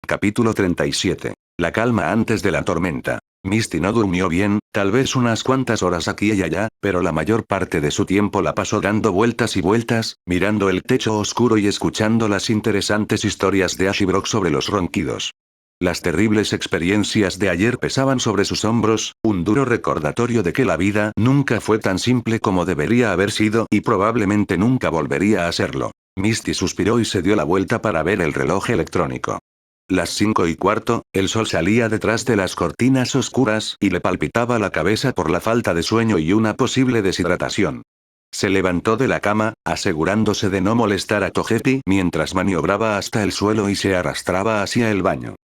Capítulo 37. La calma antes de la tormenta. Misty no durmió bien, tal vez unas cuantas horas aquí y allá, pero la mayor parte de su tiempo la pasó dando vueltas y vueltas, mirando el techo oscuro y escuchando las interesantes historias de Ash y Brock sobre los ronquidos. Las terribles experiencias de ayer pesaban sobre sus hombros, un duro recordatorio de que la vida nunca fue tan simple como debería haber sido y probablemente nunca volvería a serlo. Misty suspiró y se dio la vuelta para ver el reloj electrónico. Las 5:15, el sol salía detrás de las cortinas oscuras y le palpitaba la cabeza por la falta de sueño y una posible deshidratación. Se levantó de la cama, asegurándose de no molestar a Togepi mientras maniobraba hasta el suelo y se arrastraba hacia el baño.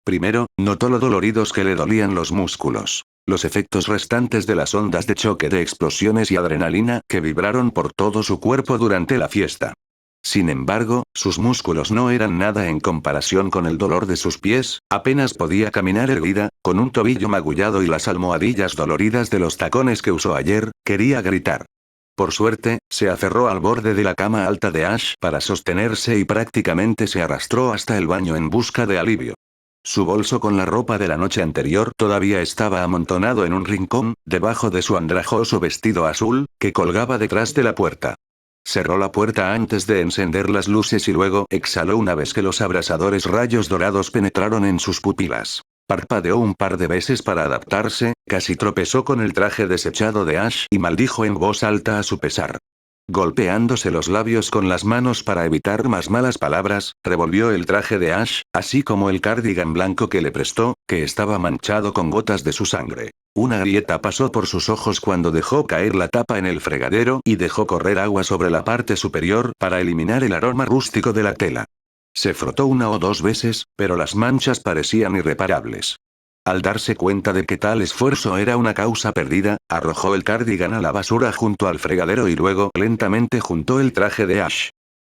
Primero, notó lo doloridos que le dolían los músculos. Los efectos restantes de las ondas de choque de explosiones y adrenalina que vibraron por todo su cuerpo durante la fiesta. Sin embargo, sus músculos no eran nada en comparación con el dolor de sus pies, apenas podía caminar erguida, con un tobillo magullado y las almohadillas doloridas de los tacones que usó ayer, quería gritar. Por suerte, se aferró al borde de la cama alta de Ash para sostenerse y prácticamente se arrastró hasta el baño en busca de alivio. Su bolso con la ropa de la noche anterior todavía estaba amontonado en un rincón, debajo de su andrajoso vestido azul, que colgaba detrás de la puerta. Cerró la puerta antes de encender las luces y luego exhaló una vez que los abrasadores rayos dorados penetraron en sus pupilas. Parpadeó un par de veces para adaptarse, casi tropezó con el traje desechado de Ash y maldijo en voz alta a su pesar. Golpeándose los labios con las manos para evitar más malas palabras, revolvió el traje de Ash, así como el cardigan blanco que le prestó, que estaba manchado con gotas de su sangre. Una grieta pasó por sus ojos cuando dejó caer la tapa en el fregadero y dejó correr agua sobre la parte superior para eliminar el aroma rústico de la tela. Se frotó una o dos veces, pero las manchas parecían irreparables. Al darse cuenta de que tal esfuerzo era una causa perdida, arrojó el cardigan a la basura junto al fregadero y luego lentamente juntó el traje de Ash.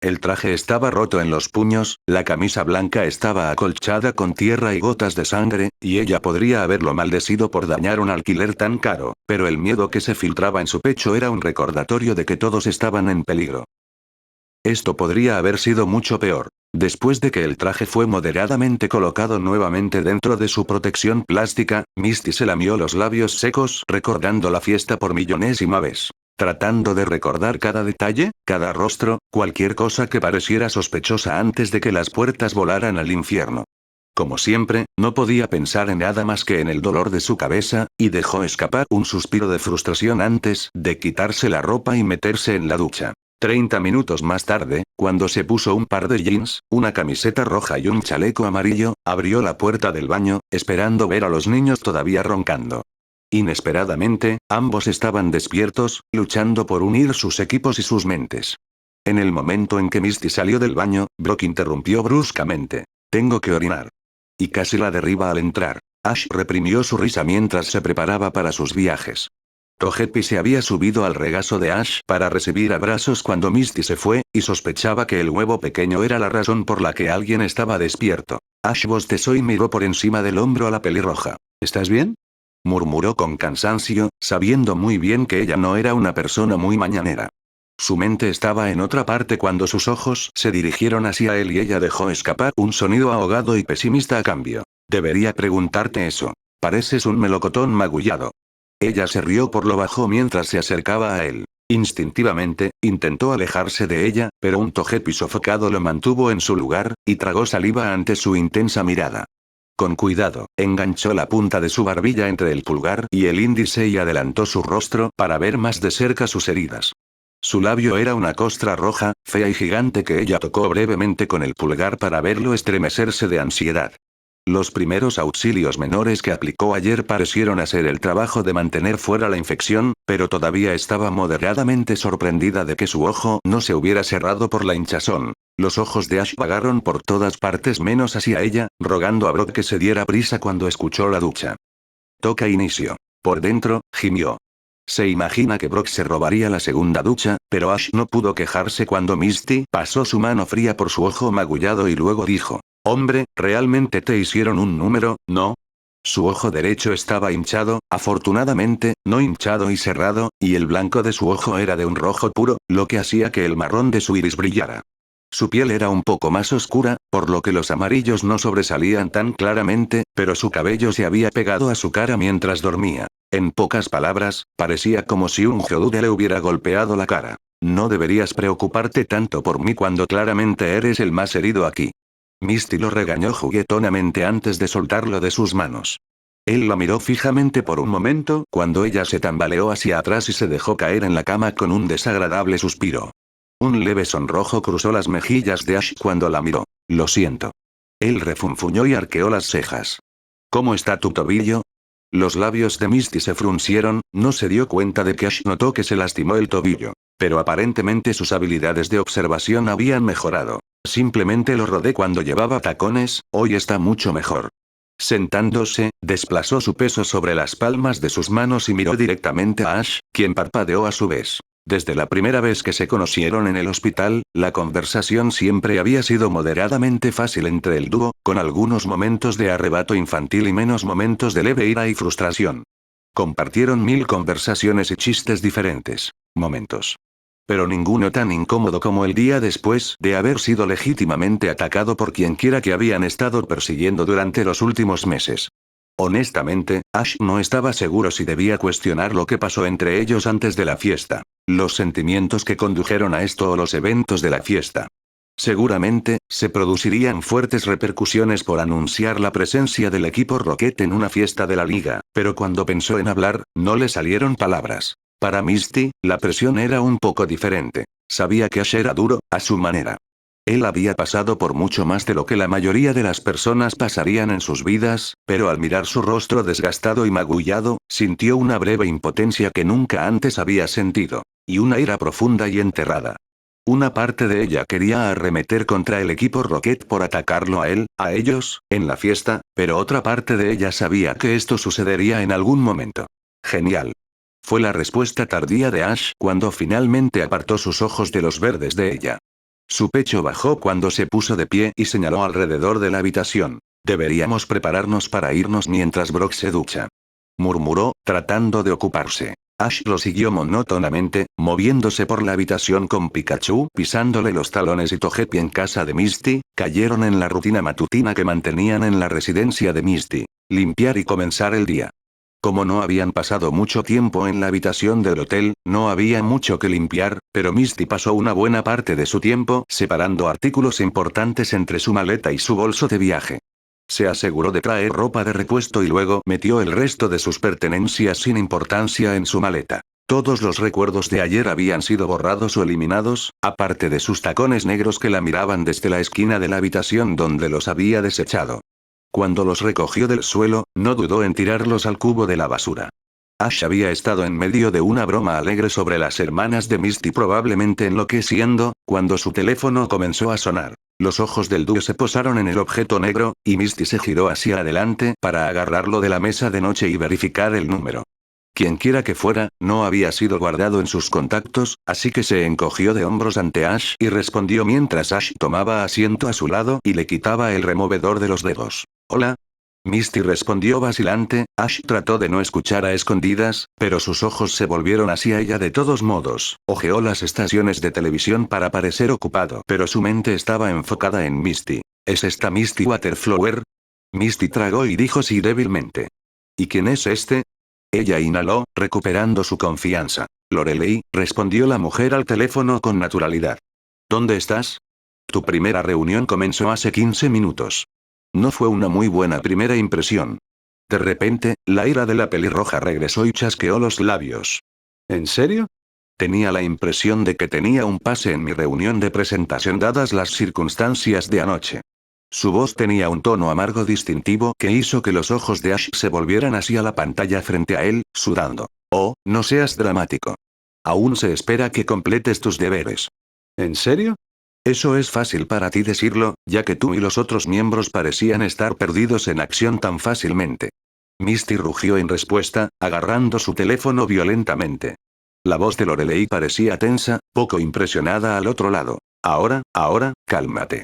El traje estaba roto en los puños, la camisa blanca estaba acolchada con tierra y gotas de sangre, y ella podría haberlo maldecido por dañar un alquiler tan caro, pero el miedo que se filtraba en su pecho era un recordatorio de que todos estaban en peligro. Esto podría haber sido mucho peor. Después de que el traje fue moderadamente colocado nuevamente dentro de su protección plástica, Misty se lamió los labios secos recordando la fiesta por millonésima vez. Tratando de recordar cada detalle, cada rostro, cualquier cosa que pareciera sospechosa antes de que las puertas volaran al infierno. Como siempre, no podía pensar en nada más que en el dolor de su cabeza, y dejó escapar un suspiro de frustración antes de quitarse la ropa y meterse en la ducha. 30 minutos más tarde, cuando se puso un par de jeans, una camiseta roja y un chaleco amarillo, abrió la puerta del baño, esperando ver a los niños todavía roncando. Inesperadamente, ambos estaban despiertos, luchando por unir sus equipos y sus mentes. En el momento en que Misty salió del baño, Brock interrumpió bruscamente. «Tengo que orinar». Y casi la derriba al entrar. Ash reprimió su risa mientras se preparaba para sus viajes. Togepi se había subido al regazo de Ash para recibir abrazos cuando Misty se fue, y sospechaba que el huevo pequeño era la razón por la que alguien estaba despierto. Ash bostezó y miró por encima del hombro a la pelirroja. «¿Estás bien?», murmuró con cansancio, sabiendo muy bien que ella no era una persona muy mañanera. Su mente estaba en otra parte cuando sus ojos se dirigieron hacia él y ella dejó escapar un sonido ahogado y pesimista a cambio. «Debería preguntarte eso. Pareces un melocotón magullado». Ella se rió por lo bajo mientras se acercaba a él. Instintivamente, intentó alejarse de ella, pero un Togepi sofocado lo mantuvo en su lugar, y tragó saliva ante su intensa mirada. Con cuidado, enganchó la punta de su barbilla entre el pulgar y el índice y adelantó su rostro para ver más de cerca sus heridas. Su labio era una costra roja, fea y gigante que ella tocó brevemente con el pulgar para verlo estremecerse de ansiedad. Los primeros auxilios menores que aplicó ayer parecieron hacer el trabajo de mantener fuera la infección, pero todavía estaba moderadamente sorprendida de que su ojo no se hubiera cerrado por la hinchazón. Los ojos de Ash vagaron por todas partes menos hacia ella, rogando a Brock que se diera prisa cuando escuchó la ducha. Toca inicio. Por dentro, gimió. Se imagina que Brock se robaría la segunda ducha, pero Ash no pudo quejarse cuando Misty pasó su mano fría por su ojo magullado y luego dijo: «Hombre, realmente te hicieron un número, ¿no?». Su ojo derecho estaba hinchado, afortunadamente, no hinchado y cerrado, y el blanco de su ojo era de un rojo puro, lo que hacía que el marrón de su iris brillara. Su piel era un poco más oscura, por lo que los amarillos no sobresalían tan claramente, pero su cabello se había pegado a su cara mientras dormía. En pocas palabras, parecía como si un geodude le hubiera golpeado la cara. No deberías preocuparte tanto por mí cuando claramente eres el más herido aquí. Misty lo regañó juguetonamente antes de soltarlo de sus manos. Él la miró fijamente por un momento, cuando ella se tambaleó hacia atrás y se dejó caer en la cama con un desagradable suspiro. Un leve sonrojo cruzó las mejillas de Ash cuando la miró. Lo siento. Él refunfuñó y arqueó las cejas. ¿Cómo está tu tobillo? Los labios de Misty se fruncieron, no se dio cuenta de que Ash notó que se lastimó el tobillo. Pero aparentemente sus habilidades de observación habían mejorado. Simplemente lo rodé cuando llevaba tacones, hoy está mucho mejor. Sentándose, desplazó su peso sobre las palmas de sus manos y miró directamente a Ash, quien parpadeó a su vez. Desde la primera vez que se conocieron en el hospital, la conversación siempre había sido moderadamente fácil entre el dúo, con algunos momentos de arrebato infantil y menos momentos de leve ira y frustración. Compartieron 1000 conversaciones y chistes diferentes. Momentos. Pero ninguno tan incómodo como el día después de haber sido legítimamente atacado por quienquiera que habían estado persiguiendo durante los últimos meses. Honestamente, Ash no estaba seguro si debía cuestionar lo que pasó entre ellos antes de la fiesta, los sentimientos que condujeron a esto o los eventos de la fiesta. Seguramente, se producirían fuertes repercusiones por anunciar la presencia del equipo Rocket en una fiesta de la liga, pero cuando pensó en hablar, no le salieron palabras. Para Misty, la presión era un poco diferente. Sabía que Ash era duro, a su manera. Él había pasado por mucho más de lo que la mayoría de las personas pasarían en sus vidas, pero al mirar su rostro desgastado y magullado, sintió una breve impotencia que nunca antes había sentido. Y una ira profunda y enterrada. Una parte de ella quería arremeter contra el equipo Rocket por atacarlo a él, a ellos, en la fiesta, pero otra parte de ella sabía que esto sucedería en algún momento. Genial. Fue la respuesta tardía de Ash cuando finalmente apartó sus ojos de los verdes de ella. Su pecho bajó cuando se puso de pie y señaló alrededor de la habitación. Deberíamos prepararnos para irnos mientras Brock se ducha. Murmuró, tratando de ocuparse. Ash lo siguió monótonamente, moviéndose por la habitación con Pikachu pisándole los talones y Togepi en casa de Misty, cayeron en la rutina matutina que mantenían en la residencia de Misty. Limpiar y comenzar el día. Como no habían pasado mucho tiempo en la habitación del hotel, no había mucho que limpiar, pero Misty pasó una buena parte de su tiempo separando artículos importantes entre su maleta y su bolso de viaje. Se aseguró de traer ropa de repuesto y luego metió el resto de sus pertenencias sin importancia en su maleta. Todos los recuerdos de ayer habían sido borrados o eliminados, aparte de sus tacones negros que la miraban desde la esquina de la habitación donde los había desechado. Cuando los recogió del suelo, no dudó en tirarlos al cubo de la basura. Ash había estado en medio de una broma alegre sobre las hermanas de Misty, probablemente enloqueciendo, cuando su teléfono comenzó a sonar. Los ojos del dúo se posaron en el objeto negro, y Misty se giró hacia adelante para agarrarlo de la mesa de noche y verificar el número. Quienquiera que fuera, no había sido guardado en sus contactos, así que se encogió de hombros ante Ash y respondió mientras Ash tomaba asiento a su lado y le quitaba el removedor de los dedos. Hola. Misty respondió vacilante. Ash trató de no escuchar a escondidas, pero sus ojos se volvieron hacia ella de todos modos. Ojeó las estaciones de televisión para parecer ocupado, pero su mente estaba enfocada en Misty. ¿Es esta Misty Waterflower? Misty tragó y dijo sí débilmente. ¿Y quién es este? Ella inhaló, recuperando su confianza. Lorelei, respondió la mujer al teléfono con naturalidad. ¿Dónde estás? Tu primera reunión comenzó hace 15 minutos. No fue una muy buena primera impresión. De repente, la ira de la pelirroja regresó y chasqueó los labios. ¿En serio? Tenía la impresión de que tenía un pase en mi reunión de presentación dadas las circunstancias de anoche. Su voz tenía un tono amargo distintivo que hizo que los ojos de Ash se volvieran hacia la pantalla frente a él, sudando. Oh, no seas dramático. Aún se espera que completes tus deberes. ¿En serio? Eso es fácil para ti decirlo, ya que tú y los otros miembros parecían estar perdidos en acción tan fácilmente. Misty rugió en respuesta, agarrando su teléfono violentamente. La voz de Lorelei parecía tensa, poco impresionada al otro lado. Ahora, cálmate.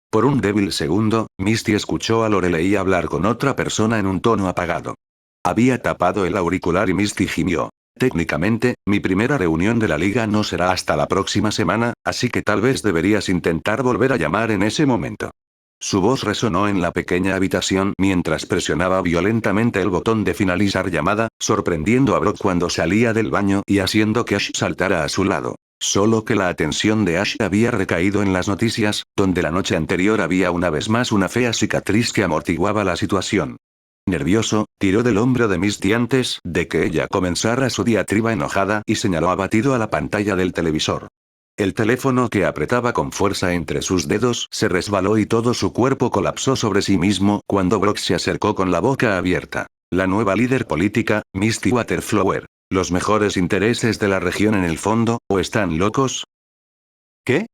Por un débil segundo, Misty escuchó a Lorelei hablar con otra persona en un tono apagado. Había tapado el auricular y Misty gimió. Técnicamente, mi primera reunión de la liga no será hasta la próxima semana, así que tal vez deberías intentar volver a llamar en ese momento. Su voz resonó en la pequeña habitación mientras presionaba violentamente el botón de finalizar llamada, sorprendiendo a Brock cuando salía del baño y haciendo que Ash saltara a su lado. Solo que la atención de Ash había recaído en las noticias, donde la noche anterior había una vez más una fea cicatriz que amortiguaba la situación. Nervioso, tiró del hombro de Misty antes de que ella comenzara su diatriba enojada y señaló abatido a la pantalla del televisor. El teléfono que apretaba con fuerza entre sus dedos se resbaló y todo su cuerpo colapsó sobre sí mismo cuando Brock se acercó con la boca abierta. La nueva líder política, Misty Waterflower. ¿Los mejores intereses de la región en el fondo, o están locos? ¿Qué?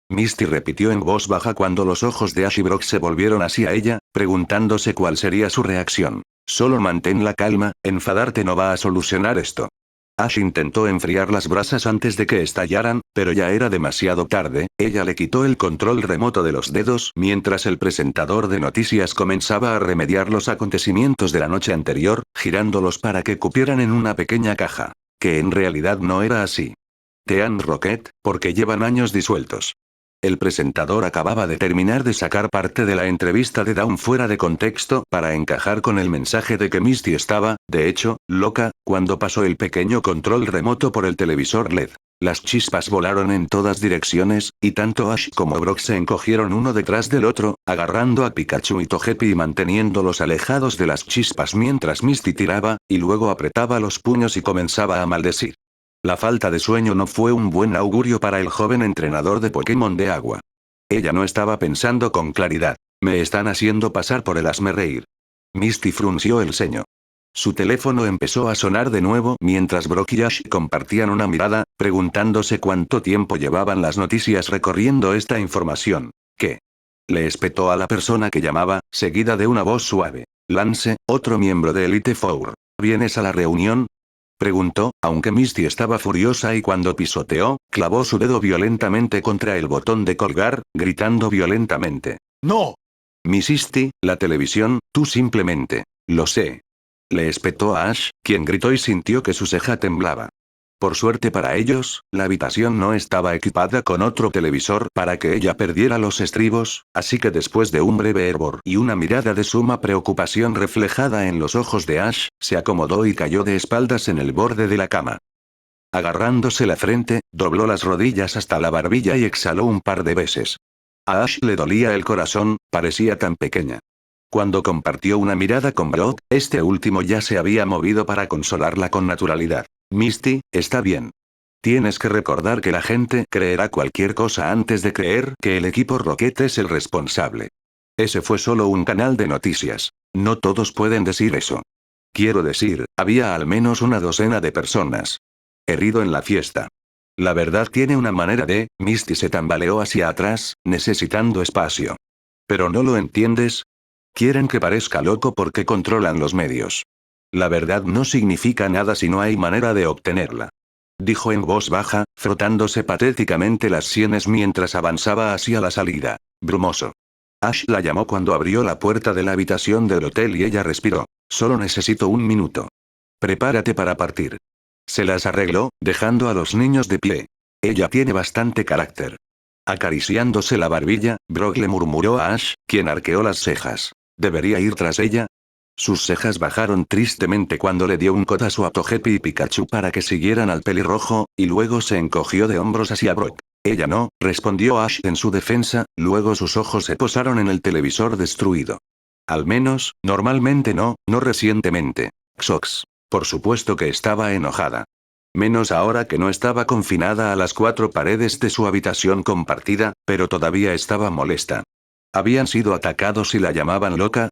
Misty repitió en voz baja cuando los ojos de Ash y Brock se volvieron hacia ella, preguntándose cuál sería su reacción. Solo mantén la calma, enfadarte no va a solucionar esto. Ash intentó enfriar las brasas antes de que estallaran, pero ya era demasiado tarde. Ella le quitó el control remoto de los dedos mientras el presentador de noticias comenzaba a remediar los acontecimientos de la noche anterior, girándolos para que cupieran en una pequeña caja. Que en realidad no era así. Team Rocket, porque llevan años disueltos. El presentador acababa de terminar de sacar parte de la entrevista de Dawn fuera de contexto para encajar con el mensaje de que Misty estaba, de hecho, loca, cuando pasó el pequeño control remoto por el televisor LED. Las chispas volaron en todas direcciones, y tanto Ash como Brock se encogieron uno detrás del otro, agarrando a Pikachu y Togepi y manteniéndolos alejados de las chispas mientras Misty tiraba, y luego apretaba los puños y comenzaba a maldecir. La falta de sueño no fue un buen augurio para el joven entrenador de Pokémon de agua. Ella no estaba pensando con claridad. Me están haciendo pasar por el hazmerreír. Misty frunció el ceño. Su teléfono empezó a sonar de nuevo mientras Brock y Ash compartían una mirada, preguntándose cuánto tiempo llevaban las noticias recorriendo esta información. ¿Qué? Le espetó a la persona que llamaba, seguida de una voz suave. Lance, otro miembro de Elite Four. ¿Vienes a la reunión? Preguntó, aunque Misty estaba furiosa y cuando pisoteó, clavó su dedo violentamente contra el botón de colgar, gritando violentamente. ¡No! Misty, la televisión, tú simplemente. Lo sé. Le espetó a Ash, quien gritó y sintió que su ceja temblaba. Por suerte para ellos, la habitación no estaba equipada con otro televisor para que ella perdiera los estribos, así que después de un breve hervor y una mirada de suma preocupación reflejada en los ojos de Ash, se acomodó y cayó de espaldas en el borde de la cama. Agarrándose la frente, dobló las rodillas hasta la barbilla y exhaló un par de veces. A Ash le dolía el corazón, parecía tan pequeña. Cuando compartió una mirada con Brock, este último ya se había movido para consolarla con naturalidad. Misty, está bien. Tienes que recordar que la gente creerá cualquier cosa antes de creer que el equipo Rocket es el responsable. Ese fue solo un canal de noticias. No todos pueden decir eso. Quiero decir, había al menos una docena de personas. Herido en la fiesta. La verdad tiene una manera de, Misty se tambaleó hacia atrás, necesitando espacio. ¿Pero no lo entiendes? Quieren que parezca loco porque controlan los medios. La verdad no significa nada si no hay manera de obtenerla. Dijo en voz baja, frotándose patéticamente las sienes mientras avanzaba hacia la salida. Brumoso. Ash la llamó cuando abrió la puerta de la habitación del hotel y ella respiró. Solo necesito un minuto. Prepárate para partir. Se las arregló, dejando a los niños de pie. Ella tiene bastante carácter. Acariciándose la barbilla, Brock le murmuró a Ash, quien arqueó las cejas. ¿Debería ir tras ella? Sus cejas bajaron tristemente cuando le dio un codazo a Togepi y Pikachu para que siguieran al pelirrojo, y luego se encogió de hombros hacia Brock. Ella no, respondió Ash en su defensa, luego sus ojos se posaron en el televisor destruido. Al menos, normalmente no recientemente. Xox. Por supuesto que estaba enojada. Menos ahora que no estaba confinada a las 4 paredes de su habitación compartida, pero todavía estaba molesta. ¿Habían sido atacados y la llamaban loca?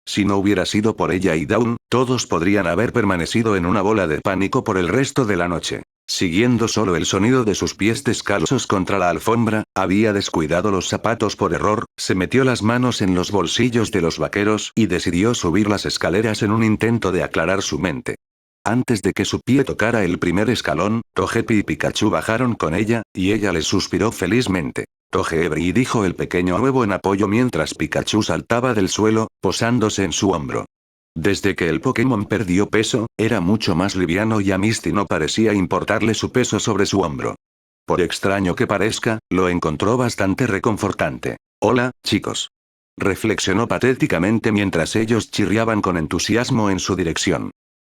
Si no hubiera sido por ella y Dawn, todos podrían haber permanecido en una bola de pánico por el resto de la noche. Siguiendo solo el sonido de sus pies descalzos contra la alfombra, había descuidado los zapatos por error, se metió las manos en los bolsillos de los vaqueros y decidió subir las escaleras en un intento de aclarar su mente. Antes de que su pie tocara el primer escalón, Togepi y Pikachu bajaron con ella, y ella les suspiró felizmente. Togepi, dijo el pequeño huevo en apoyo mientras Pikachu saltaba del suelo, posándose en su hombro. Desde que el Pokémon perdió peso, era mucho más liviano y a Misty no parecía importarle su peso sobre su hombro. Por extraño que parezca, lo encontró bastante reconfortante. Hola, chicos. Reflexionó patéticamente mientras ellos chirriaban con entusiasmo en su dirección.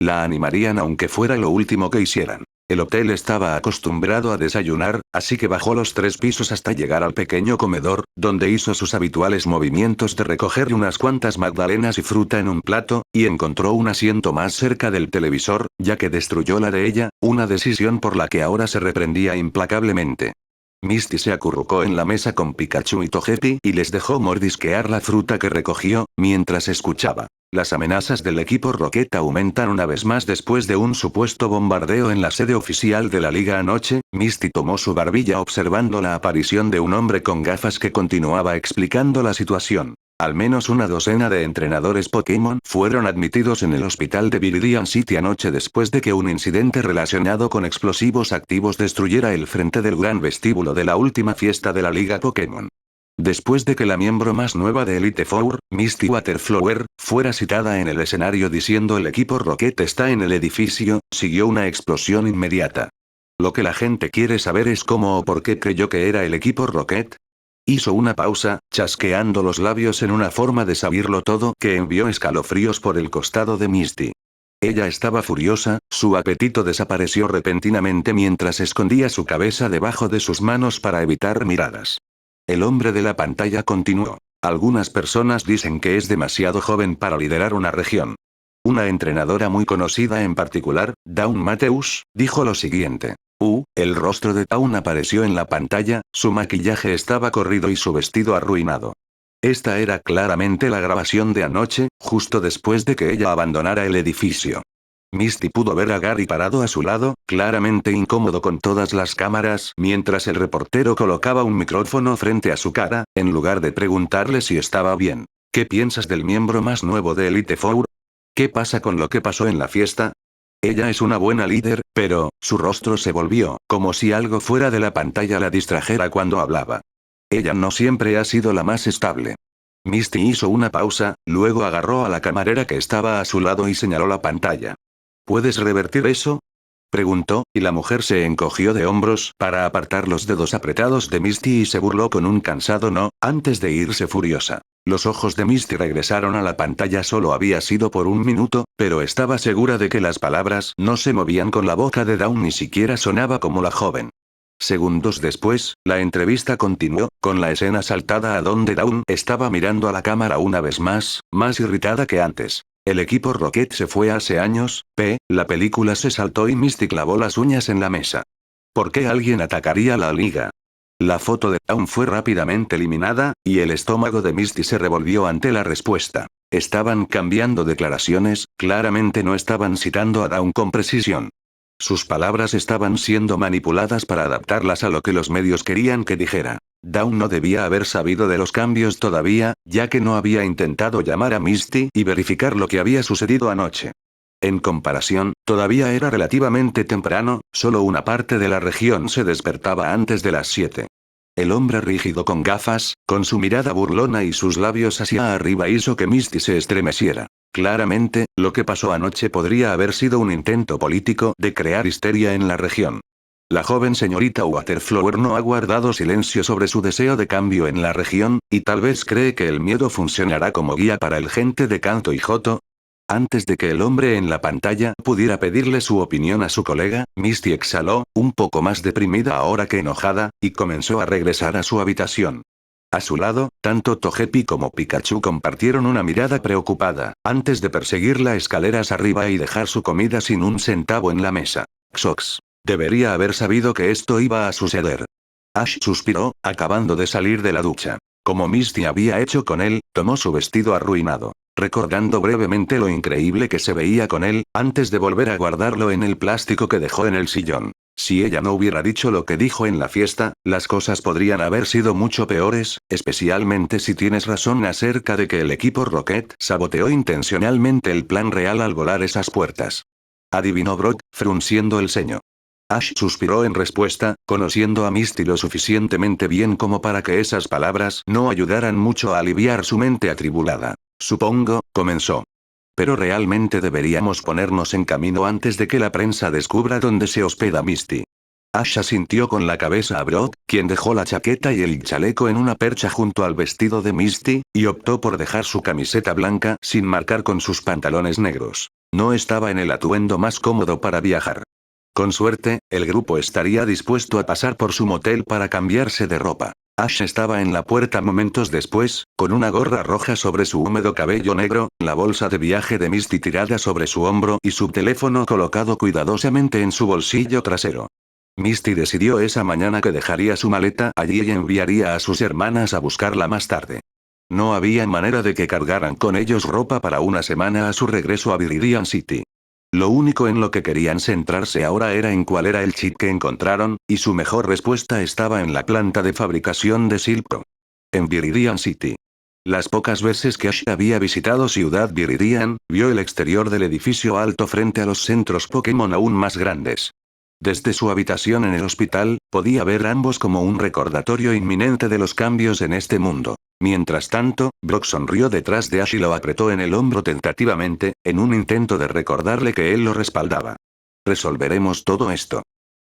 La animarían aunque fuera lo último que hicieran. El hotel estaba acostumbrado a desayunar, así que bajó los 3 pisos hasta llegar al pequeño comedor, donde hizo sus habituales movimientos de recoger unas cuantas magdalenas y fruta en un plato, y encontró un asiento más cerca del televisor, ya que destruyó la de ella, una decisión por la que ahora se reprendía implacablemente. Misty se acurrucó en la mesa con Pikachu y Togepi y les dejó mordisquear la fruta que recogió, mientras escuchaba. Las amenazas del equipo Rocket aumentan una vez más después de un supuesto bombardeo en la sede oficial de la liga anoche. Misty tomó su barbilla observando la aparición de un hombre con gafas que continuaba explicando la situación. Al menos una docena de entrenadores Pokémon fueron admitidos en el hospital de Viridian City anoche después de que un incidente relacionado con explosivos activos destruyera el frente del gran vestíbulo de la última fiesta de la Liga Pokémon. Después de que la miembro más nueva de Elite Four, Misty Waterflower, fuera citada en el escenario diciendo el equipo Rocket está en el edificio, siguió una explosión inmediata. Lo que la gente quiere saber es cómo o por qué creyó que era el equipo Rocket. Hizo una pausa, chasqueando los labios en una forma de saberlo todo que envió escalofríos por el costado de Misty. Ella estaba furiosa, su apetito desapareció repentinamente mientras escondía su cabeza debajo de sus manos para evitar miradas. El hombre de la pantalla continuó. Algunas personas dicen que es demasiado joven para liderar una región. Una entrenadora muy conocida en particular, Dawn Matthews, dijo lo siguiente. El rostro de Dawn apareció en la pantalla, su maquillaje estaba corrido y su vestido arruinado. Esta era claramente la grabación de anoche, justo después de que ella abandonara el edificio. Misty pudo ver a Gary parado a su lado, claramente incómodo con todas las cámaras, mientras el reportero colocaba un micrófono frente a su cara, en lugar de preguntarle si estaba bien. ¿Qué piensas del miembro más nuevo de Elite Four? ¿Qué pasa con lo que pasó en la fiesta? Ella es una buena líder, pero, su rostro se volvió, como si algo fuera de la pantalla la distrajera cuando hablaba. Ella no siempre ha sido la más estable. Misty hizo una pausa, luego agarró a la camarera que estaba a su lado y señaló la pantalla. ¿Puedes revertir eso? Preguntó, y la mujer se encogió de hombros para apartar los dedos apretados de Misty y se burló con un cansado no, antes de irse furiosa. Los ojos de Misty regresaron a la pantalla solo había sido por un minuto, pero estaba segura de que las palabras no se movían con la boca de Dawn ni siquiera sonaba como la joven. Segundos después, la entrevista continuó, con la escena saltada a donde Dawn estaba mirando a la cámara una vez más irritada que antes. El equipo Rocket se fue hace años, la película se saltó y Misty clavó las uñas en la mesa. ¿Por qué alguien atacaría la liga? La foto de Dawn fue rápidamente eliminada, y el estómago de Misty se revolvió ante la respuesta. Estaban cambiando declaraciones, claramente no estaban citando a Dawn con precisión. Sus palabras estaban siendo manipuladas para adaptarlas a lo que los medios querían que dijera. Dawn no debía haber sabido de los cambios todavía, ya que no había intentado llamar a Misty y verificar lo que había sucedido anoche. En comparación, todavía era relativamente temprano, solo una parte de la región se despertaba antes de las 7. El hombre rígido con gafas, con su mirada burlona y sus labios hacia arriba hizo que Misty se estremeciera. Claramente, lo que pasó anoche podría haber sido un intento político de crear histeria en la región. La joven señorita Waterflower no ha guardado silencio sobre su deseo de cambio en la región, y tal vez cree que el miedo funcionará como guía para el gente de Kanto y Johto. Antes de que el hombre en la pantalla pudiera pedirle su opinión a su colega, Misty exhaló, un poco más deprimida ahora que enojada, y comenzó a regresar a su habitación. A su lado, tanto Togepi como Pikachu compartieron una mirada preocupada, antes de perseguirla escaleras arriba y dejar su comida sin un centavo en la mesa. Xox. Debería haber sabido que esto iba a suceder. Ash suspiró, acabando de salir de la ducha. Como Misty había hecho con él, tomó su vestido arruinado, recordando brevemente lo increíble que se veía con él, antes de volver a guardarlo en el plástico que dejó en el sillón. Si ella no hubiera dicho lo que dijo en la fiesta, las cosas podrían haber sido mucho peores, especialmente si tienes razón acerca de que el equipo Rocket saboteó intencionalmente el plan real al volar esas puertas. Adivinó Brock, frunciendo el ceño. Ash suspiró en respuesta, conociendo a Misty lo suficientemente bien como para que esas palabras no ayudaran mucho a aliviar su mente atribulada. Supongo, comenzó. Pero realmente deberíamos ponernos en camino antes de que la prensa descubra dónde se hospeda Misty. Ash asintió con la cabeza a Brock, quien dejó la chaqueta y el chaleco en una percha junto al vestido de Misty, y optó por dejar su camiseta blanca sin marcar con sus pantalones negros. No estaba en el atuendo más cómodo para viajar. Con suerte, el grupo estaría dispuesto a pasar por su motel para cambiarse de ropa. Ash estaba en la puerta momentos después, con una gorra roja sobre su húmedo cabello negro, la bolsa de viaje de Misty tirada sobre su hombro y su teléfono colocado cuidadosamente en su bolsillo trasero. Misty decidió esa mañana que dejaría su maleta allí y enviaría a sus hermanas a buscarla más tarde. No había manera de que cargaran con ellos ropa para una semana a su regreso a Viridian City. Lo único en lo que querían centrarse ahora era en cuál era el chip que encontraron, y su mejor respuesta estaba en la planta de fabricación de Silpro. En Viridian City. Las pocas veces que Ash había visitado Ciudad Viridian, vio el exterior del edificio alto frente a los centros Pokémon aún más grandes. Desde su habitación en el hospital, podía ver ambos como un recordatorio inminente de los cambios en este mundo. Mientras tanto, Brock sonrió detrás de Ash y lo apretó en el hombro tentativamente, en un intento de recordarle que él lo respaldaba. Resolveremos todo esto.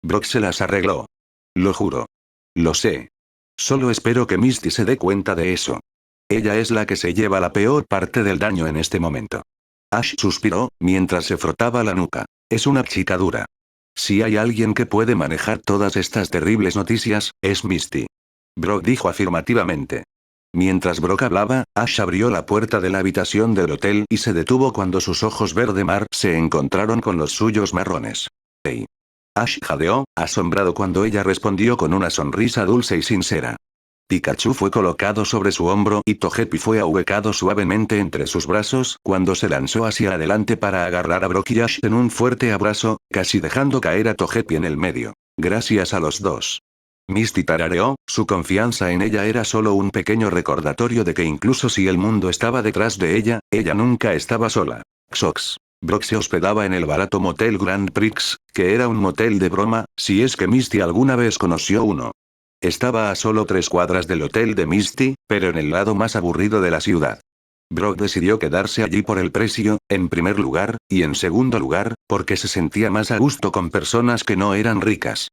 Brock se las arregló. Lo juro. Lo sé. Solo espero que Misty se dé cuenta de eso. Ella es la que se lleva la peor parte del daño en este momento. Ash suspiró, mientras se frotaba la nuca. Es una chica dura. Si hay alguien que puede manejar todas estas terribles noticias, es Misty. Brock dijo afirmativamente. Mientras Brock hablaba, Ash abrió la puerta de la habitación del hotel y se detuvo cuando sus ojos verde mar se encontraron con los suyos marrones. «Hey». Ash jadeó, asombrado cuando ella respondió con una sonrisa dulce y sincera. Pikachu fue colocado sobre su hombro y Togepi fue ahuecado suavemente entre sus brazos cuando se lanzó hacia adelante para agarrar a Brock y Ash en un fuerte abrazo, casi dejando caer a Togepi en el medio. Gracias a los dos. Misty tarareó, su confianza en ella era solo un pequeño recordatorio de que incluso si el mundo estaba detrás de ella, ella nunca estaba sola. Xox. Brock se hospedaba en el barato motel Grand Prix, que era un motel de broma, si es que Misty alguna vez conoció uno. Estaba a solo 3 cuadras del hotel de Misty, pero en el lado más aburrido de la ciudad. Brock decidió quedarse allí por el precio, en primer lugar, y en segundo lugar, porque se sentía más a gusto con personas que no eran ricas.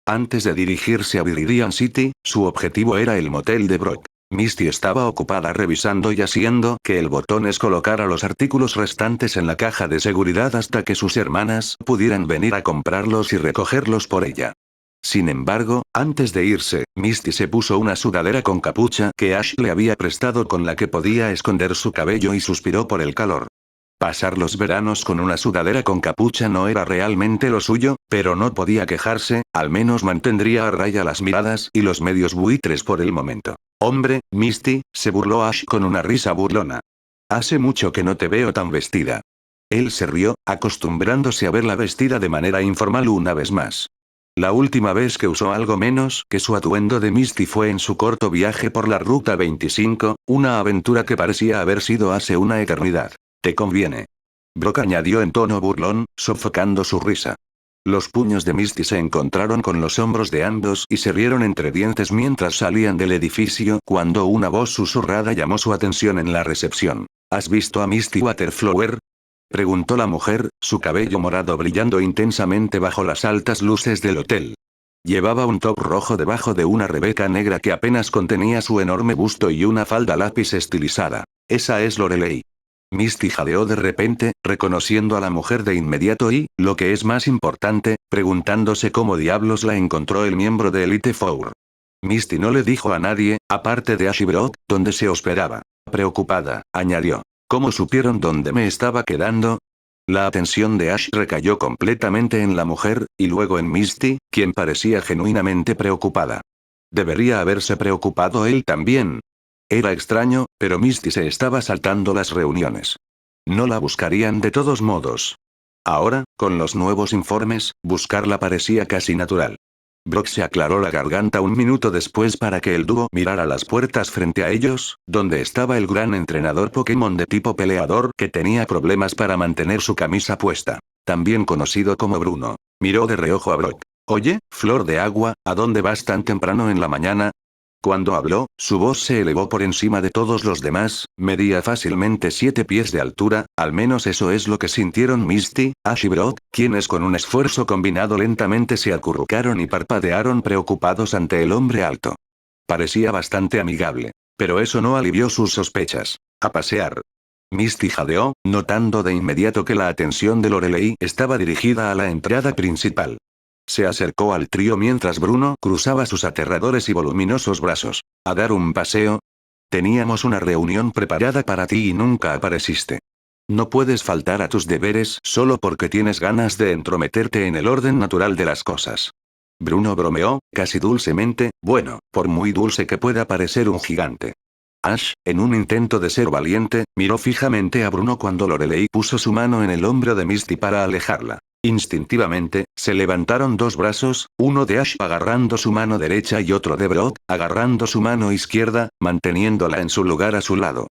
Antes de dirigirse a Viridian City, su objetivo era el motel de Brock. Misty estaba ocupada revisando y haciendo que el botones colocara los artículos restantes en la caja de seguridad hasta que sus hermanas pudieran venir a comprarlos y recogerlos por ella. Sin embargo, antes de irse, Misty se puso una sudadera con capucha que Ash le había prestado con la que podía esconder su cabello y suspiró por el calor. Pasar los veranos con una sudadera con capucha no era realmente lo suyo, pero no podía quejarse, al menos mantendría a raya las miradas y los medios buitres por el momento. Hombre, Misty, se burló Ash con una risa burlona. Hace mucho que no te veo tan vestida. Él se rió, acostumbrándose a verla vestida de manera informal una vez más. La última vez que usó algo menos que su atuendo de Misty fue en su corto viaje por la Ruta 25, una aventura que parecía haber sido hace una eternidad. Te conviene. Brock añadió en tono burlón, sofocando su risa. Los puños de Misty se encontraron con los hombros de ambos y se rieron entre dientes mientras salían del edificio cuando una voz susurrada llamó su atención en la recepción. ¿Has visto a Misty Waterflower? Preguntó la mujer, su cabello morado brillando intensamente bajo las altas luces del hotel. Llevaba un top rojo debajo de una rebeca negra que apenas contenía su enorme busto y una falda lápiz estilizada. Esa es Lorelei. Misty jadeó de repente, reconociendo a la mujer de inmediato y, lo que es más importante, preguntándose cómo diablos la encontró el miembro de Elite Four. Misty no le dijo a nadie, aparte de Ash y Brock, dónde se hospedaba. Preocupada, añadió. ¿Cómo supieron dónde me estaba quedando? La atención de Ash recayó completamente en la mujer, y luego en Misty, quien parecía genuinamente preocupada. Debería haberse preocupado él también. Era extraño, pero Misty se estaba saltando las reuniones. No la buscarían de todos modos. Ahora, con los nuevos informes, buscarla parecía casi natural. Brock se aclaró la garganta un minuto después para que el dúo mirara las puertas frente a ellos, donde estaba el gran entrenador Pokémon de tipo peleador que tenía problemas para mantener su camisa puesta. También conocido como Bruno. Miró de reojo a Brock. Oye, Flor de Agua, ¿a dónde vas tan temprano en la mañana? Cuando habló, su voz se elevó por encima de todos los demás, medía fácilmente 7 pies de altura, al menos eso es lo que sintieron Misty, Ash y Brock, quienes con un esfuerzo combinado lentamente se acurrucaron y parpadearon preocupados ante el hombre alto. Parecía bastante amigable. Pero eso no alivió sus sospechas. A pasear. Misty jadeó, notando de inmediato que la atención de Lorelei estaba dirigida a la entrada principal. Se acercó al trío mientras Bruno cruzaba sus aterradores y voluminosos brazos. ¿A dar un paseo? Teníamos una reunión preparada para ti y nunca apareciste. No puedes faltar a tus deberes solo porque tienes ganas de entrometerte en el orden natural de las cosas. Bruno bromeó, casi dulcemente, bueno, por muy dulce que pueda parecer un gigante. Ash, en un intento de ser valiente, miró fijamente a Bruno cuando Lorelei puso su mano en el hombro de Misty para alejarla. Instintivamente, se levantaron 2 brazos, uno de Ash agarrando su mano derecha y otro de Brock agarrando su mano izquierda, manteniéndola en su lugar a su lado.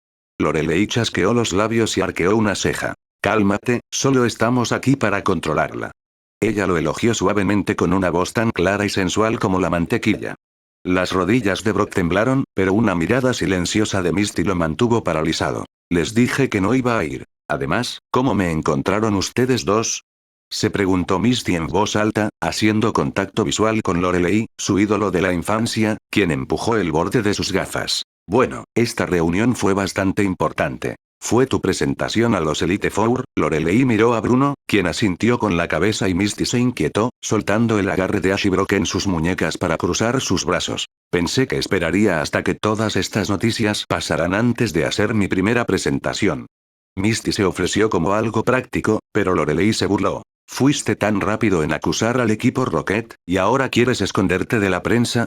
Lorelei chasqueó los labios y arqueó una ceja. Cálmate, solo estamos aquí para controlarla. Ella lo elogió suavemente con una voz tan clara y sensual como la mantequilla. Las rodillas de Brock temblaron, pero una mirada silenciosa de Misty lo mantuvo paralizado. Les dije que no iba a ir. Además, ¿cómo me encontraron ustedes dos? Se preguntó Misty en voz alta, haciendo contacto visual con Lorelei, su ídolo de la infancia, quien empujó el borde de sus gafas. Bueno, esta reunión fue bastante importante. Fue tu presentación a los Elite Four. Lorelei miró a Bruno, quien asintió con la cabeza y Misty se inquietó, soltando el agarre de Ash y Brock en sus muñecas para cruzar sus brazos. Pensé que esperaría hasta que todas estas noticias pasaran antes de hacer mi primera presentación. Misty se ofreció como algo práctico, pero Lorelei se burló. Fuiste tan rápido en acusar al equipo Rocket, ¿y ahora quieres esconderte de la prensa?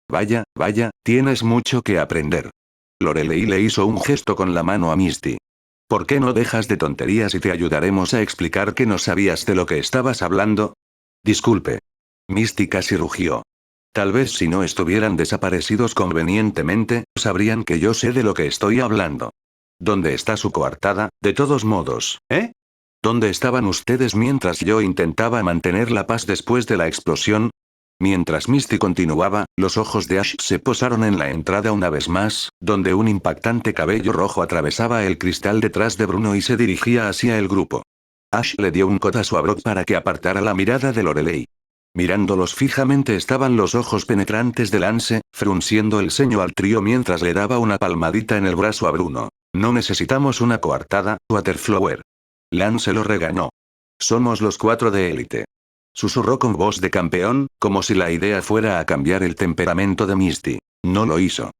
Vaya, tienes mucho que aprender. Lorelei le hizo un gesto con la mano a Misty. ¿Por qué no dejas de tonterías y te ayudaremos a explicar que no sabías de lo que estabas hablando? Disculpe. Misty casi rugió. Tal vez si no estuvieran desaparecidos convenientemente, sabrían que yo sé de lo que estoy hablando. ¿Dónde está su coartada, de todos modos, eh? ¿Dónde estaban ustedes mientras yo intentaba mantener la paz después de la explosión? Mientras Misty continuaba, los ojos de Ash se posaron en la entrada una vez más, donde un impactante cabello rojo atravesaba el cristal detrás de Bruno y se dirigía hacia el grupo. Ash le dio un codazo a Brock para que apartara la mirada de Lorelei. Mirándolos fijamente estaban los ojos penetrantes de Lance, frunciendo el ceño al trío mientras le daba una palmadita en el brazo a Bruno. No necesitamos una coartada, Waterflower. Lance lo regañó. Somos los 4 de élite. Susurró con voz de campeón, como si la idea fuera a cambiar el temperamento de Misty. No lo hizo.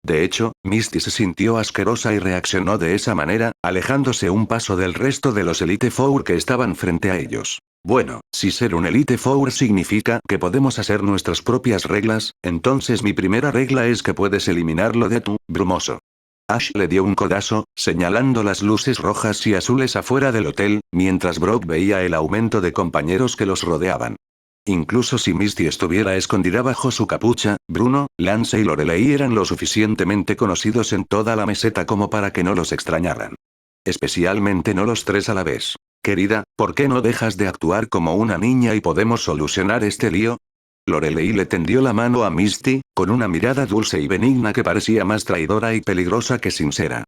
De hecho, Misty se sintió asquerosa y reaccionó de esa manera, alejándose un paso del resto de los Elite Four que estaban frente a ellos. Bueno, si ser un Elite Four significa que podemos hacer nuestras propias reglas, entonces mi primera regla es que puedes eliminarlo de tu, brumoso. Ash le dio un codazo, señalando las luces rojas y azules afuera del hotel, mientras Brock veía el aumento de compañeros que los rodeaban. Incluso si Misty estuviera escondida bajo su capucha, Bruno, Lance y Lorelei eran lo suficientemente conocidos en toda la meseta como para que no los extrañaran. Especialmente no los 3 a la vez. Querida, ¿por qué no dejas de actuar como una niña y podemos solucionar este lío? Lorelei le tendió la mano a Misty, con una mirada dulce y benigna que parecía más traidora y peligrosa que sincera.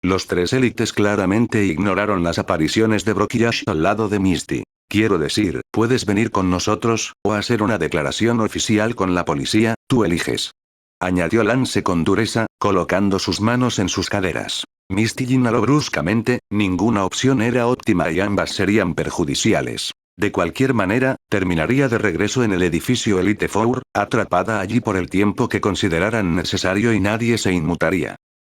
Los 3 élites claramente ignoraron las apariciones de Brock y Ash al lado de Misty. Quiero decir, puedes venir con nosotros, o hacer una declaración oficial con la policía, tú eliges. Añadió Lance con dureza, colocando sus manos en sus caderas. Misty inhaló bruscamente, ninguna opción era óptima y ambas serían perjudiciales. De cualquier manera, terminaría de regreso en el edificio Elite Four, atrapada allí por el tiempo que consideraran necesario y nadie se inmutaría.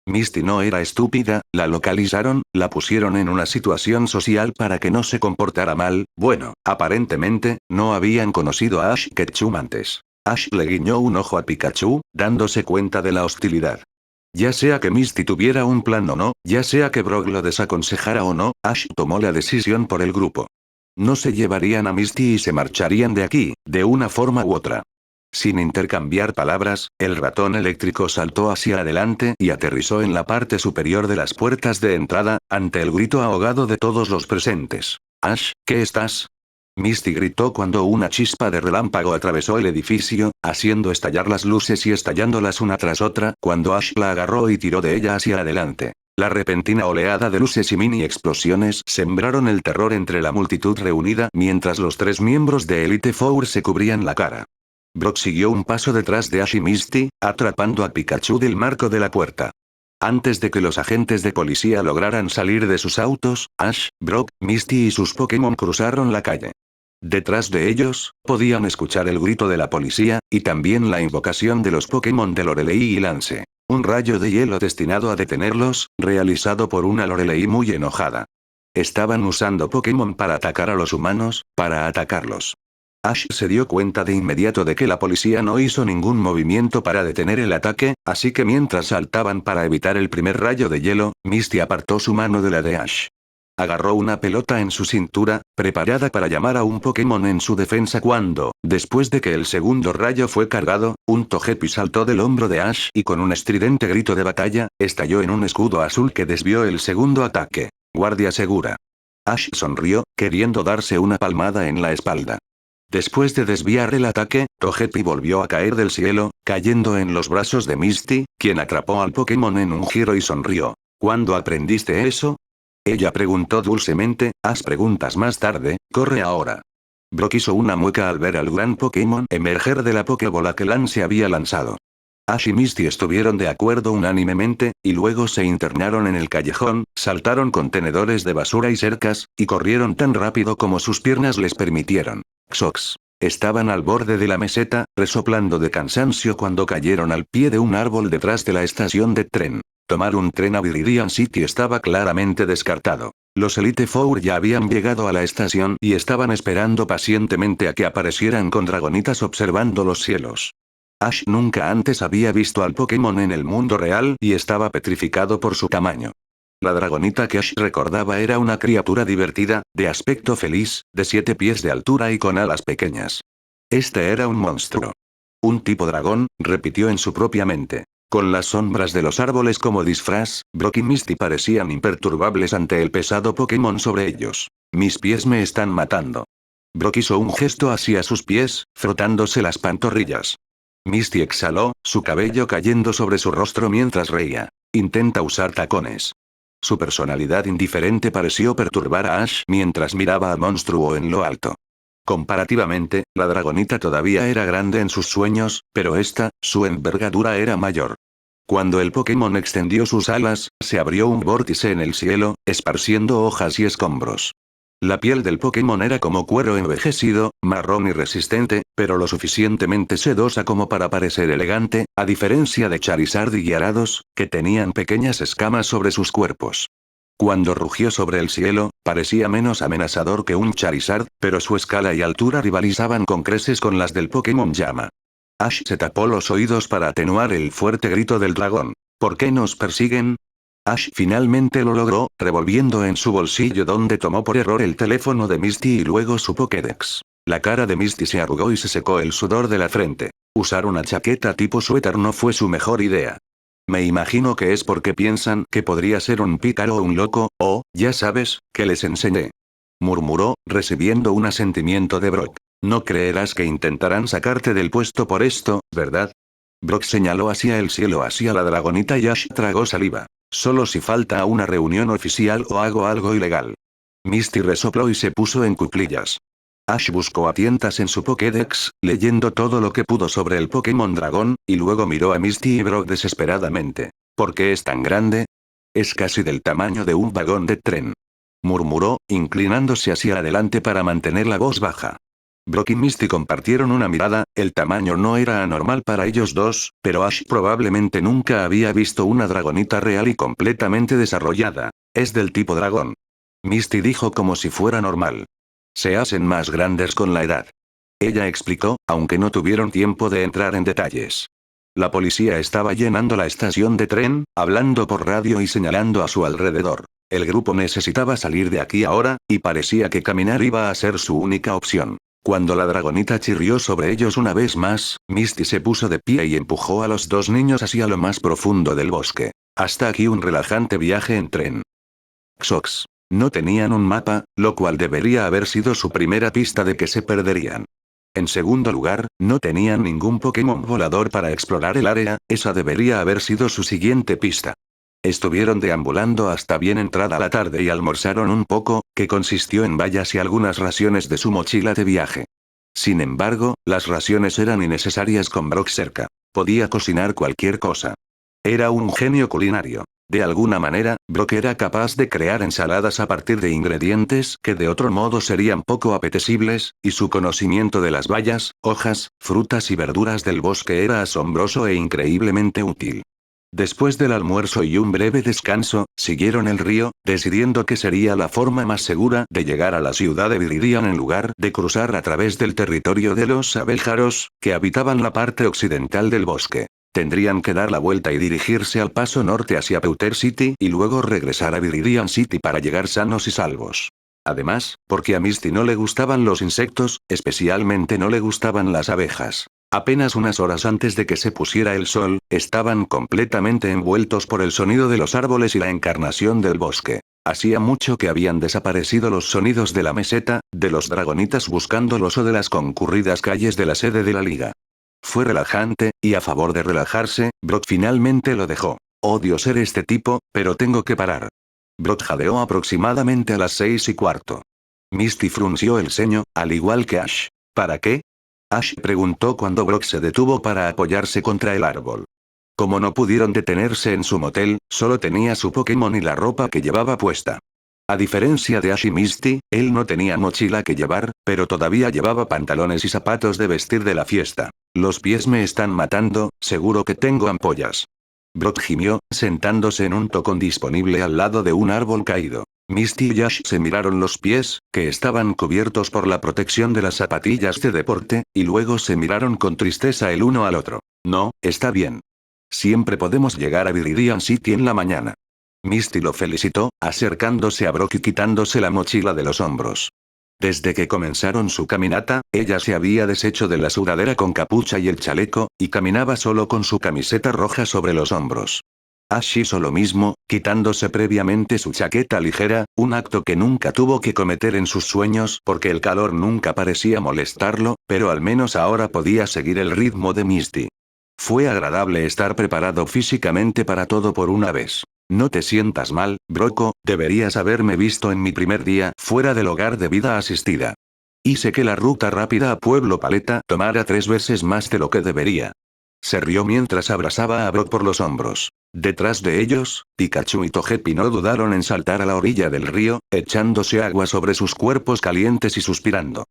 Misty no era estúpida, la localizaron, la pusieron en una situación social para que no se comportara mal, bueno, aparentemente, no habían conocido a Ash Ketchum antes. Ash le guiñó un ojo a Pikachu, dándose cuenta de la hostilidad. Ya sea que Misty tuviera un plan o no, ya sea que Brock lo desaconsejara o no, Ash tomó la decisión por el grupo. No se llevarían a Misty y se marcharían de aquí, de una forma u otra. Sin intercambiar palabras, el ratón eléctrico saltó hacia adelante y aterrizó en la parte superior de las puertas de entrada, ante el grito ahogado de todos los presentes. Ash, ¿qué estás? Misty gritó cuando una chispa de relámpago atravesó el edificio, haciendo estallar las luces y estallándolas una tras otra, cuando Ash la agarró y tiró de ella hacia adelante. La repentina oleada de luces y mini explosiones sembraron el terror entre la multitud reunida mientras los 3 miembros de Elite Four se cubrían la cara. Brock siguió un paso detrás de Ash y Misty, atrapando a Pikachu del marco de la puerta. Antes de que los agentes de policía lograran salir de sus autos, Ash, Brock, Misty y sus Pokémon cruzaron la calle. Detrás de ellos, podían escuchar el grito de la policía, y también la invocación de los Pokémon de Lorelei y Lance. Un rayo de hielo destinado a detenerlos, realizado por una Lorelei muy enojada. Estaban usando Pokémon para atacar a los humanos, para atacarlos. Ash se dio cuenta de inmediato de que la policía no hizo ningún movimiento para detener el ataque, así que mientras saltaban para evitar el primer rayo de hielo, Misty apartó su mano de la de Ash. Agarró una pelota en su cintura, preparada para llamar a un Pokémon en su defensa cuando, después de que el segundo rayo fue cargado, un Togepi saltó del hombro de Ash y con un estridente grito de batalla, estalló en un escudo azul que desvió el segundo ataque. Guardia segura. Ash sonrió, queriendo darse una palmada en la espalda. Después de desviar el ataque, Togepi volvió a caer del cielo, cayendo en los brazos de Misty, quien atrapó al Pokémon en un giro y sonrió. ¿Cuándo aprendiste eso? Ella preguntó dulcemente, haz preguntas más tarde, corre ahora. Brock hizo una mueca al ver al gran Pokémon emerger de la Pokébola que Lance había lanzado. Ash y Misty estuvieron de acuerdo unánimemente, y luego se internaron en el callejón, saltaron contenedores de basura y cercas, y corrieron tan rápido como sus piernas les permitieron. Xox. Estaban al borde de la meseta, resoplando de cansancio cuando cayeron al pie de un árbol detrás de la estación de tren. Tomar un tren a Viridian City estaba claramente descartado. Los Elite Four ya habían llegado a la estación y estaban esperando pacientemente a que aparecieran con dragonitas observando los cielos. Ash nunca antes había visto al Pokémon en el mundo real y estaba petrificado por su tamaño. La dragonita que Ash recordaba era una criatura divertida, de aspecto feliz, de 7 pies de altura y con alas pequeñas. Este era un monstruo. Un tipo dragón, repitió en su propia mente. Con las sombras de los árboles como disfraz, Brock y Misty parecían imperturbables ante el pesado Pokémon sobre ellos. Mis pies me están matando. Brock hizo un gesto hacia sus pies, frotándose las pantorrillas. Misty exhaló, su cabello cayendo sobre su rostro mientras reía. Intenta usar tacones. Su personalidad indiferente pareció perturbar a Ash mientras miraba al monstruo en lo alto. Comparativamente, la dragonita todavía era grande en sus sueños, pero su envergadura era mayor. Cuando el Pokémon extendió sus alas, se abrió un vórtice en el cielo, esparciendo hojas y escombros. La piel del Pokémon era como cuero envejecido, marrón y resistente, pero lo suficientemente sedosa como para parecer elegante, a diferencia de Charizard y Gyarados, que tenían pequeñas escamas sobre sus cuerpos. Cuando rugió sobre el cielo, parecía menos amenazador que un Charizard, pero su escala y altura rivalizaban con creces con las del Pokémon llama. Ash se tapó los oídos para atenuar el fuerte grito del dragón. ¿Por qué nos persiguen? Ash finalmente lo logró, revolviendo en su bolsillo donde tomó por error el teléfono de Misty y luego su Pokédex. La cara de Misty se arrugó y se secó el sudor de la frente. Usar una chaqueta tipo suéter no fue su mejor idea. Me imagino que es porque piensan que podría ser un pícaro o un loco, o, ya sabes, que les enseñé. Murmuró, recibiendo un asentimiento de Brock. No creerás que intentarán sacarte del puesto por esto, ¿verdad? Brock señaló hacia el cielo hacia la dragonita y Ash tragó saliva. Solo si falta a una reunión oficial o hago algo ilegal. Misty resopló y se puso en cuclillas. Ash buscó a tientas en su Pokédex, leyendo todo lo que pudo sobre el Pokémon dragón, y luego miró a Misty y Brock desesperadamente. ¿Por qué es tan grande? Es casi del tamaño de un vagón de tren. Murmuró, inclinándose hacia adelante para mantener la voz baja. Brock y Misty compartieron una mirada, el tamaño no era anormal para ellos dos, pero Ash probablemente nunca había visto una dragonita real y completamente desarrollada. Es del tipo dragón. Misty dijo como si fuera normal. Se hacen más grandes con la edad. Ella explicó, aunque no tuvieron tiempo de entrar en detalles. La policía estaba llenando la estación de tren, hablando por radio y señalando a su alrededor. El grupo necesitaba salir de aquí ahora, y parecía que caminar iba a ser su única opción. Cuando la dragonita chirrió sobre ellos una vez más, Misty se puso de pie y empujó a los 2 niños hacia lo más profundo del bosque. Hasta aquí un relajante viaje en tren. Xox. No tenían un mapa, lo cual debería haber sido su primera pista de que se perderían. En segundo lugar, no tenían ningún Pokémon volador para explorar el área, esa debería haber sido su siguiente pista. Estuvieron deambulando hasta bien entrada la tarde y almorzaron un poco, que consistió en bayas y algunas raciones de su mochila de viaje. Sin embargo, las raciones eran innecesarias con Brock cerca. Podía cocinar cualquier cosa. Era un genio culinario. De alguna manera, Brock era capaz de crear ensaladas a partir de ingredientes que de otro modo serían poco apetecibles, y su conocimiento de las bayas, hojas, frutas y verduras del bosque era asombroso e increíblemente útil. Después del almuerzo y un breve descanso, siguieron el río, decidiendo que sería la forma más segura de llegar a la ciudad de Viridian en lugar de cruzar a través del territorio de los abejaros, que habitaban la parte occidental del bosque. Tendrían que dar la vuelta y dirigirse al paso norte hacia Pewter City y luego regresar a Viridian City para llegar sanos y salvos. Además, porque a Misty no le gustaban los insectos, especialmente no le gustaban las abejas. Apenas unas horas antes de que se pusiera el sol, estaban completamente envueltos por el sonido de los árboles y la encarnación del bosque. Hacía mucho que habían desaparecido los sonidos de la meseta, de los dragonitas buscándolos o de las concurridas calles de la sede de la liga. Fue relajante, y a favor de relajarse, Brock finalmente lo dejó. Odio ser este tipo, pero tengo que parar. Brock jadeó aproximadamente a las 6:15. Misty frunció el ceño, al igual que Ash. ¿Para qué? Ash preguntó cuando Brock se detuvo para apoyarse contra el árbol. Como no pudieron detenerse en su motel, solo tenía su Pokémon y la ropa que llevaba puesta. A diferencia de Ash y Misty, él no tenía mochila que llevar, pero todavía llevaba pantalones y zapatos de vestir de la fiesta. Los pies me están matando, seguro que tengo ampollas. Brock gimió, sentándose en un tocón disponible al lado de un árbol caído. Misty y Ash se miraron los pies, que estaban cubiertos por la protección de las zapatillas de deporte, y luego se miraron con tristeza el uno al otro. No, está bien. Siempre podemos llegar a Viridian City en la mañana. Misty lo felicitó, acercándose a Brock y quitándose la mochila de los hombros. Desde que comenzaron su caminata, ella se había deshecho de la sudadera con capucha y el chaleco, y caminaba solo con su camiseta roja sobre los hombros. Ash hizo lo mismo, quitándose previamente su chaqueta ligera, un acto que nunca tuvo que cometer en sus sueños porque el calor nunca parecía molestarlo, pero al menos ahora podía seguir el ritmo de Misty. Fue agradable estar preparado físicamente para todo por una vez. No te sientas mal, Broco, deberías haberme visto en mi primer día fuera del hogar de vida asistida. Hice que la ruta rápida a Pueblo Paleta tomara 3 veces más de lo que debería. Se rió mientras abrazaba a Brock por los hombros. Detrás de ellos, Pikachu y Togepi no dudaron en saltar a la orilla del río, echándose agua sobre sus cuerpos calientes y suspirando.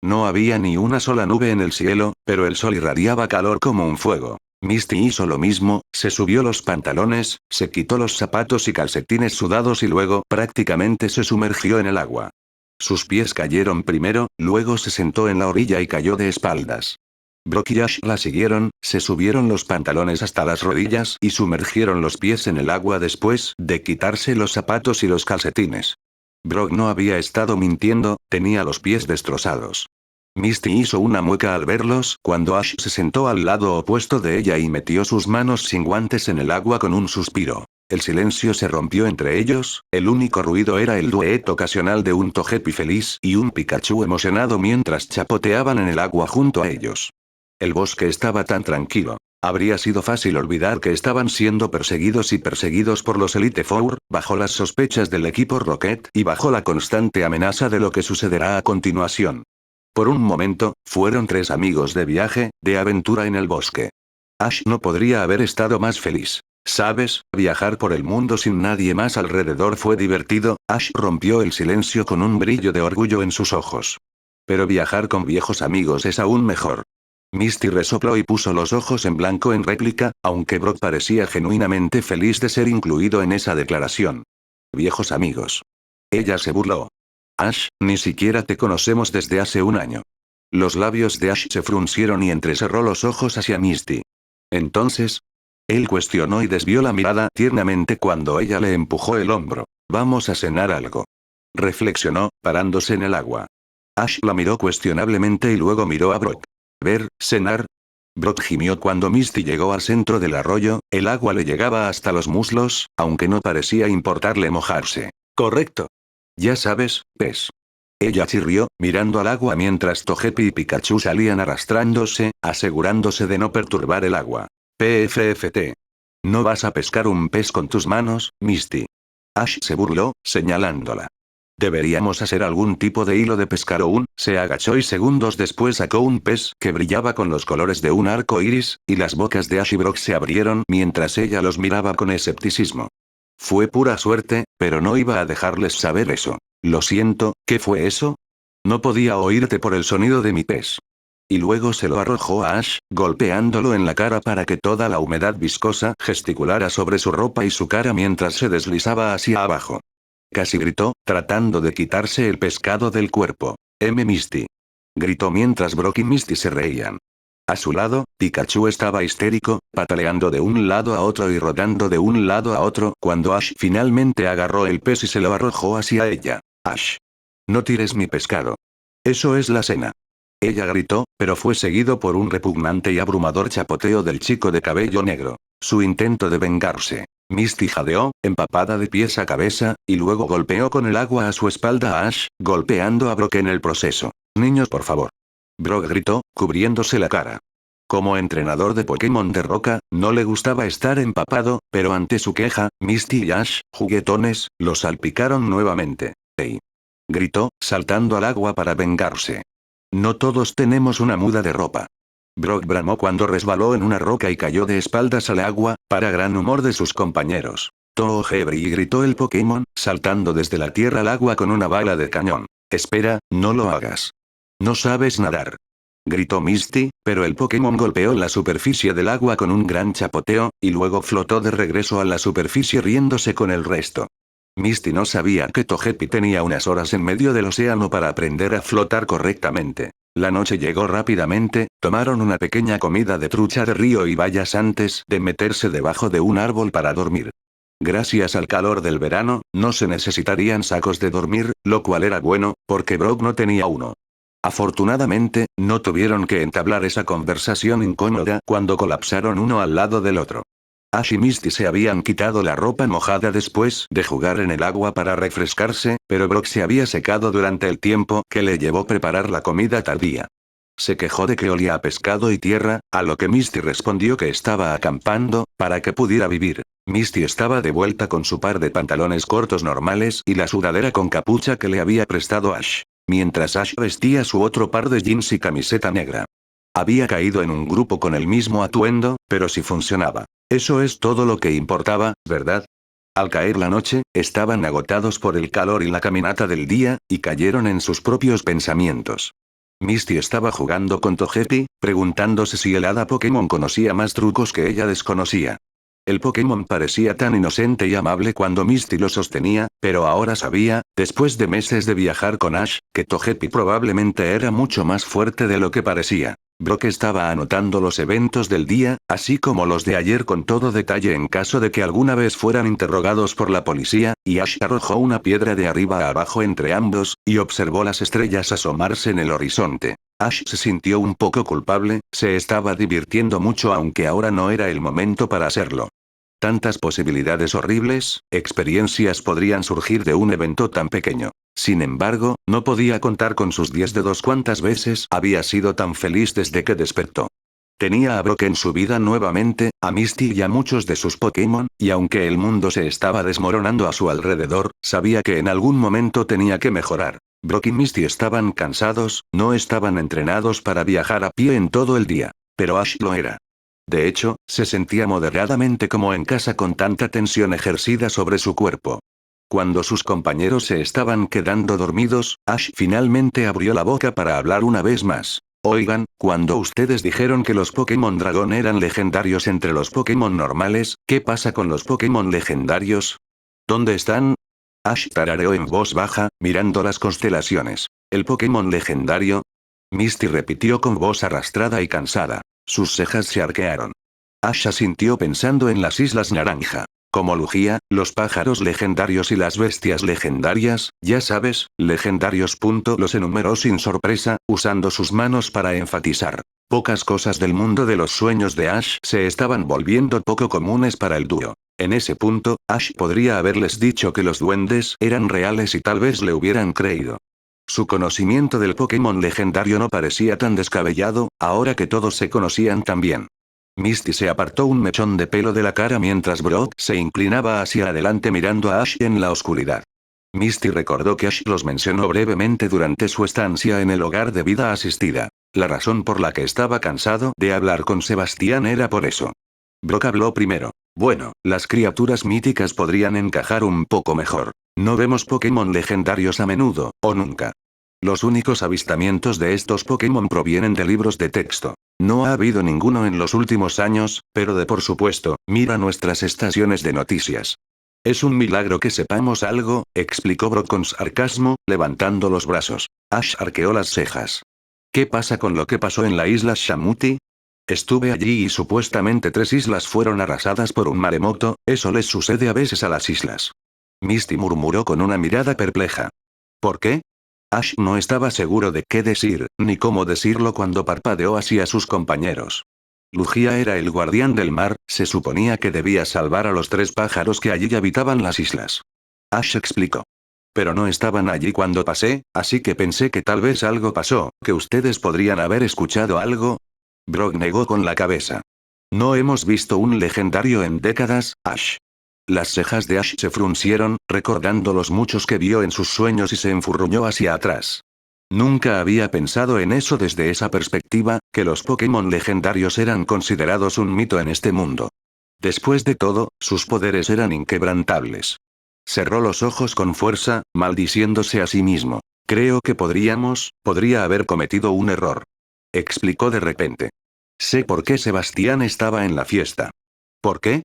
No había ni una sola nube en el cielo, pero el sol irradiaba calor como un fuego. Misty hizo lo mismo, se subió los pantalones, se quitó los zapatos y calcetines sudados y luego prácticamente se sumergió en el agua. Sus pies cayeron primero, luego se sentó en la orilla y cayó de espaldas. Brock y Ash la siguieron, se subieron los pantalones hasta las rodillas y sumergieron los pies en el agua después de quitarse los zapatos y los calcetines. Brock no había estado mintiendo, tenía los pies destrozados. Misty hizo una mueca al verlos cuando Ash se sentó al lado opuesto de ella y metió sus manos sin guantes en el agua con un suspiro. El silencio se rompió entre ellos, el único ruido era el dueto ocasional de un Togepi feliz y un Pikachu emocionado mientras chapoteaban en el agua junto a ellos. El bosque estaba tan tranquilo. Habría sido fácil olvidar que estaban siendo perseguidos y perseguidos por los Elite Four, bajo las sospechas del equipo Rocket y bajo la constante amenaza de lo que sucederá a continuación. Por un momento, fueron 3 amigos de viaje, de aventura en el bosque. Ash no podría haber estado más feliz. ¿Sabes? Viajar por el mundo sin nadie más alrededor fue divertido. Ash rompió el silencio con un brillo de orgullo en sus ojos. Pero viajar con viejos amigos es aún mejor. Misty resopló y puso los ojos en blanco en réplica, aunque Brock parecía genuinamente feliz de ser incluido en esa declaración. Viejos amigos. Ella se burló. Ash, ni siquiera te conocemos desde hace un año. Los labios de Ash se fruncieron y entrecerró los ojos hacia Misty. Entonces, él cuestionó y desvió la mirada tiernamente cuando ella le empujó el hombro. Vamos a cenar algo. Reflexionó, parándose en el agua. Ash la miró cuestionablemente y luego miró a Brock. ¿Cenar? Brock gimió cuando Misty llegó al centro del arroyo, el agua le llegaba hasta los muslos, aunque no parecía importarle mojarse. Correcto. ya sabes, pez. Ella chirrió, mirando al agua mientras Togepi y Pikachu salían arrastrándose, asegurándose de no perturbar el agua. PFFT. ¿No vas a pescar un pez con tus manos, Misty? Ash se burló, señalándola. Deberíamos hacer algún tipo de hilo de pescar o se agachó y segundos después sacó un pez que brillaba con los colores de un arco iris, y las bocas de Ash y Brock se abrieron mientras ella los miraba con escepticismo. Fue pura suerte, pero no iba a dejarles saber eso. Lo siento, ¿qué fue eso? No podía oírte por el sonido de mi pez. Y luego se lo arrojó a Ash, golpeándolo en la cara para que toda la humedad viscosa gesticulara sobre su ropa y su cara mientras se deslizaba hacia abajo. Casi gritó, tratando de quitarse el pescado del cuerpo. Misty. Gritó mientras Brock y Misty se reían. A su lado, Pikachu estaba histérico, pataleando de un lado a otro y rodando de un lado a otro cuando Ash finalmente agarró el pez y se lo arrojó hacia ella. Ash. No tires mi pescado. Eso es la cena. Ella gritó, pero fue seguido por un repugnante y abrumador chapoteo del chico de cabello negro. Su intento de vengarse. Misty jadeó, empapada de pies a cabeza, y luego golpeó con el agua a su espalda a Ash, golpeando a Brock en el proceso. Niños, por favor. Brock gritó, cubriéndose la cara. Como entrenador de Pokémon de roca, no le gustaba estar empapado, pero ante su queja, Misty y Ash, juguetones, lo salpicaron nuevamente. ¡Ey! Gritó, saltando al agua para vengarse. No todos tenemos una muda de ropa. Brock bramó cuando resbaló en una roca y cayó de espaldas al agua, para gran humor de sus compañeros. Togepi, gritó el Pokémon, saltando desde la tierra al agua con una bala de cañón. Espera, no lo hagas. No sabes nadar. Gritó Misty, pero el Pokémon golpeó la superficie del agua con un gran chapoteo, y luego flotó de regreso a la superficie riéndose con el resto. Misty no sabía que Togepi tenía unas horas en medio del océano para aprender a flotar correctamente. La noche llegó rápidamente, tomaron una pequeña comida de trucha de río y bayas antes de meterse debajo de un árbol para dormir. Gracias al calor del verano, no se necesitarían sacos de dormir, lo cual era bueno, porque Brock no tenía uno. Afortunadamente, no tuvieron que entablar esa conversación incómoda cuando colapsaron uno al lado del otro. Ash y Misty se habían quitado la ropa mojada después de jugar en el agua para refrescarse, pero Brock se había secado durante el tiempo que le llevó preparar la comida tardía. Se quejó de que olía a pescado y tierra, a lo que Misty respondió que estaba acampando, para que pudiera vivir. Misty estaba de vuelta con su par de pantalones cortos normales y la sudadera con capucha que le había prestado Ash, mientras Ash vestía su otro par de jeans y camiseta negra. Había caído en un grupo con el mismo atuendo, pero sí funcionaba. Eso es todo lo que importaba, ¿verdad? Al caer la noche, estaban agotados por el calor y la caminata del día, y cayeron en sus propios pensamientos. Misty estaba jugando con Togepi, preguntándose si el hada Pokémon conocía más trucos que ella desconocía. El Pokémon parecía tan inocente y amable cuando Misty lo sostenía, pero ahora sabía, después de meses de viajar con Ash, que Togepi probablemente era mucho más fuerte de lo que parecía. Brock estaba anotando los eventos del día, así como los de ayer con todo detalle en caso de que alguna vez fueran interrogados por la policía, y Ash arrojó una piedra de arriba a abajo entre ambos, y observó las estrellas asomarse en el horizonte. Ash se sintió un poco culpable, se estaba divirtiendo mucho aunque ahora no era el momento para hacerlo. Tantas posibilidades horribles, experiencias podrían surgir de un evento tan pequeño. Sin embargo, no podía contar con sus 10 dedos cuántas veces había sido tan feliz desde que despertó. Tenía a Brock en su vida nuevamente, a Misty y a muchos de sus Pokémon, y aunque el mundo se estaba desmoronando a su alrededor, sabía que en algún momento tenía que mejorar. Brock y Misty estaban cansados, no estaban entrenados para viajar a pie en todo el día. Pero Ash lo era. De hecho, se sentía moderadamente como en casa con tanta tensión ejercida sobre su cuerpo. Cuando sus compañeros se estaban quedando dormidos, Ash finalmente abrió la boca para hablar una vez más. Oigan, cuando ustedes dijeron que los Pokémon Dragón eran legendarios entre los Pokémon normales, ¿qué pasa con los Pokémon legendarios? ¿Dónde están? Ash tarareó en voz baja, mirando las constelaciones. ¿El Pokémon legendario? Misty repitió con voz arrastrada y cansada. Sus cejas se arquearon. Ash asintió pensando en las Islas Naranja. Como Lugia, los pájaros legendarios y las bestias legendarias, ya sabes, legendarios. Los enumeró sin sorpresa, usando sus manos para enfatizar. Pocas cosas del mundo de los sueños de Ash se estaban volviendo poco comunes para el dúo. En ese punto, Ash podría haberles dicho que los duendes eran reales y tal vez le hubieran creído. Su conocimiento del Pokémon legendario no parecía tan descabellado, ahora que todos se conocían tan bien. Misty se apartó un mechón de pelo de la cara mientras Brock se inclinaba hacia adelante mirando a Ash en la oscuridad. Misty recordó que Ash los mencionó brevemente durante su estancia en el hogar de vida asistida. La razón por la que estaba cansado de hablar con Sebastián era por eso. Brock habló primero. Bueno, las criaturas míticas podrían encajar un poco mejor. No vemos Pokémon legendarios a menudo, o nunca. Los únicos avistamientos de estos Pokémon provienen de libros de texto. No ha habido ninguno en los últimos años, pero por supuesto, mira nuestras estaciones de noticias. Es un milagro que sepamos algo, explicó Brock con sarcasmo, levantando los brazos. Ash arqueó las cejas. ¿Qué pasa con lo que pasó en la isla Shamuti? Estuve allí y supuestamente 3 islas fueron arrasadas por un maremoto, eso les sucede a veces a las islas. Misty murmuró con una mirada perpleja. ¿Por qué? Ash no estaba seguro de qué decir, ni cómo decirlo cuando parpadeó hacia sus compañeros. Lugia era el guardián del mar, se suponía que debía salvar a los 3 pájaros que allí habitaban las islas. Ash explicó. Pero no estaban allí cuando pasé, así que pensé que tal vez algo pasó, que ustedes podrían haber escuchado algo. Brock negó con la cabeza. No hemos visto un legendario en décadas, Ash. Las cejas de Ash se fruncieron, recordando los muchos que vio en sus sueños y se enfurruñó hacia atrás. Nunca había pensado en eso desde esa perspectiva, que los Pokémon legendarios eran considerados un mito en este mundo. Después de todo, sus poderes eran inquebrantables. Cerró los ojos con fuerza, maldiciéndose a sí mismo. Creo que podría haber cometido un error. Explicó de repente. Sé por qué Sebastián estaba en la fiesta. ¿Por qué?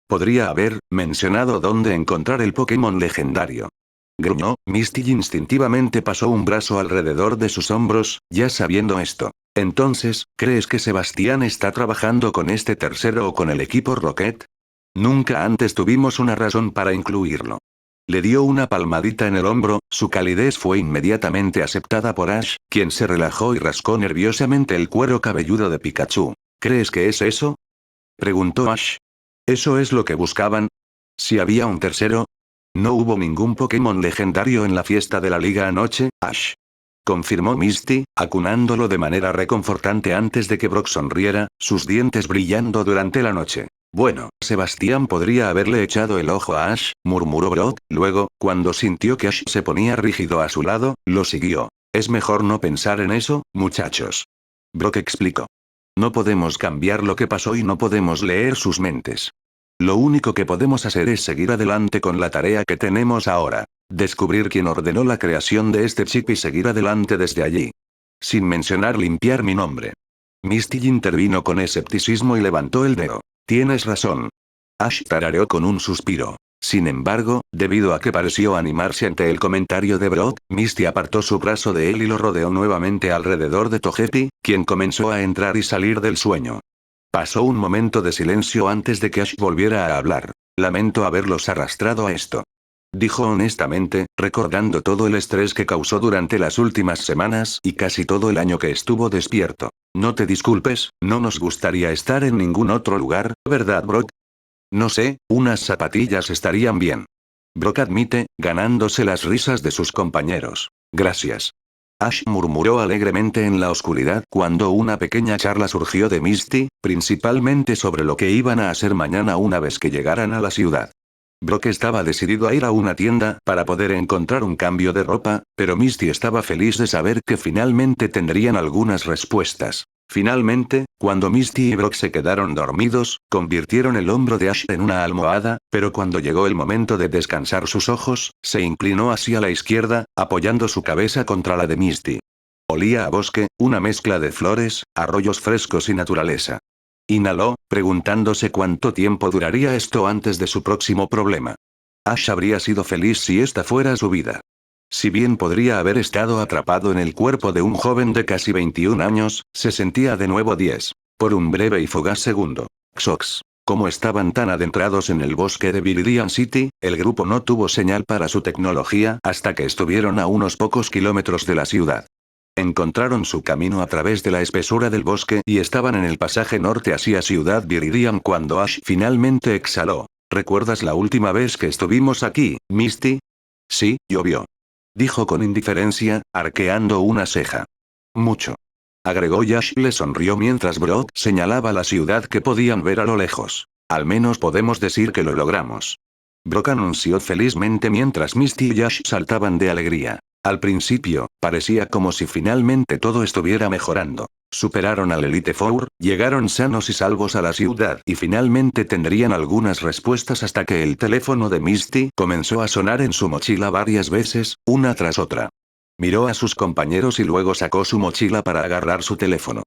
Podría haber mencionado dónde encontrar el Pokémon legendario. Gruñó, Misty instintivamente pasó un brazo alrededor de sus hombros, ya sabiendo esto. Entonces, ¿crees que Sebastián está trabajando con este tercero o con el equipo Rocket? Nunca antes tuvimos una razón para incluirlo. Le dio una palmadita en el hombro, su calidez fue inmediatamente aceptada por Ash, quien se relajó y rascó nerviosamente el cuero cabelludo de Pikachu. ¿Crees que es eso? Preguntó Ash. ¿Eso es lo que buscaban? Si había un tercero. No hubo ningún Pokémon legendario en la fiesta de la liga anoche, Ash. Confirmó Misty, acunándolo de manera reconfortante antes de que Brock sonriera, sus dientes brillando durante la noche. Bueno, Sebastián podría haberle echado el ojo a Ash, murmuró Brock, luego, cuando sintió que Ash se ponía rígido a su lado, lo siguió. Es mejor no pensar en eso, muchachos. Brock explicó. No podemos cambiar lo que pasó y no podemos leer sus mentes. Lo único que podemos hacer es seguir adelante con la tarea que tenemos ahora. Descubrir quién ordenó la creación de este chip y seguir adelante desde allí. Sin mencionar limpiar mi nombre. Misty intervino con escepticismo y levantó el dedo. Tienes razón. Ash tarareó con un suspiro. Sin embargo, debido a que pareció animarse ante el comentario de Brock, Misty apartó su brazo de él y lo rodeó nuevamente alrededor de Togepi, quien comenzó a entrar y salir del sueño. Pasó un momento de silencio antes de que Ash volviera a hablar. Lamento haberlos arrastrado a esto. Dijo honestamente, recordando todo el estrés que causó durante las últimas semanas y casi todo el año que estuvo despierto. No te disculpes, no nos gustaría estar en ningún otro lugar, ¿verdad, Brock? No sé, unas zapatillas estarían bien. Brock admite, ganándose las risas de sus compañeros. Gracias. Ash murmuró alegremente en la oscuridad cuando una pequeña charla surgió de Misty, principalmente sobre lo que iban a hacer mañana una vez que llegaran a la ciudad. Brock estaba decidido a ir a una tienda para poder encontrar un cambio de ropa, pero Misty estaba feliz de saber que finalmente tendrían algunas respuestas. Finalmente, cuando Misty y Brock se quedaron dormidos, convirtieron el hombro de Ash en una almohada, pero cuando llegó el momento de descansar sus ojos, se inclinó hacia la izquierda, apoyando su cabeza contra la de Misty. Olía a bosque, una mezcla de flores, arroyos frescos y naturaleza. Inhaló, preguntándose cuánto tiempo duraría esto antes de su próximo problema. Ash habría sido feliz si esta fuera su vida. Si bien podría haber estado atrapado en el cuerpo de un joven de casi 21 años, se sentía de nuevo 10. Por un breve y fugaz segundo. Xox. Como estaban tan adentrados en el bosque de Viridian City, el grupo no tuvo señal para su tecnología hasta que estuvieron a unos pocos kilómetros de la ciudad. Encontraron su camino a través de la espesura del bosque y estaban en el pasaje norte hacia Ciudad Viridian cuando Ash finalmente exhaló. ¿Recuerdas la última vez que estuvimos aquí, Misty? Sí, llovió. Dijo con indiferencia, arqueando una ceja. Mucho. Agregó y Ash le sonrió mientras Brock señalaba la ciudad que podían ver a lo lejos. Al menos podemos decir que lo logramos. Brock anunció felizmente mientras Misty y Ash saltaban de alegría. Al principio, parecía como si finalmente todo estuviera mejorando. Superaron al Elite Four, llegaron sanos y salvos a la ciudad y finalmente tendrían algunas respuestas hasta que el teléfono de Misty comenzó a sonar en su mochila varias veces, una tras otra. Miró a sus compañeros y luego sacó su mochila para agarrar su teléfono.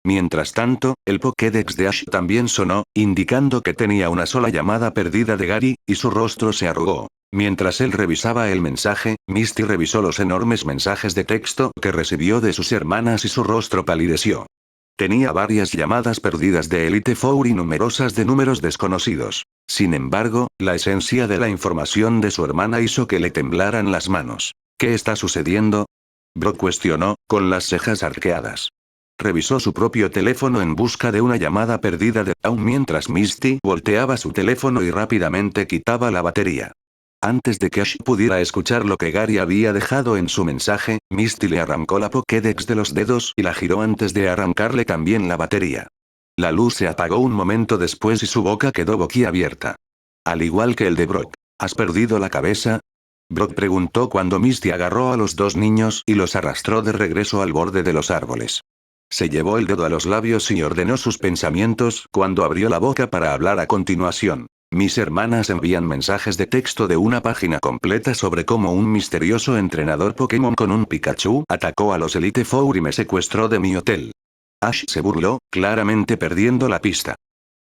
Mientras tanto, el Pokédex de Ash también sonó, indicando que tenía una sola llamada perdida de Gary, y su rostro se arrugó. Mientras él revisaba el mensaje, Misty revisó los enormes mensajes de texto que recibió de sus hermanas y su rostro palideció. Tenía varias llamadas perdidas de Elite Four y numerosas de números desconocidos. Sin embargo, la esencia de la información de su hermana hizo que le temblaran las manos. ¿Qué está sucediendo? Brock cuestionó, con las cejas arqueadas. Revisó su propio teléfono en busca de una llamada perdida de Dawn mientras Misty volteaba su teléfono y rápidamente quitaba la batería. Antes de que Ash pudiera escuchar lo que Gary había dejado en su mensaje, Misty le arrancó la Pokédex de los dedos y la giró antes de arrancarle también la batería. La luz se apagó un momento después y su boca quedó boquiabierta. Al igual que el de Brock. ¿Has perdido la cabeza? Brock preguntó cuando Misty agarró a los dos niños y los arrastró de regreso al borde de los árboles. Se llevó el dedo a los labios y ordenó sus pensamientos cuando abrió la boca para hablar a continuación. Mis hermanas envían mensajes de texto de una página completa sobre cómo un misterioso entrenador Pokémon con un Pikachu atacó a los Elite Four y me secuestró de mi hotel. Ash se burló, claramente perdiendo la pista.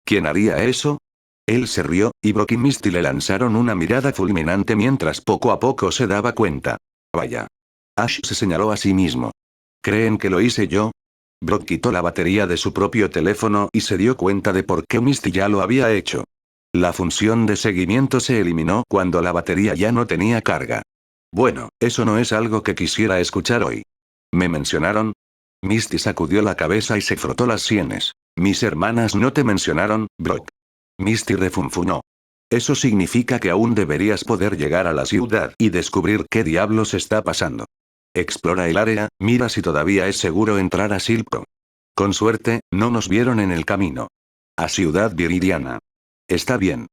¿Quién haría eso? Él se rió, y Brock y Misty le lanzaron una mirada fulminante mientras poco a poco se daba cuenta. Vaya. Ash se señaló a sí mismo. ¿Creen que lo hice yo? Brock quitó la batería de su propio teléfono y se dio cuenta de por qué Misty ya lo había hecho. La función de seguimiento se eliminó cuando la batería ya no tenía carga. Bueno, eso no es algo que quisiera escuchar hoy. ¿Me mencionaron? Misty sacudió la cabeza y se frotó las sienes. Mis hermanas no te mencionaron, Brock. Misty refunfuñó. Eso significa que aún deberías poder llegar a la ciudad y descubrir qué diablos está pasando. Explora el área, mira si todavía es seguro entrar a Silco. Con suerte, no nos vieron en el camino. A Ciudad Viridiana. Está bien.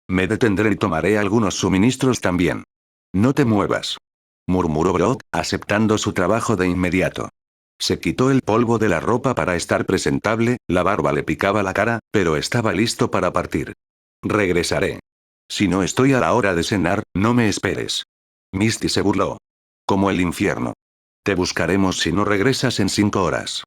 Me detendré y tomaré algunos suministros también. No te muevas. Murmuró Brock, aceptando su trabajo de inmediato. Se quitó el polvo de la ropa para estar presentable, la barba le picaba la cara, pero estaba listo para partir. Regresaré. Si no estoy a la hora de cenar, no me esperes. Misty se burló. Como el infierno. Te buscaremos si no regresas en 5 horas.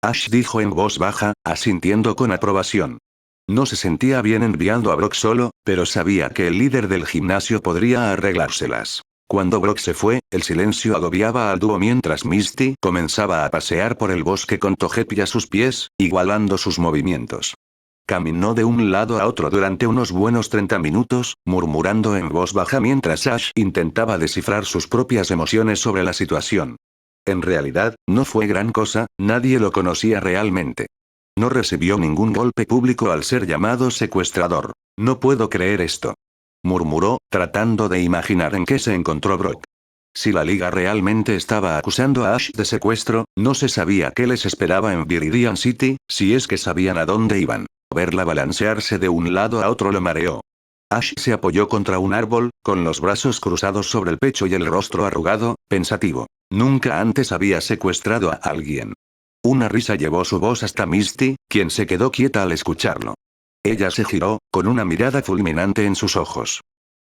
Ash dijo en voz baja, asintiendo con aprobación. No se sentía bien enviando a Brock solo, pero sabía que el líder del gimnasio podría arreglárselas. Cuando Brock se fue, el silencio agobiaba al dúo mientras Misty comenzaba a pasear por el bosque con Togepi a sus pies, igualando sus movimientos. Caminó de un lado a otro durante unos buenos 30 minutos, murmurando en voz baja mientras Ash intentaba descifrar sus propias emociones sobre la situación. En realidad, no fue gran cosa, nadie lo conocía realmente. No recibió ningún golpe público al ser llamado secuestrador. No puedo creer esto. Murmuró, tratando de imaginar en qué se encontró Brock. Si la liga realmente estaba acusando a Ash de secuestro, no se sabía qué les esperaba en Viridian City, si es que sabían a dónde iban. Verla balancearse de un lado a otro lo mareó. Ash se apoyó contra un árbol, con los brazos cruzados sobre el pecho y el rostro arrugado, pensativo. Nunca antes había secuestrado a alguien. Una risa llevó su voz hasta Misty, quien se quedó quieta al escucharlo. Ella se giró, con una mirada fulminante en sus ojos.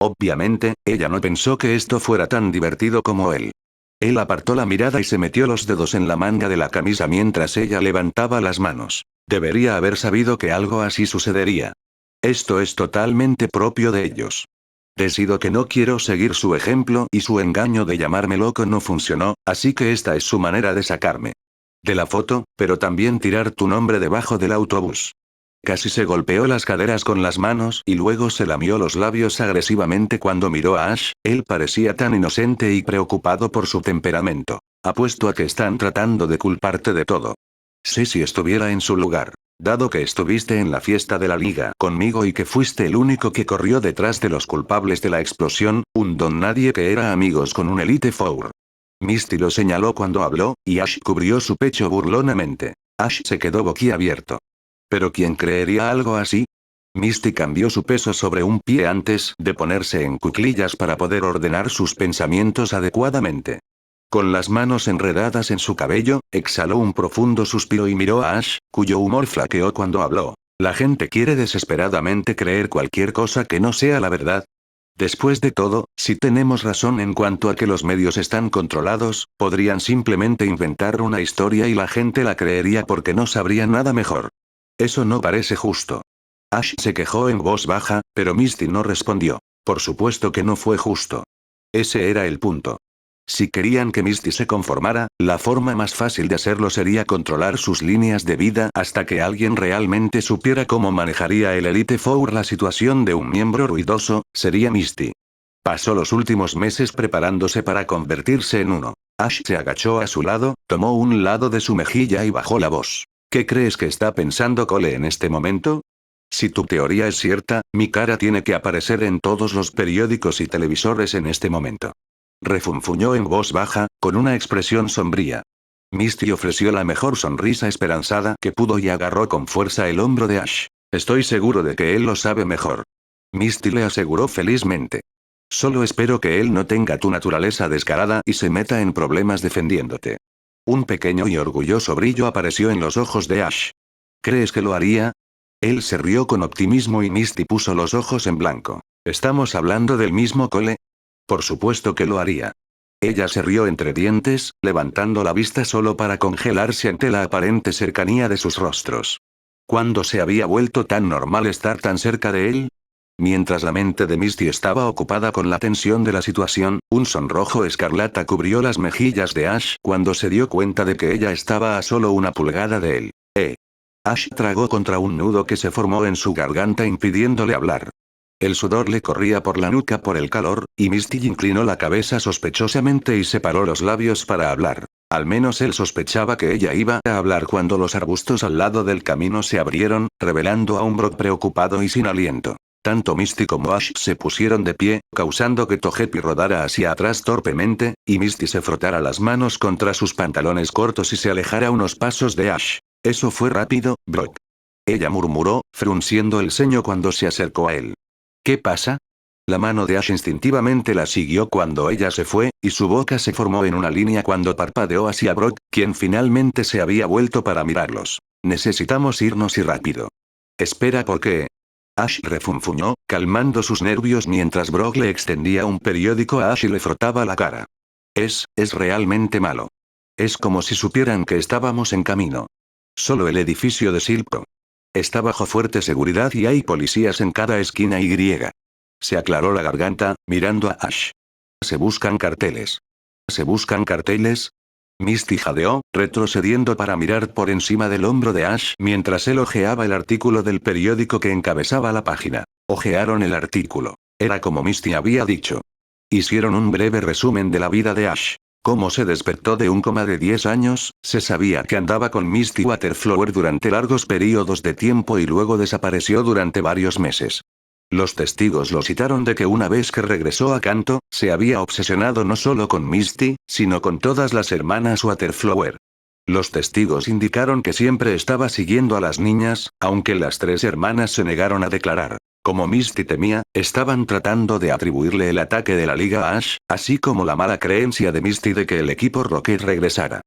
Obviamente, ella no pensó que esto fuera tan divertido como él. Él apartó la mirada y se metió los dedos en la manga de la camisa mientras ella levantaba las manos. Debería haber sabido que algo así sucedería. Esto es totalmente propio de ellos. Decido que no quiero seguir su ejemplo y su engaño de llamarme loco no funcionó, así que esta es su manera de sacarme de la foto, pero también tirar tu nombre debajo del autobús. Casi se golpeó las caderas con las manos y luego se lamió los labios agresivamente cuando miró a Ash, él parecía tan inocente y preocupado por su temperamento. Apuesto a que están tratando de culparte de todo. Sé si estuviera en su lugar. Dado que estuviste en la fiesta de la liga conmigo y que fuiste el único que corrió detrás de los culpables de la explosión, un don nadie que era amigos con un Elite Four. Misty lo señaló cuando habló, y Ash cubrió su pecho burlonamente. Ash se quedó boquiabierto. ¿Pero quién creería algo así? Misty cambió su peso sobre un pie antes de ponerse en cuclillas para poder ordenar sus pensamientos adecuadamente. Con las manos enredadas en su cabello, exhaló un profundo suspiro y miró a Ash, cuyo humor flaqueó cuando habló. La gente quiere desesperadamente creer cualquier cosa que no sea la verdad. Después de todo, si tenemos razón en cuanto a que los medios están controlados, podrían simplemente inventar una historia y la gente la creería porque no sabría nada mejor. Eso no parece justo. Ash se quejó en voz baja, pero Misty no respondió. Por supuesto que no fue justo. Ese era el punto. Si querían que Misty se conformara, la forma más fácil de hacerlo sería controlar sus líneas de vida hasta que alguien realmente supiera cómo manejaría el Elite Four la situación de un miembro ruidoso, sería Misty. Pasó los últimos meses preparándose para convertirse en uno. Ash se agachó a su lado, tomó un lado de su mejilla y bajó la voz. ¿Qué crees que está pensando Cole en este momento? Si tu teoría es cierta, mi cara tiene que aparecer en todos los periódicos y televisores en este momento. Refunfuñó en voz baja, con una expresión sombría. Misty ofreció la mejor sonrisa esperanzada que pudo y agarró con fuerza el hombro de Ash. Estoy seguro de que él lo sabe mejor. Misty le aseguró felizmente. Solo espero que él no tenga tu naturaleza descarada y se meta en problemas defendiéndote. Un pequeño y orgulloso brillo apareció en los ojos de Ash. ¿Crees que lo haría? Él se rió con optimismo y Misty puso los ojos en blanco. ¿Estamos hablando del mismo Cole? Por supuesto que lo haría. Ella se rió entre dientes, levantando la vista solo para congelarse ante la aparente cercanía de sus rostros. ¿Cuándo se había vuelto tan normal estar tan cerca de él? Mientras la mente de Misty estaba ocupada con la tensión de la situación, un sonrojo escarlata cubrió las mejillas de Ash cuando se dio cuenta de que ella estaba a solo una pulgada de él. Ash tragó contra un nudo que se formó en su garganta impidiéndole hablar. El sudor le corría por la nuca por el calor, y Misty inclinó la cabeza sospechosamente y separó los labios para hablar. Al menos él sospechaba que ella iba a hablar cuando los arbustos al lado del camino se abrieron, revelando a un Brock preocupado y sin aliento. Tanto Misty como Ash se pusieron de pie, causando que Togepi rodara hacia atrás torpemente, y Misty se frotara las manos contra sus pantalones cortos y se alejara unos pasos de Ash. Eso fue rápido, Brock. Ella murmuró, frunciendo el ceño cuando se acercó a él. ¿Qué pasa? La mano de Ash instintivamente la siguió cuando ella se fue, y su boca se formó en una línea cuando parpadeó hacia Brock, quien finalmente se había vuelto para mirarlos. Necesitamos irnos y rápido. Espera, ¿por qué? Ash refunfuñó, calmando sus nervios mientras Brock le extendía un periódico a Ash y le frotaba la cara. Es realmente malo. Es como si supieran que estábamos en camino. Solo el edificio de Silco. Está bajo fuerte seguridad y hay policías en cada esquina y. Se aclaró la garganta, mirando a Ash. Se buscan carteles. ¿Se buscan carteles? Misty jadeó, retrocediendo para mirar por encima del hombro de Ash mientras él hojeaba el artículo del periódico que encabezaba la página. Hojearon el artículo. Era como Misty había dicho. Hicieron un breve resumen de la vida de Ash. Cómo se despertó de un coma de 10 años, se sabía que andaba con Misty Waterflower durante largos periodos de tiempo y luego desapareció durante varios meses. Los testigos lo citaron de que una vez que regresó a Kanto, se había obsesionado no solo con Misty, sino con todas las hermanas Waterflower. Los testigos indicaron que siempre estaba siguiendo a las niñas, aunque las 3 hermanas se negaron a declarar. Como Misty temía, estaban tratando de atribuirle el ataque de la liga a Ash, así como la mala creencia de Misty de que el equipo Rocket regresara.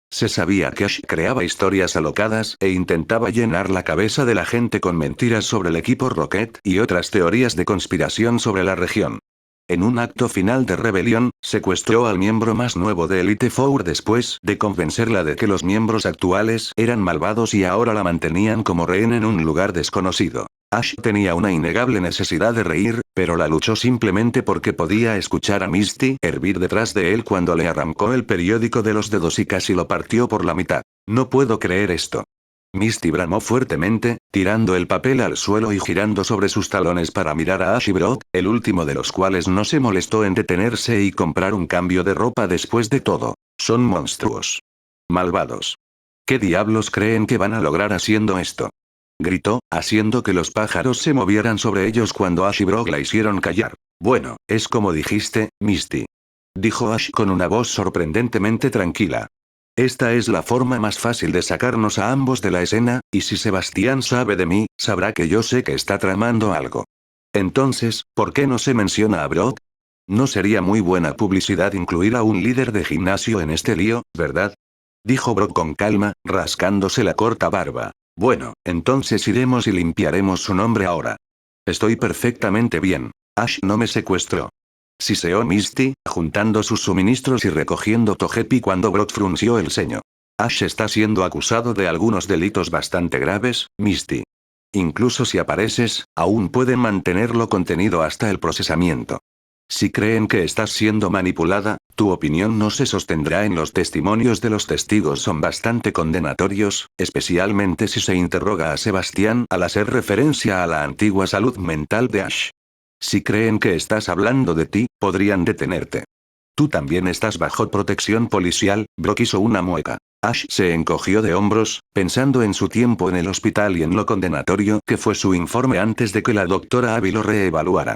Se sabía que Ash creaba historias alocadas e intentaba llenar la cabeza de la gente con mentiras sobre el equipo Rocket y otras teorías de conspiración sobre la región. En un acto final de rebelión, secuestró al miembro más nuevo de Elite Four después de convencerla de que los miembros actuales eran malvados y ahora la mantenían como rehén en un lugar desconocido. Ash tenía una innegable necesidad de reír, pero la luchó simplemente porque podía escuchar a Misty hervir detrás de él cuando le arrancó el periódico de los dedos y casi lo partió por la mitad. No puedo creer esto. Misty bramó fuertemente, tirando el papel al suelo y girando sobre sus talones para mirar a Ash y Brock, el último de los cuales no se molestó en detenerse y comprar un cambio de ropa después de todo. Son monstruos. Malvados. ¿Qué diablos creen que van a lograr haciendo esto? Gritó, haciendo que los pájaros se movieran sobre ellos cuando Ash y Brock la hicieron callar. Bueno, es como dijiste, Misty. Dijo Ash con una voz sorprendentemente tranquila. Esta es la forma más fácil de sacarnos a ambos de la escena, y si Sebastián sabe de mí, sabrá que yo sé que está tramando algo. Entonces, ¿por qué no se menciona a Brock? No sería muy buena publicidad incluir a un líder de gimnasio en este lío, ¿verdad? Dijo Brock con calma, rascándose la corta barba. Bueno, entonces iremos y limpiaremos su nombre ahora. Estoy perfectamente bien. Ash no me secuestró. Siseó Misty, juntando sus suministros y recogiendo Togepi cuando Brock frunció el ceño. Ash está siendo acusado de algunos delitos bastante graves, Misty. Incluso si apareces, aún pueden mantenerlo contenido hasta el procesamiento. Si creen que estás siendo manipulada, tu opinión no se sostendrá en los testimonios de los testigos son bastante condenatorios, especialmente si se interroga a Sebastián al hacer referencia a la antigua salud mental de Ash. Si creen que estás hablando de ti, podrían detenerte. Tú también estás bajo protección policial. Brock hizo una mueca. Ash se encogió de hombros, pensando en su tiempo en el hospital y en lo condenatorio que fue su informe antes de que la doctora Abby lo reevaluara.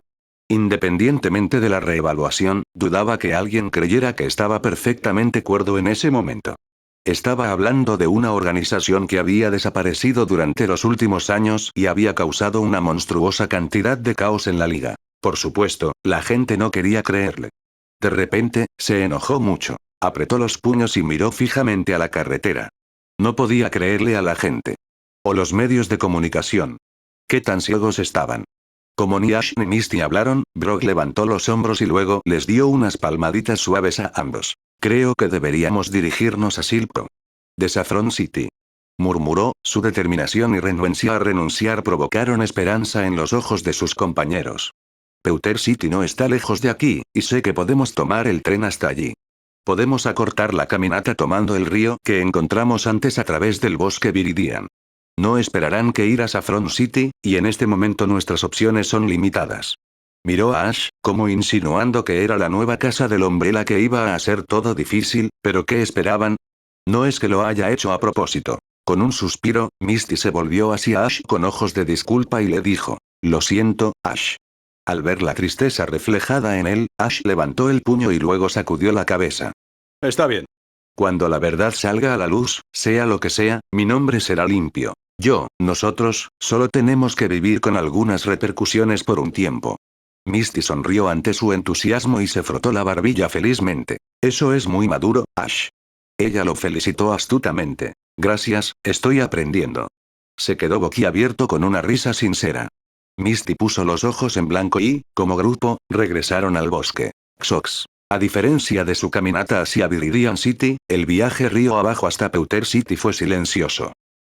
Independientemente de la reevaluación, dudaba que alguien creyera que estaba perfectamente cuerdo en ese momento. Estaba hablando de una organización que había desaparecido durante los últimos años y había causado una monstruosa cantidad de caos en la liga. Por supuesto, la gente no quería creerle. De repente, se enojó mucho. Apretó los puños y miró fijamente a la carretera. No podía creerle a la gente. O los medios de comunicación. ¿Qué tan ciegos estaban? Como ni Ash ni Misty hablaron, Brock levantó los hombros y luego les dio unas palmaditas suaves a ambos. Creo que deberíamos dirigirnos a Silpco. De Saffron City. Murmuró, su determinación y renuencia a renunciar provocaron esperanza en los ojos de sus compañeros. Pewter City no está lejos de aquí, y sé que podemos tomar el tren hasta allí. Podemos acortar la caminata tomando el río que encontramos antes a través del bosque Viridian. No esperarán que ir a Saffron City, y en este momento nuestras opciones son limitadas. Miró a Ash, como insinuando que era la nueva casa del hombre la que iba a hacer todo difícil, pero ¿qué esperaban? No es que lo haya hecho a propósito. Con un suspiro, Misty se volvió hacia Ash con ojos de disculpa y le dijo, lo siento, Ash. Al ver la tristeza reflejada en él, Ash levantó el puño y luego sacudió la cabeza. Está bien. Cuando la verdad salga a la luz, sea lo que sea, mi nombre será limpio. Nosotros, solo tenemos que vivir con algunas repercusiones por un tiempo. Misty sonrió ante su entusiasmo y se frotó la barbilla felizmente. Eso es muy maduro, Ash. Ella lo felicitó astutamente. Gracias, estoy aprendiendo. Se quedó boquiabierto con una risa sincera. Misty puso los ojos en blanco y, como grupo, regresaron al bosque. Xox. A diferencia de su caminata hacia Viridian City, el viaje río abajo hasta Pewter City fue silencioso.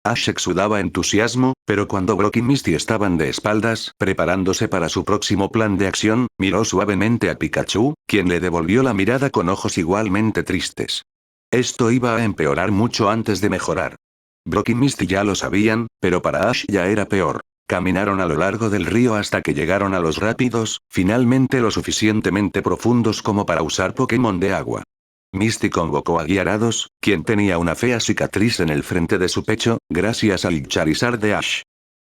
Ash exudaba entusiasmo, pero cuando Brock y Misty estaban de espaldas, preparándose para su próximo plan de acción, miró suavemente a Pikachu, quien le devolvió la mirada con ojos igualmente tristes. Esto iba a empeorar mucho antes de mejorar. Brock y Misty ya lo sabían, pero para Ash ya era peor. Caminaron a lo largo del río hasta que llegaron a los rápidos, finalmente lo suficientemente profundos como para usar Pokémon de agua. Misty convocó a Gyarados, quien tenía una fea cicatriz en el frente de su pecho, gracias al Charizard de Ash.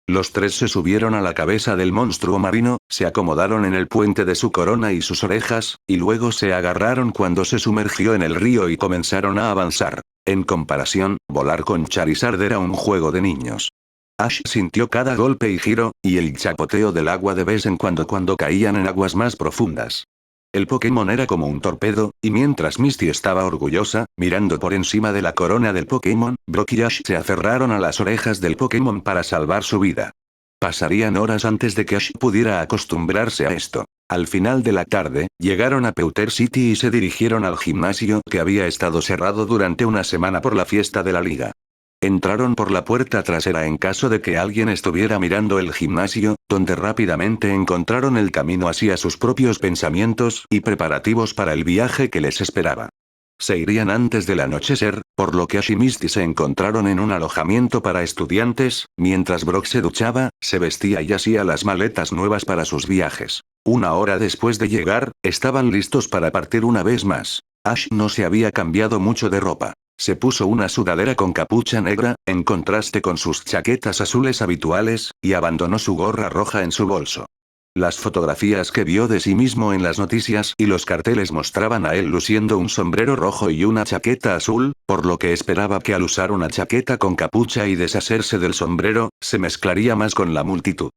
Los tres se subieron a la cabeza del monstruo marino, se acomodaron en el puente de su corona y sus orejas, y luego se agarraron cuando se sumergió en el río y comenzaron a avanzar. En comparación, volar con Charizard era un juego de niños. Ash sintió cada golpe y giro, y el chapoteo del agua de vez en cuando caían en aguas más profundas. El Pokémon era como un torpedo, y mientras Misty estaba orgullosa, mirando por encima de la corona del Pokémon, Brock y Ash se aferraron a las orejas del Pokémon para salvar su vida. Pasarían horas antes de que Ash pudiera acostumbrarse a esto. Al final de la tarde, llegaron a Pewter City y se dirigieron al gimnasio que había estado cerrado durante una semana por la fiesta de la liga. Entraron por la puerta trasera en caso de que alguien estuviera mirando el gimnasio, donde rápidamente encontraron el camino hacia sus propios pensamientos y preparativos para el viaje que les esperaba. Se irían antes del anochecer, por lo que Ash y Misty se encontraron en un alojamiento para estudiantes, mientras Brock se duchaba, se vestía y hacía las maletas nuevas para sus viajes. Una hora después de llegar, estaban listos para partir una vez más. Ash no se había cambiado mucho de ropa. Se puso una sudadera con capucha negra, en contraste con sus chaquetas azules habituales, y abandonó su gorra roja en su bolso. Las fotografías que vio de sí mismo en las noticias y los carteles mostraban a él luciendo un sombrero rojo y una chaqueta azul, por lo que esperaba que al usar una chaqueta con capucha y deshacerse del sombrero, se mezclaría más con la multitud.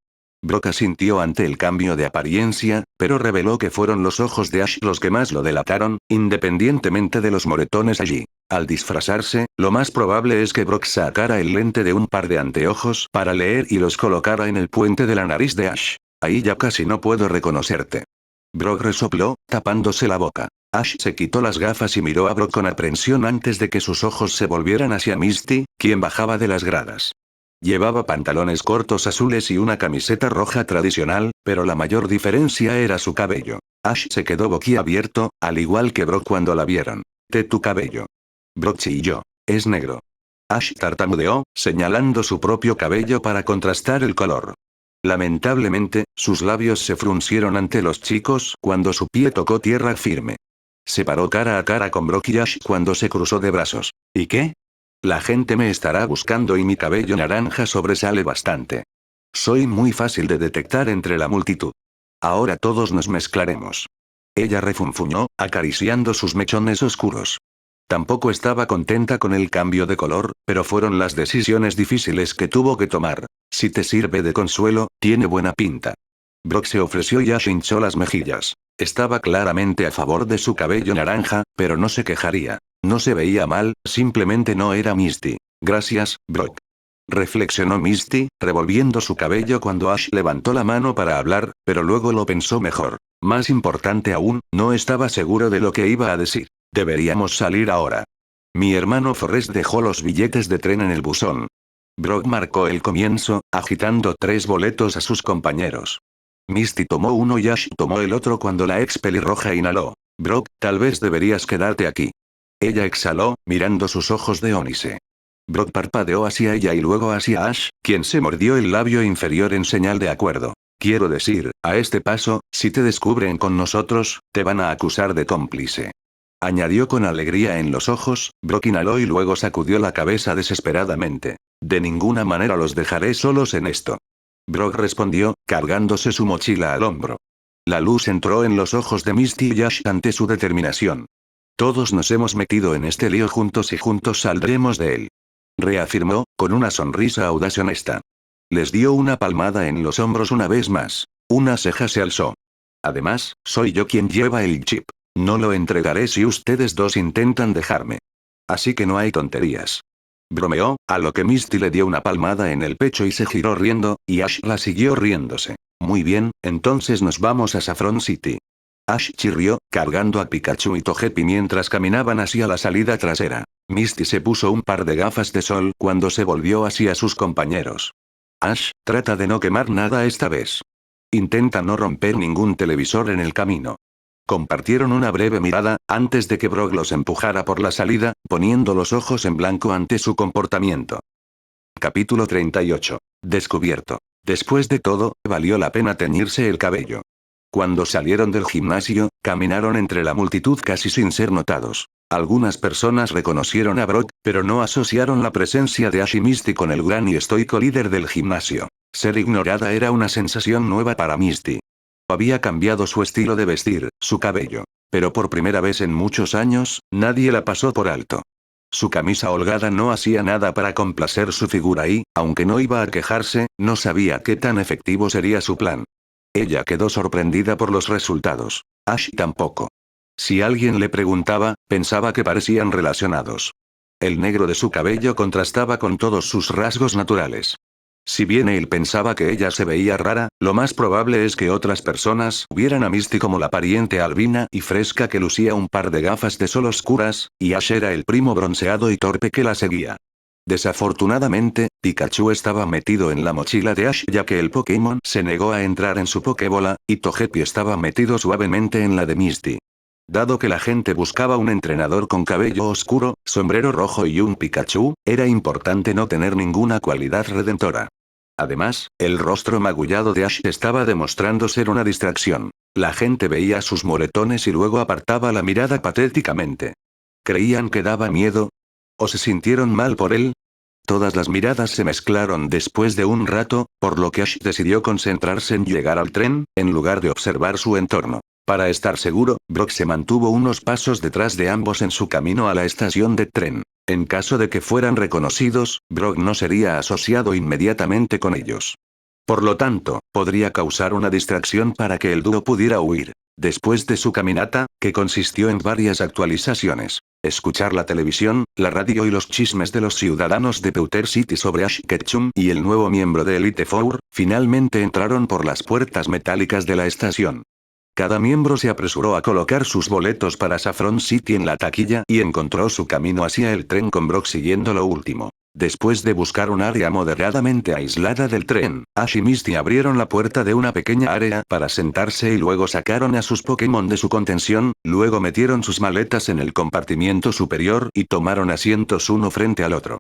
Brock asintió ante el cambio de apariencia, pero reveló que fueron los ojos de Ash los que más lo delataron, independientemente de los moretones allí. Al disfrazarse, lo más probable es que Brock sacara el lente de un par de anteojos para leer y los colocara en el puente de la nariz de Ash. Ahí ya casi no puedo reconocerte. Brock resopló, tapándose la boca. Ash se quitó las gafas y miró a Brock con aprensión antes de que sus ojos se volvieran hacia Misty, quien bajaba de las gradas. Llevaba pantalones cortos azules y una camiseta roja tradicional, pero la mayor diferencia era su cabello. Ash se quedó boquiabierto, al igual que Brock cuando la vieron. Tu cabello. Brock chilló. Es negro. Ash tartamudeó, señalando su propio cabello para contrastar el color. Lamentablemente, sus labios se fruncieron ante los chicos cuando su pie tocó tierra firme. Se paró cara a cara con Brock y Ash cuando se cruzó de brazos. ¿Y qué? La gente me estará buscando y mi cabello naranja sobresale bastante. Soy muy fácil de detectar entre la multitud. Ahora todos nos mezclaremos. Ella refunfuñó, acariciando sus mechones oscuros. Tampoco estaba contenta con el cambio de color, pero fueron las decisiones difíciles que tuvo que tomar. Si te sirve de consuelo, tiene buena pinta. Brock se ofreció y Ash hinchó las mejillas. Estaba claramente a favor de su cabello naranja, pero no se quejaría. No se veía mal, simplemente no era Misty. Gracias, Brock. Reflexionó Misty, revolviendo su cabello cuando Ash levantó la mano para hablar, pero luego lo pensó mejor. Más importante aún, no estaba seguro de lo que iba a decir. Deberíamos salir ahora. Mi hermano Forrest dejó los billetes de tren en el buzón. Brock marcó el comienzo, agitando 3 boletos a sus compañeros. Misty tomó uno y Ash tomó el otro cuando la ex pelirroja inhaló. Brock, tal vez deberías quedarte aquí. Ella exhaló, mirando sus ojos de ónice. Brock parpadeó hacia ella y luego hacia Ash, quien se mordió el labio inferior en señal de acuerdo. Quiero decir, a este paso, si te descubren con nosotros, te van a acusar de cómplice. Añadió con alegría en los ojos. Brock inhaló y luego sacudió la cabeza desesperadamente. De ninguna manera los dejaré solos en esto. Brock respondió, cargándose su mochila al hombro. La luz entró en los ojos de Misty y Ash ante su determinación. Todos nos hemos metido en este lío juntos y juntos saldremos de él. Reafirmó, con una sonrisa audaz y honesta. Les dio una palmada en los hombros una vez más. Una ceja se alzó. Además, soy yo quien lleva el chip. No lo entregaré si ustedes dos intentan dejarme. Así que no hay tonterías. Bromeó, a lo que Misty le dio una palmada en el pecho y se giró riendo, y Ash la siguió riéndose. Muy bien, entonces nos vamos a Saffron City. Ash chirrió, cargando a Pikachu y Togepi mientras caminaban hacia la salida trasera. Misty se puso un par de gafas de sol cuando se volvió hacia sus compañeros. Ash, trata de no quemar nada esta vez. Intenta no romper ningún televisor en el camino. Compartieron una breve mirada, antes de que Brock los empujara por la salida, poniendo los ojos en blanco ante su comportamiento. Capítulo 38. Descubierto. Después de todo, valió la pena teñirse el cabello. Cuando salieron del gimnasio, caminaron entre la multitud casi sin ser notados. Algunas personas reconocieron a Brock, pero no asociaron la presencia de Ash y Misty con el gran y estoico líder del gimnasio. Ser ignorada era una sensación nueva para Misty. Había cambiado su estilo de vestir, su cabello. Pero por primera vez en muchos años, nadie la pasó por alto. Su camisa holgada no hacía nada para complacer su figura y, aunque no iba a quejarse, no sabía qué tan efectivo sería su plan. Ella quedó sorprendida por los resultados. Ash tampoco. Si alguien le preguntaba, pensaba que parecían relacionados. El negro de su cabello contrastaba con todos sus rasgos naturales. Si bien él pensaba que ella se veía rara, lo más probable es que otras personas vieran a Misty como la pariente albina y fresca que lucía un par de gafas de sol oscuras, y Ash era el primo bronceado y torpe que la seguía. Desafortunadamente, Pikachu estaba metido en la mochila de Ash ya que el Pokémon se negó a entrar en su Pokébola, y Togepi estaba metido suavemente en la de Misty. Dado que la gente buscaba un entrenador con cabello oscuro, sombrero rojo y un Pikachu, era importante no tener ninguna cualidad redentora. Además, el rostro magullado de Ash estaba demostrando ser una distracción. La gente veía sus moretones y luego apartaba la mirada patéticamente. ¿Creían que daba miedo? ¿O se sintieron mal por él? Todas las miradas se mezclaron después de un rato, por lo que Ash decidió concentrarse en llegar al tren, en lugar de observar su entorno. Para estar seguro, Brock se mantuvo unos pasos detrás de ambos en su camino a la estación de tren. En caso de que fueran reconocidos, Brock no sería asociado inmediatamente con ellos. Por lo tanto, podría causar una distracción para que el dúo pudiera huir. Después de su caminata, que consistió en varias actualizaciones, escuchar la televisión, la radio y los chismes de los ciudadanos de Pewter City sobre Ash Ketchum y el nuevo miembro de Elite Four, finalmente entraron por las puertas metálicas de la estación. Cada miembro se apresuró a colocar sus boletos para Saffron City en la taquilla y encontró su camino hacia el tren con Brock siguiendo lo último. Después de buscar un área moderadamente aislada del tren, Ash y Misty abrieron la puerta de una pequeña área para sentarse y luego sacaron a sus Pokémon de su contención, luego metieron sus maletas en el compartimiento superior y tomaron asientos uno frente al otro.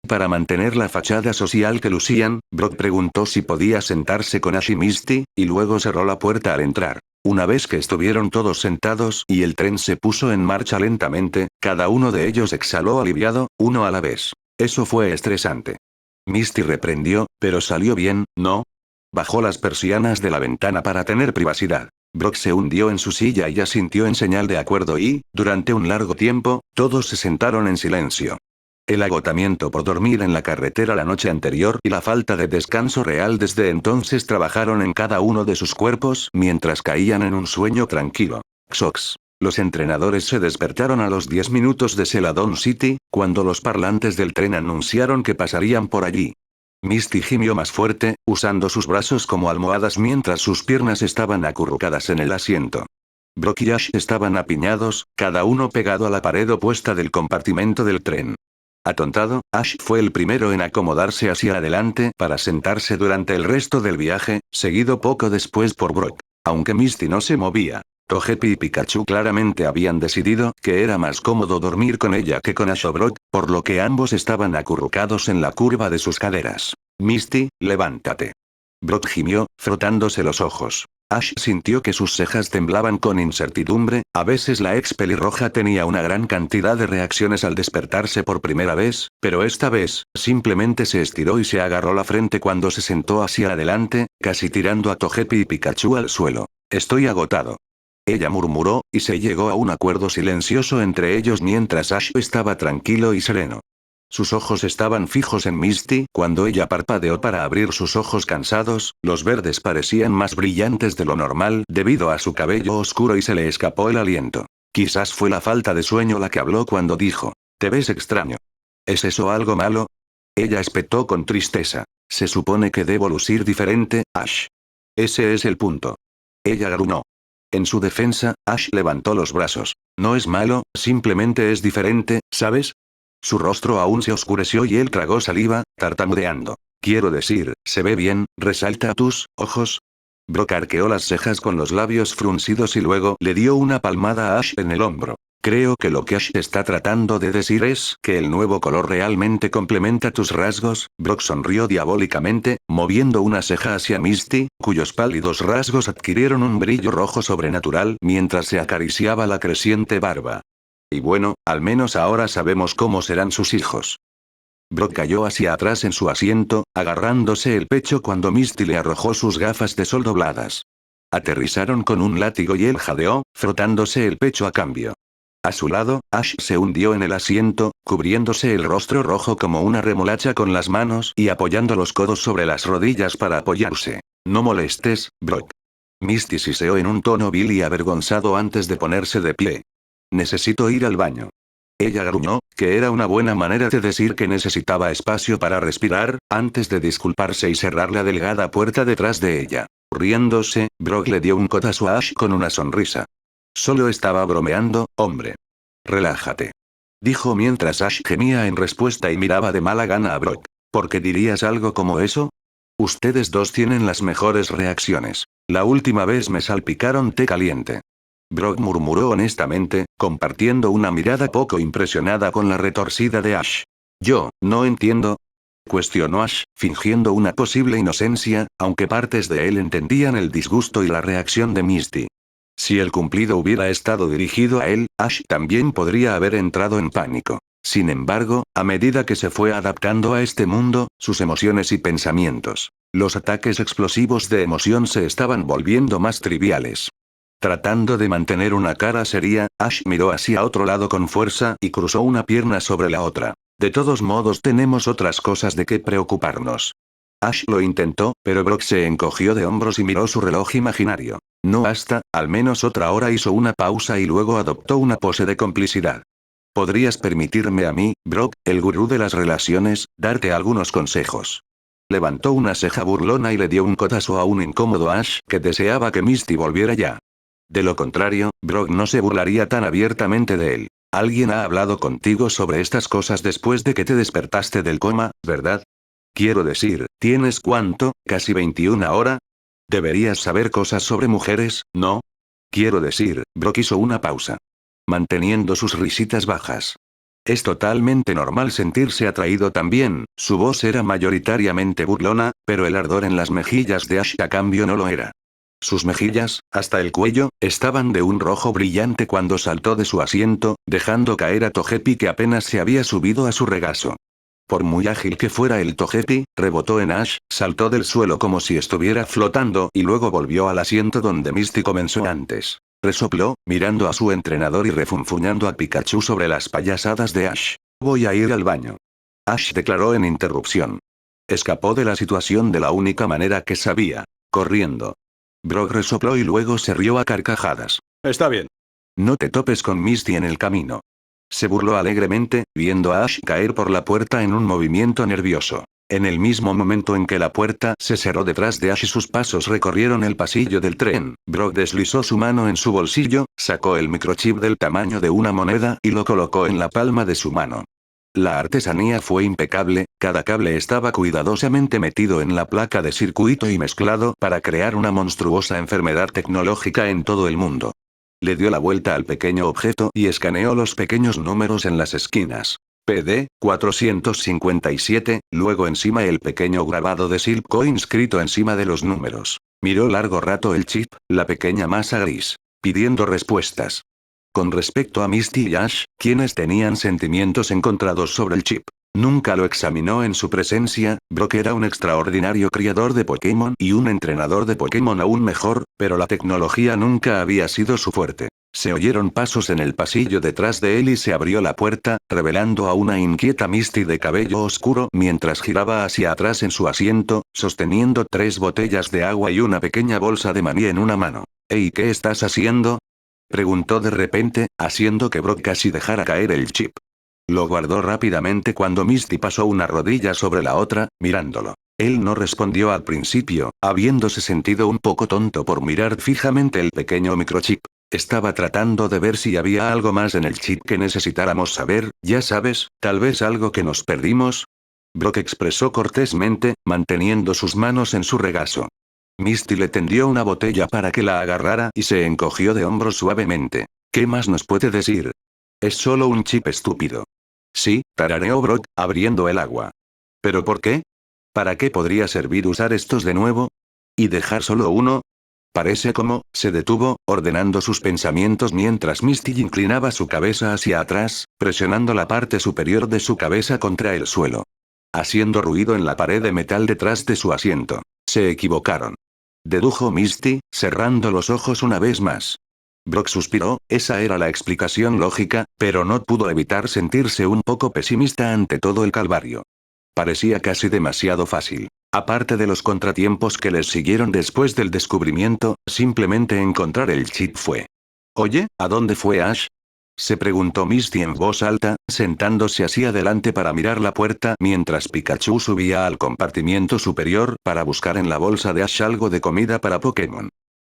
Para mantener la fachada social que lucían, Brock preguntó si podía sentarse con Ash y Misty, y luego cerró la puerta al entrar. Una vez que estuvieron todos sentados y el tren se puso en marcha lentamente, cada uno de ellos exhaló aliviado, uno a la vez. Eso fue estresante. Misty reprendió, pero salió bien, ¿no? Bajó las persianas de la ventana para tener privacidad. Brock se hundió en su silla y asintió en señal de acuerdo y, durante un largo tiempo, todos se sentaron en silencio. El agotamiento por dormir en la carretera la noche anterior y la falta de descanso real desde entonces trabajaron en cada uno de sus cuerpos mientras caían en un sueño tranquilo. Xox. Los entrenadores se despertaron a los 10 minutos de Celadon City, cuando los parlantes del tren anunciaron que pasarían por allí. Misty gimió más fuerte, usando sus brazos como almohadas mientras sus piernas estaban acurrucadas en el asiento. Brock y Ash estaban apiñados, cada uno pegado a la pared opuesta del compartimento del tren. Atontado, Ash fue el primero en acomodarse hacia adelante para sentarse durante el resto del viaje, seguido poco después por Brock. Aunque Misty no se movía, Togepi y Pikachu claramente habían decidido que era más cómodo dormir con ella que con Ash o Brock, por lo que ambos estaban acurrucados en la curva de sus caderas. Misty, levántate. Brock gimió, frotándose los ojos. Ash sintió que sus cejas temblaban con incertidumbre, a veces la ex pelirroja tenía una gran cantidad de reacciones al despertarse por primera vez, pero esta vez, simplemente se estiró y se agarró la frente cuando se sentó hacia adelante, casi tirando a Togepi y Pikachu al suelo. Estoy agotado. Ella murmuró, y se llegó a un acuerdo silencioso entre ellos mientras Ash estaba tranquilo y sereno. Sus ojos estaban fijos en Misty, cuando ella parpadeó para abrir sus ojos cansados, los verdes parecían más brillantes de lo normal debido a su cabello oscuro y se le escapó el aliento. Quizás fue la falta de sueño la que habló cuando dijo, «Te ves extraño». ¿Es eso algo malo? Ella espetó con tristeza. Se supone que debo lucir diferente, Ash. Ese es el punto. Ella gruñó. En su defensa, Ash levantó los brazos. No es malo, simplemente es diferente, ¿sabes? Su rostro aún se oscureció y él tragó saliva, tartamudeando. Quiero decir, ¿se ve bien, resalta a tus ojos? Brock arqueó las cejas con los labios fruncidos y luego le dio una palmada a Ash en el hombro. Creo que lo que Ash está tratando de decir es que el nuevo color realmente complementa tus rasgos. Brock sonrió diabólicamente, moviendo una ceja hacia Misty, cuyos pálidos rasgos adquirieron un brillo rojo sobrenatural mientras se acariciaba la creciente barba. Y bueno, al menos ahora sabemos cómo serán sus hijos. Brock cayó hacia atrás en su asiento, agarrándose el pecho cuando Misty le arrojó sus gafas de sol dobladas. Aterrizaron con un látigo y él jadeó, frotándose el pecho a cambio. A su lado, Ash se hundió en el asiento, cubriéndose el rostro rojo como una remolacha con las manos y apoyando los codos sobre las rodillas para apoyarse. No molestes, Brock. Misty siseó en un tono vil y avergonzado antes de ponerse de pie. Necesito ir al baño. Ella gruñó, que era una buena manera de decir que necesitaba espacio para respirar, antes de disculparse y cerrar la delgada puerta detrás de ella. Riéndose, Brock le dio un codazo a Ash con una sonrisa. Solo estaba bromeando, hombre. Relájate. Dijo mientras Ash gemía en respuesta y miraba de mala gana a Brock. ¿Por qué dirías algo como eso? Ustedes dos tienen las mejores reacciones. La última vez me salpicaron té caliente. Brock murmuró honestamente, compartiendo una mirada poco impresionada con la retorcida de Ash. Yo, no entiendo. Cuestionó Ash, fingiendo una posible inocencia, aunque partes de él entendían el disgusto y la reacción de Misty. Si el cumplido hubiera estado dirigido a él, Ash también podría haber entrado en pánico. Sin embargo, a medida que se fue adaptando a este mundo, sus emociones y pensamientos, los ataques explosivos de emoción se estaban volviendo más triviales. Tratando de mantener una cara seria, Ash miró hacia otro lado con fuerza y cruzó una pierna sobre la otra. De todos modos tenemos otras cosas de qué preocuparnos. Ash lo intentó, pero Brock se encogió de hombros y miró su reloj imaginario. No hasta, al menos otra hora hizo una pausa y luego adoptó una pose de complicidad. ¿Podrías permitirme a mí, Brock, el gurú de las relaciones, darte algunos consejos? Levantó una ceja burlona y le dio un codazo a un incómodo Ash que deseaba que Misty volviera ya. De lo contrario, Brock no se burlaría tan abiertamente de él. Alguien ha hablado contigo sobre estas cosas después de que te despertaste del coma, ¿verdad? Quiero decir, ¿tienes cuánto? ¿Casi 21 ahora? Deberías saber cosas sobre mujeres, ¿no? Quiero decir, Brock hizo una pausa, manteniendo sus risitas bajas. Es totalmente normal sentirse atraído también, su voz era mayoritariamente burlona, pero el ardor en las mejillas de Ash a cambio no lo era. Sus mejillas, hasta el cuello, estaban de un rojo brillante cuando saltó de su asiento, dejando caer a Togepi que apenas se había subido a su regazo. Por muy ágil que fuera el Togepi, rebotó en Ash, saltó del suelo como si estuviera flotando y luego volvió al asiento donde Misty comenzó antes. Resopló, mirando a su entrenador y refunfuñando a Pikachu sobre las payasadas de Ash. Voy a ir al baño. Ash declaró en interrupción. Escapó de la situación de la única manera que sabía, corriendo. Brock resopló y luego se rió a carcajadas. Está bien. No te topes con Misty en el camino. Se burló alegremente, viendo a Ash caer por la puerta en un movimiento nervioso. En el mismo momento en que la puerta se cerró detrás de Ash y sus pasos recorrieron el pasillo del tren, Brock deslizó su mano en su bolsillo, sacó el microchip del tamaño de una moneda y lo colocó en la palma de su mano. La artesanía fue impecable, cada cable estaba cuidadosamente metido en la placa de circuito y mezclado para crear una monstruosa enfermedad tecnológica en todo el mundo. Le dio la vuelta al pequeño objeto y escaneó los pequeños números en las esquinas. PD, 457, luego encima el pequeño grabado de Silpco inscrito encima de los números. Miró largo rato el chip, la pequeña masa gris, pidiendo respuestas. Con respecto a Misty y Ash, quienes tenían sentimientos encontrados sobre el chip. Nunca lo examinó en su presencia, Brock era un extraordinario criador de Pokémon y un entrenador de Pokémon aún mejor, pero la tecnología nunca había sido su fuerte. Se oyeron pasos en el pasillo detrás de él y se abrió la puerta, revelando a una inquieta Misty de cabello oscuro mientras giraba hacia atrás en su asiento, sosteniendo 3 botellas de agua y una pequeña bolsa de maní en una mano. «¿Hey, qué estás haciendo?», preguntó de repente, haciendo que Brock casi dejara caer el chip. Lo guardó rápidamente cuando Misty pasó una rodilla sobre la otra, mirándolo. Él no respondió al principio, habiéndose sentido un poco tonto por mirar fijamente el pequeño microchip. Estaba tratando de ver si había algo más en el chip que necesitáramos saber, ya sabes, tal vez algo que nos perdimos. Brock expresó cortésmente, manteniendo sus manos en su regazo. Misty le tendió una botella para que la agarrara y se encogió de hombros suavemente. ¿Qué más nos puede decir? Es solo un chip estúpido. Sí, tarareó Brock, abriendo el agua. ¿Pero por qué? ¿Para qué podría servir usar estos de nuevo? ¿Y dejar solo uno? Parece como, se detuvo, ordenando sus pensamientos mientras Misty inclinaba su cabeza hacia atrás, presionando la parte superior de su cabeza contra el suelo. Haciendo ruido en la pared de metal detrás de su asiento. Se equivocaron. Dedujo Misty, cerrando los ojos una vez más. Brock suspiró, esa era la explicación lógica, pero no pudo evitar sentirse un poco pesimista ante todo el calvario. Parecía casi demasiado fácil. Aparte de los contratiempos que les siguieron después del descubrimiento, simplemente encontrar el chip fue. Oye, ¿a dónde fue Ash? Se preguntó Misty en voz alta, sentándose hacia adelante para mirar la puerta mientras Pikachu subía al compartimiento superior para buscar en la bolsa de Ash algo de comida para Pokémon.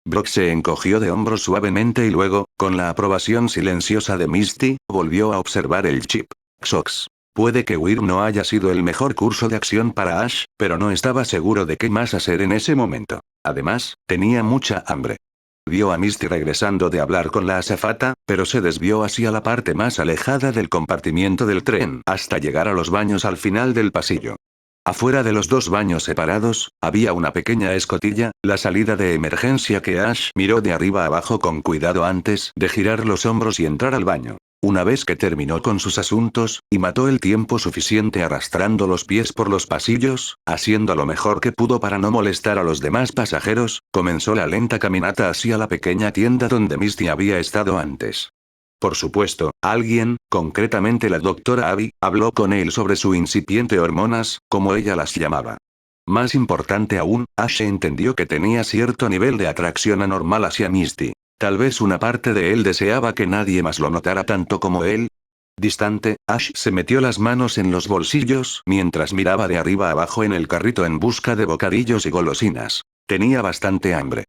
Brock se encogió de hombros suavemente y luego, con la aprobación silenciosa de Misty, volvió a observar el chip. Xox. Puede que huir no haya sido el mejor curso de acción para Ash, pero no estaba seguro de qué más hacer en ese momento. Además, tenía mucha hambre. Vio a Misty regresando de hablar con la azafata, pero se desvió hacia la parte más alejada del compartimiento del tren, hasta llegar a los baños al final del pasillo. Afuera de los dos baños separados, había una pequeña escotilla, la salida de emergencia que Ash miró de arriba abajo con cuidado antes de girar los hombros y entrar al baño. Una vez que terminó con sus asuntos, y mató el tiempo suficiente arrastrando los pies por los pasillos, haciendo lo mejor que pudo para no molestar a los demás pasajeros, comenzó la lenta caminata hacia la pequeña tienda donde Misty había estado antes. Por supuesto, alguien, concretamente la doctora Abby, habló con él sobre su incipiente hormonas, como ella las llamaba. Más importante aún, Ash entendió que tenía cierto nivel de atracción anormal hacia Misty. Tal vez una parte de él deseaba que nadie más lo notara tanto como él. Distante, Ash se metió las manos en los bolsillos mientras miraba de arriba abajo en el carrito en busca de bocadillos y golosinas. Tenía bastante hambre.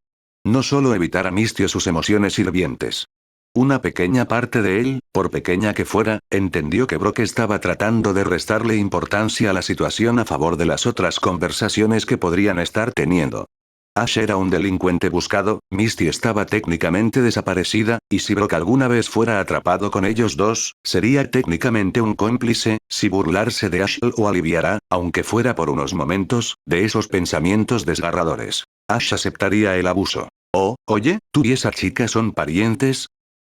No solo evitar a Misty o sus emociones hirvientes. Una pequeña parte de él, por pequeña que fuera, entendió que Brock estaba tratando de restarle importancia a la situación a favor de las otras conversaciones que podrían estar teniendo. Ash era un delincuente buscado, Misty estaba técnicamente desaparecida, y si Brock alguna vez fuera atrapado con ellos dos, sería técnicamente un cómplice, si burlarse de Ash o aliviará, aunque fuera por unos momentos, de esos pensamientos desgarradores. Ash aceptaría el abuso. Oh, oye, ¿tú y esa chica son parientes?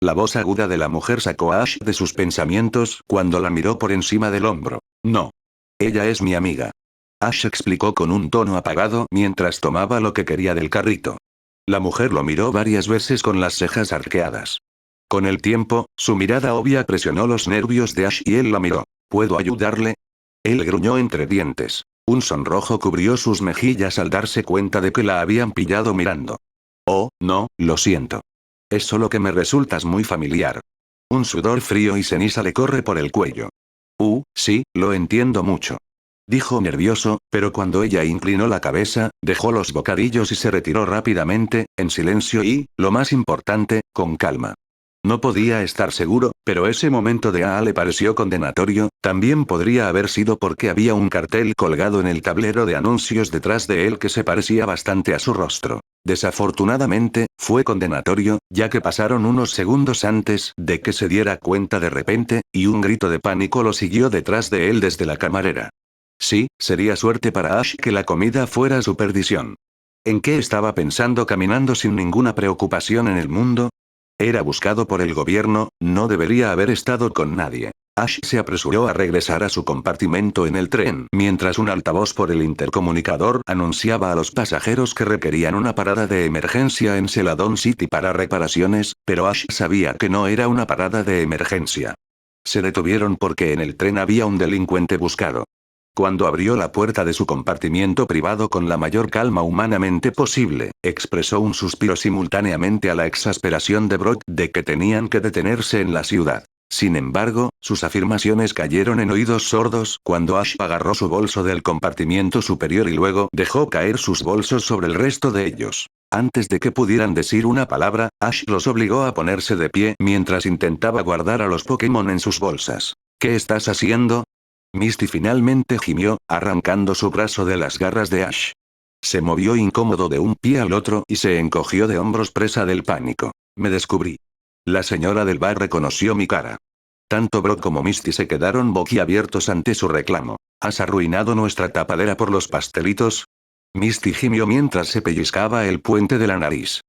La voz aguda de la mujer sacó a Ash de sus pensamientos cuando la miró por encima del hombro. No. Ella es mi amiga. Ash explicó con un tono apagado mientras tomaba lo que quería del carrito. La mujer lo miró varias veces con las cejas arqueadas. Con el tiempo, su mirada obvia presionó los nervios de Ash y él la miró. ¿Puedo ayudarle? Él gruñó entre dientes. Un sonrojo cubrió sus mejillas al darse cuenta de que la habían pillado mirando. Oh, no, lo siento. Es solo que me resultas muy familiar. Un sudor frío y ceniza le corre por el cuello. Sí, lo entiendo mucho. Dijo nervioso, pero cuando ella inclinó la cabeza, dejó los bocadillos y se retiró rápidamente, en silencio y, lo más importante, con calma. No podía estar seguro, pero ese momento de le pareció condenatorio, también podría haber sido porque había un cartel colgado en el tablero de anuncios detrás de él que se parecía bastante a su rostro. Desafortunadamente, fue condenatorio, ya que pasaron unos segundos antes de que se diera cuenta de repente, y un grito de pánico lo siguió detrás de él desde la camarera. Sí, sería suerte para Ash que la comida fuera su perdición. ¿En qué estaba pensando caminando sin ninguna preocupación en el mundo? Era buscado por el gobierno, no debería haber estado con nadie. Ash se apresuró a regresar a su compartimento en el tren, mientras un altavoz por el intercomunicador anunciaba a los pasajeros que requerían una parada de emergencia en Celadon City para reparaciones, pero Ash sabía que no era una parada de emergencia. Se detuvieron porque en el tren había un delincuente buscado. Cuando abrió la puerta de su compartimiento privado con la mayor calma humanamente posible, expresó un suspiro simultáneamente a la exasperación de Brock de que tenían que detenerse en la ciudad. Sin embargo, sus afirmaciones cayeron en oídos sordos cuando Ash agarró su bolso del compartimiento superior y luego dejó caer sus bolsos sobre el resto de ellos. Antes de que pudieran decir una palabra, Ash los obligó a ponerse de pie mientras intentaba guardar a los Pokémon en sus bolsas. ¿Qué estás haciendo? Misty finalmente gimió, arrancando su brazo de las garras de Ash. Se movió incómodo de un pie al otro y se encogió de hombros presa del pánico. Me descubrí. La señora del bar reconoció mi cara. Tanto Brock como Misty se quedaron boquiabiertos ante su reclamo. ¿Has arruinado nuestra tapadera por los pastelitos? Misty gimió mientras se pellizcaba el puente de la nariz.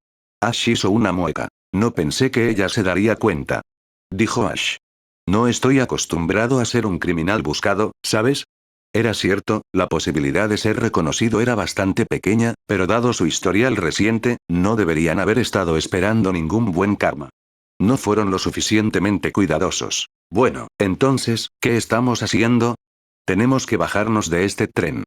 Ash hizo una mueca. No pensé que ella se daría cuenta. Dijo Ash. No estoy acostumbrado a ser un criminal buscado, ¿sabes? Era cierto, la posibilidad de ser reconocido era bastante pequeña, pero dado su historial reciente, no deberían haber estado esperando ningún buen karma. No fueron lo suficientemente cuidadosos. Bueno, entonces, ¿qué estamos haciendo? Tenemos que bajarnos de este tren.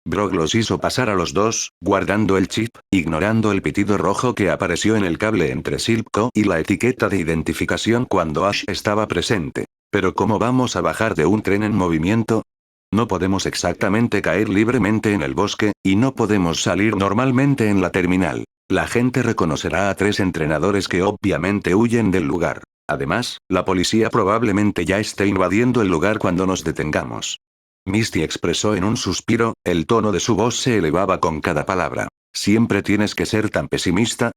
Brock los hizo pasar a los dos, guardando el chip, ignorando el pitido rojo que apareció en el cable entre Silpco y la etiqueta de identificación cuando Ash estaba presente. ¿Pero cómo vamos a bajar de un tren en movimiento? No podemos exactamente caer libremente en el bosque, y no podemos salir normalmente en la terminal. La gente reconocerá a 3 entrenadores que obviamente huyen del lugar. Además, la policía probablemente ya esté invadiendo el lugar cuando nos detengamos. Misty expresó en un suspiro, el tono de su voz se elevaba con cada palabra. ¿Siempre tienes que ser tan pesimista?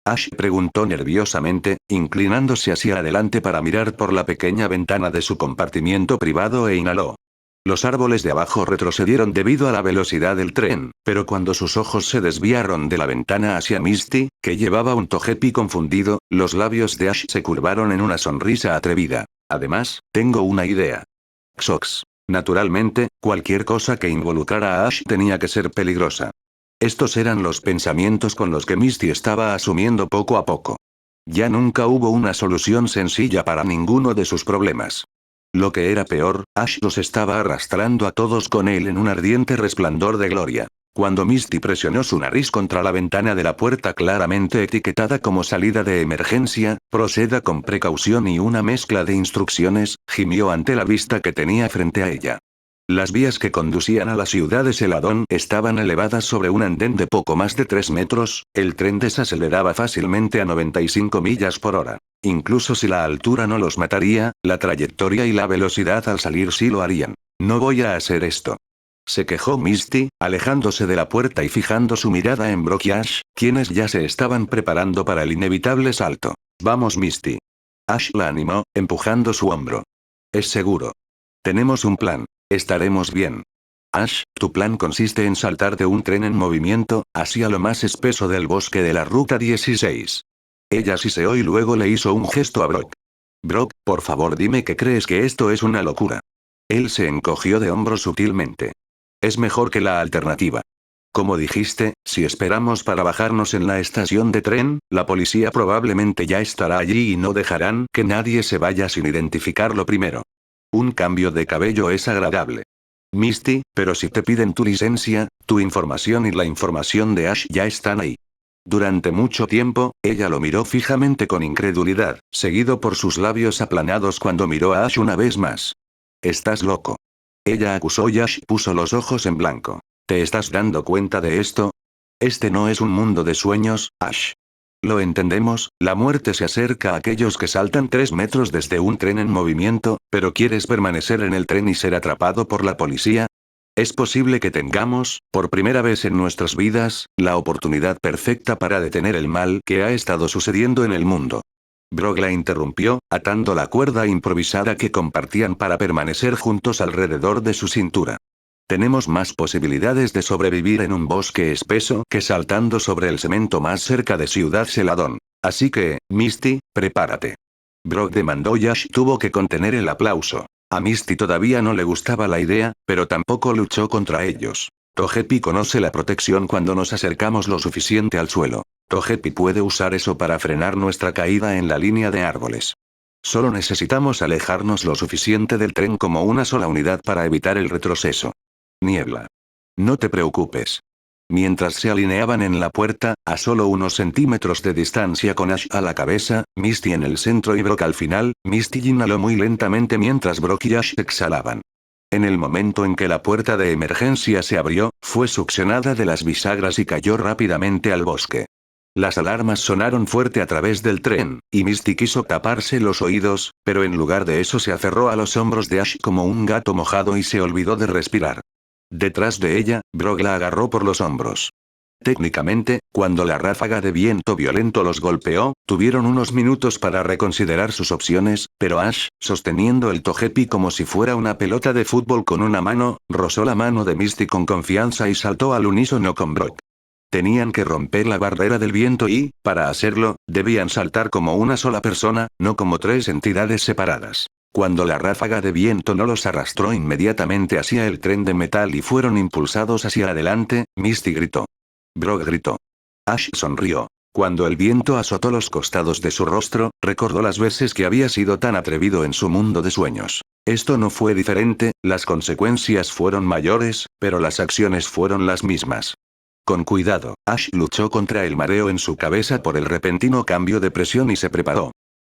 Ash preguntó nerviosamente, inclinándose hacia adelante para mirar por la pequeña ventana de su compartimiento privado e inhaló. Los árboles de abajo retrocedieron debido a la velocidad del tren, pero cuando sus ojos se desviaron de la ventana hacia Misty, que llevaba un togepi confundido, los labios de Ash se curvaron en una sonrisa atrevida. Además, tengo una idea. Xox. Naturalmente, cualquier cosa que involucrara a Ash tenía que ser peligrosa. Estos eran los pensamientos con los que Misty estaba asumiendo poco a poco. Ya nunca hubo una solución sencilla para ninguno de sus problemas. Lo que era peor, Ash los estaba arrastrando a todos con él en un ardiente resplandor de gloria. Cuando Misty presionó su nariz contra la ventana de la puerta claramente etiquetada como salida de emergencia, proceda con precaución y una mezcla de instrucciones, gimió ante la vista que tenía frente a ella. Las vías que conducían a la ciudad de Celadón estaban elevadas sobre un andén de poco más de 3 metros, el tren desaceleraba fácilmente a 95 millas por hora. Incluso si la altura no los mataría, la trayectoria y la velocidad al salir sí lo harían. No voy a hacer esto. Se quejó Misty, alejándose de la puerta y fijando su mirada en Brock y Ash, quienes ya se estaban preparando para el inevitable salto. Vamos Misty. Ash la animó, empujando su hombro. Es seguro. Tenemos un plan. Estaremos bien. Ash, tu plan consiste en saltar de un tren en movimiento, hacia lo más espeso del bosque de la Ruta 16. Ella siseó y luego le hizo un gesto a Brock. Brock, por favor dime que crees que esto es una locura. Él se encogió de hombros sutilmente. Es mejor que la alternativa. Como dijiste, si esperamos para bajarnos en la estación de tren, la policía probablemente ya estará allí y no dejarán que nadie se vaya sin identificarlo primero. Un cambio de cabello es agradable. Misty, pero si te piden tu licencia, tu información y la información de Ash ya están ahí. Durante mucho tiempo, ella lo miró fijamente con incredulidad, seguido por sus labios aplanados cuando miró a Ash una vez más. Estás loco. Ella acusó y Ash puso los ojos en blanco. ¿Te estás dando cuenta de esto? Este no es un mundo de sueños, Ash. Lo entendemos, la muerte se acerca a aquellos que saltan 3 metros desde un tren en movimiento, pero ¿quieres permanecer en el tren y ser atrapado por la policía? Es posible que tengamos, por primera vez en nuestras vidas, la oportunidad perfecta para detener el mal que ha estado sucediendo en el mundo. Brock la interrumpió, atando la cuerda improvisada que compartían para permanecer juntos alrededor de su cintura. Tenemos más posibilidades de sobrevivir en un bosque espeso que saltando sobre el cemento más cerca de Ciudad Celadón. Así que, Misty, prepárate. Brock demandó y Ash tuvo que contener el aplauso. A Misty todavía no le gustaba la idea, pero tampoco luchó contra ellos. Togepi conoce la protección cuando nos acercamos lo suficiente al suelo. Togepi puede usar eso para frenar nuestra caída en la línea de árboles. Solo necesitamos alejarnos lo suficiente del tren como una sola unidad para evitar el retroceso. Niebla. No te preocupes. Mientras se alineaban en la puerta, a solo unos centímetros de distancia con Ash a la cabeza, Misty en el centro y Brock al final, Misty inhaló muy lentamente mientras Brock y Ash exhalaban. En el momento en que la puerta de emergencia se abrió, fue succionada de las bisagras y cayó rápidamente al bosque. Las alarmas sonaron fuerte a través del tren, y Misty quiso taparse los oídos, pero en lugar de eso se aferró a los hombros de Ash como un gato mojado y se olvidó de respirar. Detrás de ella, Brock la agarró por los hombros. Técnicamente, cuando la ráfaga de viento violento los golpeó, tuvieron unos minutos para reconsiderar sus opciones, pero Ash, sosteniendo el togepi como si fuera una pelota de fútbol con una mano, rozó la mano de Misty con confianza y saltó al unísono con Brock. Tenían que romper la barrera del viento y, para hacerlo, debían saltar como una sola persona, no como 3 entidades separadas. Cuando la ráfaga de viento no los arrastró inmediatamente hacia el tren de metal y fueron impulsados hacia adelante, Misty gritó. Brock gritó. Ash sonrió. Cuando el viento azotó los costados de su rostro, recordó las veces que había sido tan atrevido en su mundo de sueños. Esto no fue diferente, las consecuencias fueron mayores, pero las acciones fueron las mismas. Con cuidado, Ash luchó contra el mareo en su cabeza por el repentino cambio de presión y se preparó.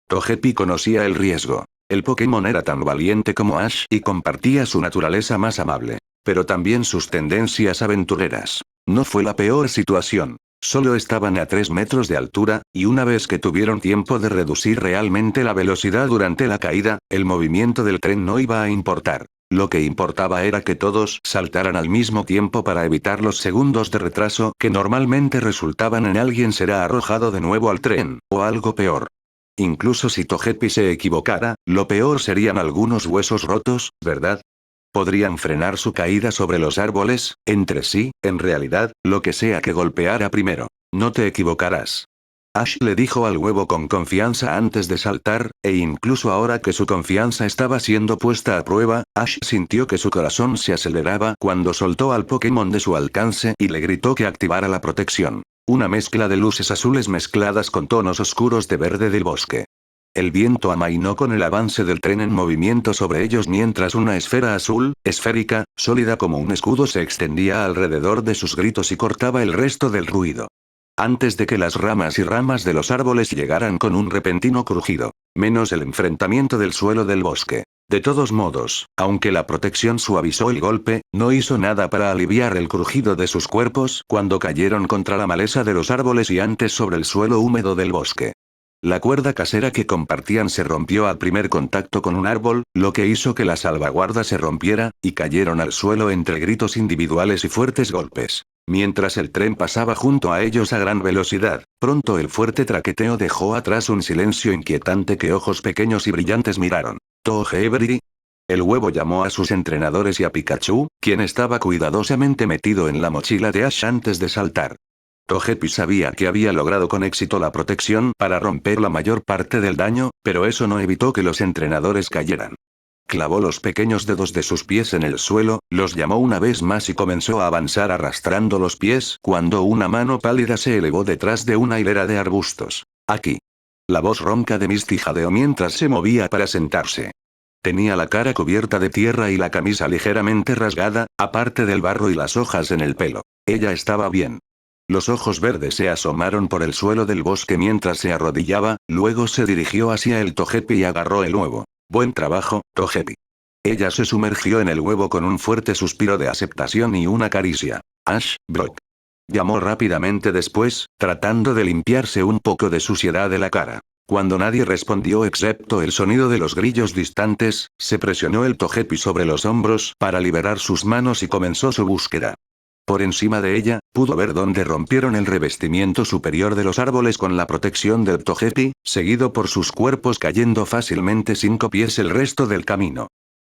Togepi conocía el riesgo. El Pokémon era tan valiente como Ash y compartía su naturaleza más amable, pero también sus tendencias aventureras. No fue la peor situación. Solo estaban a 3 metros de altura, y una vez que tuvieron tiempo de reducir realmente la velocidad durante la caída, el movimiento del tren no iba a importar. Lo que importaba era que todos saltaran al mismo tiempo para evitar los segundos de retraso que normalmente resultaban en alguien será arrojado de nuevo al tren, o algo peor. Incluso si Togepi se equivocara, lo peor serían algunos huesos rotos, ¿verdad? Podrían frenar su caída sobre los árboles, entre sí, en realidad, lo que sea que golpeara primero. No te equivocarás. Ash le dijo al huevo con confianza antes de saltar, e incluso ahora que su confianza estaba siendo puesta a prueba, Ash sintió que su corazón se aceleraba cuando soltó al Pokémon de su alcance y le gritó que activara la protección. Una mezcla de luces azules mezcladas con tonos oscuros de verde del bosque. El viento amainó con el avance del tren en movimiento sobre ellos mientras una esfera azul, esférica, sólida como un escudo se extendía alrededor de sus gritos y cortaba el resto del ruido. Antes de que las ramas y ramas de los árboles llegaran con un repentino crujido. Menos el enfrentamiento del suelo del bosque. De todos modos, aunque la protección suavizó el golpe, no hizo nada para aliviar el crujido de sus cuerpos cuando cayeron contra la maleza de los árboles y antes sobre el suelo húmedo del bosque. La cuerda casera que compartían se rompió al primer contacto con un árbol, lo que hizo que la salvaguarda se rompiera, y cayeron al suelo entre gritos individuales y fuertes golpes. Mientras el tren pasaba junto a ellos a gran velocidad, pronto el fuerte traqueteo dejó atrás un silencio inquietante que ojos pequeños y brillantes miraron. ¿Togepi? El huevo llamó a sus entrenadores y a Pikachu, quien estaba cuidadosamente metido en la mochila de Ash antes de saltar. Togepi sabía que había logrado con éxito la protección para romper la mayor parte del daño, pero eso no evitó que los entrenadores cayeran. Clavó los pequeños dedos de sus pies en el suelo, los llamó una vez más y comenzó a avanzar arrastrando los pies cuando una mano pálida se elevó detrás de una hilera de arbustos. Aquí. La voz ronca de Misty jadeó mientras se movía para sentarse. Tenía la cara cubierta de tierra y la camisa ligeramente rasgada, aparte del barro y las hojas en el pelo. Ella estaba bien. Los ojos verdes se asomaron por el suelo del bosque mientras se arrodillaba, luego se dirigió hacia el Togepi y agarró el huevo. Buen trabajo, Togepi. Ella se sumergió en el huevo con un fuerte suspiro de aceptación y una caricia. Ash, Brock. Llamó rápidamente después, tratando de limpiarse un poco de suciedad de la cara. Cuando nadie respondió excepto el sonido de los grillos distantes, se presionó el Togepi sobre los hombros para liberar sus manos y comenzó su búsqueda. Por encima de ella, pudo ver dónde rompieron el revestimiento superior de los árboles con la protección del Togepi, seguido por sus cuerpos cayendo fácilmente 5 pies el resto del camino.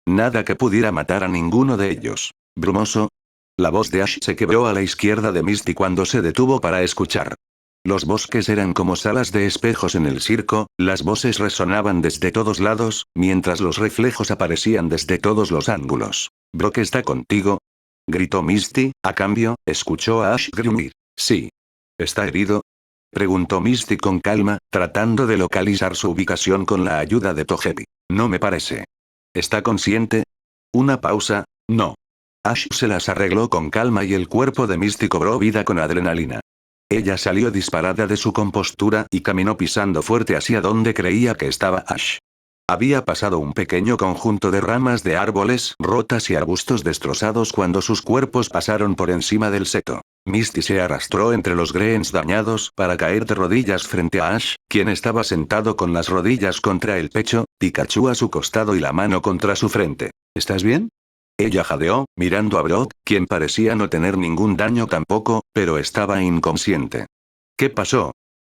Nada que pudiera matar a ninguno de ellos. Brumoso. La voz de Ash se quebró a la izquierda de Misty cuando se detuvo para escuchar. Los bosques eran como salas de espejos en el circo, las voces resonaban desde todos lados, mientras los reflejos aparecían desde todos los ángulos. ¿Brock está contigo?, gritó Misty. A cambio, escuchó a Ash gruñir. Sí. ¿Está herido?, preguntó Misty con calma, tratando de localizar su ubicación con la ayuda de Togepi. No me parece. ¿Está consciente? Una pausa. No. Ash se las arregló con calma y el cuerpo de Misty cobró vida con adrenalina. Ella salió disparada de su compostura y caminó pisando fuerte hacia donde creía que estaba Ash. Había pasado un pequeño conjunto de ramas de árboles rotas y arbustos destrozados cuando sus cuerpos pasaron por encima del seto. Misty se arrastró entre los greens dañados para caer de rodillas frente a Ash, quien estaba sentado con las rodillas contra el pecho, Pikachu a su costado y la mano contra su frente. ¿Estás bien?, ella jadeó, mirando a Brock, quien parecía no tener ningún daño tampoco, pero estaba inconsciente. ¿Qué pasó?,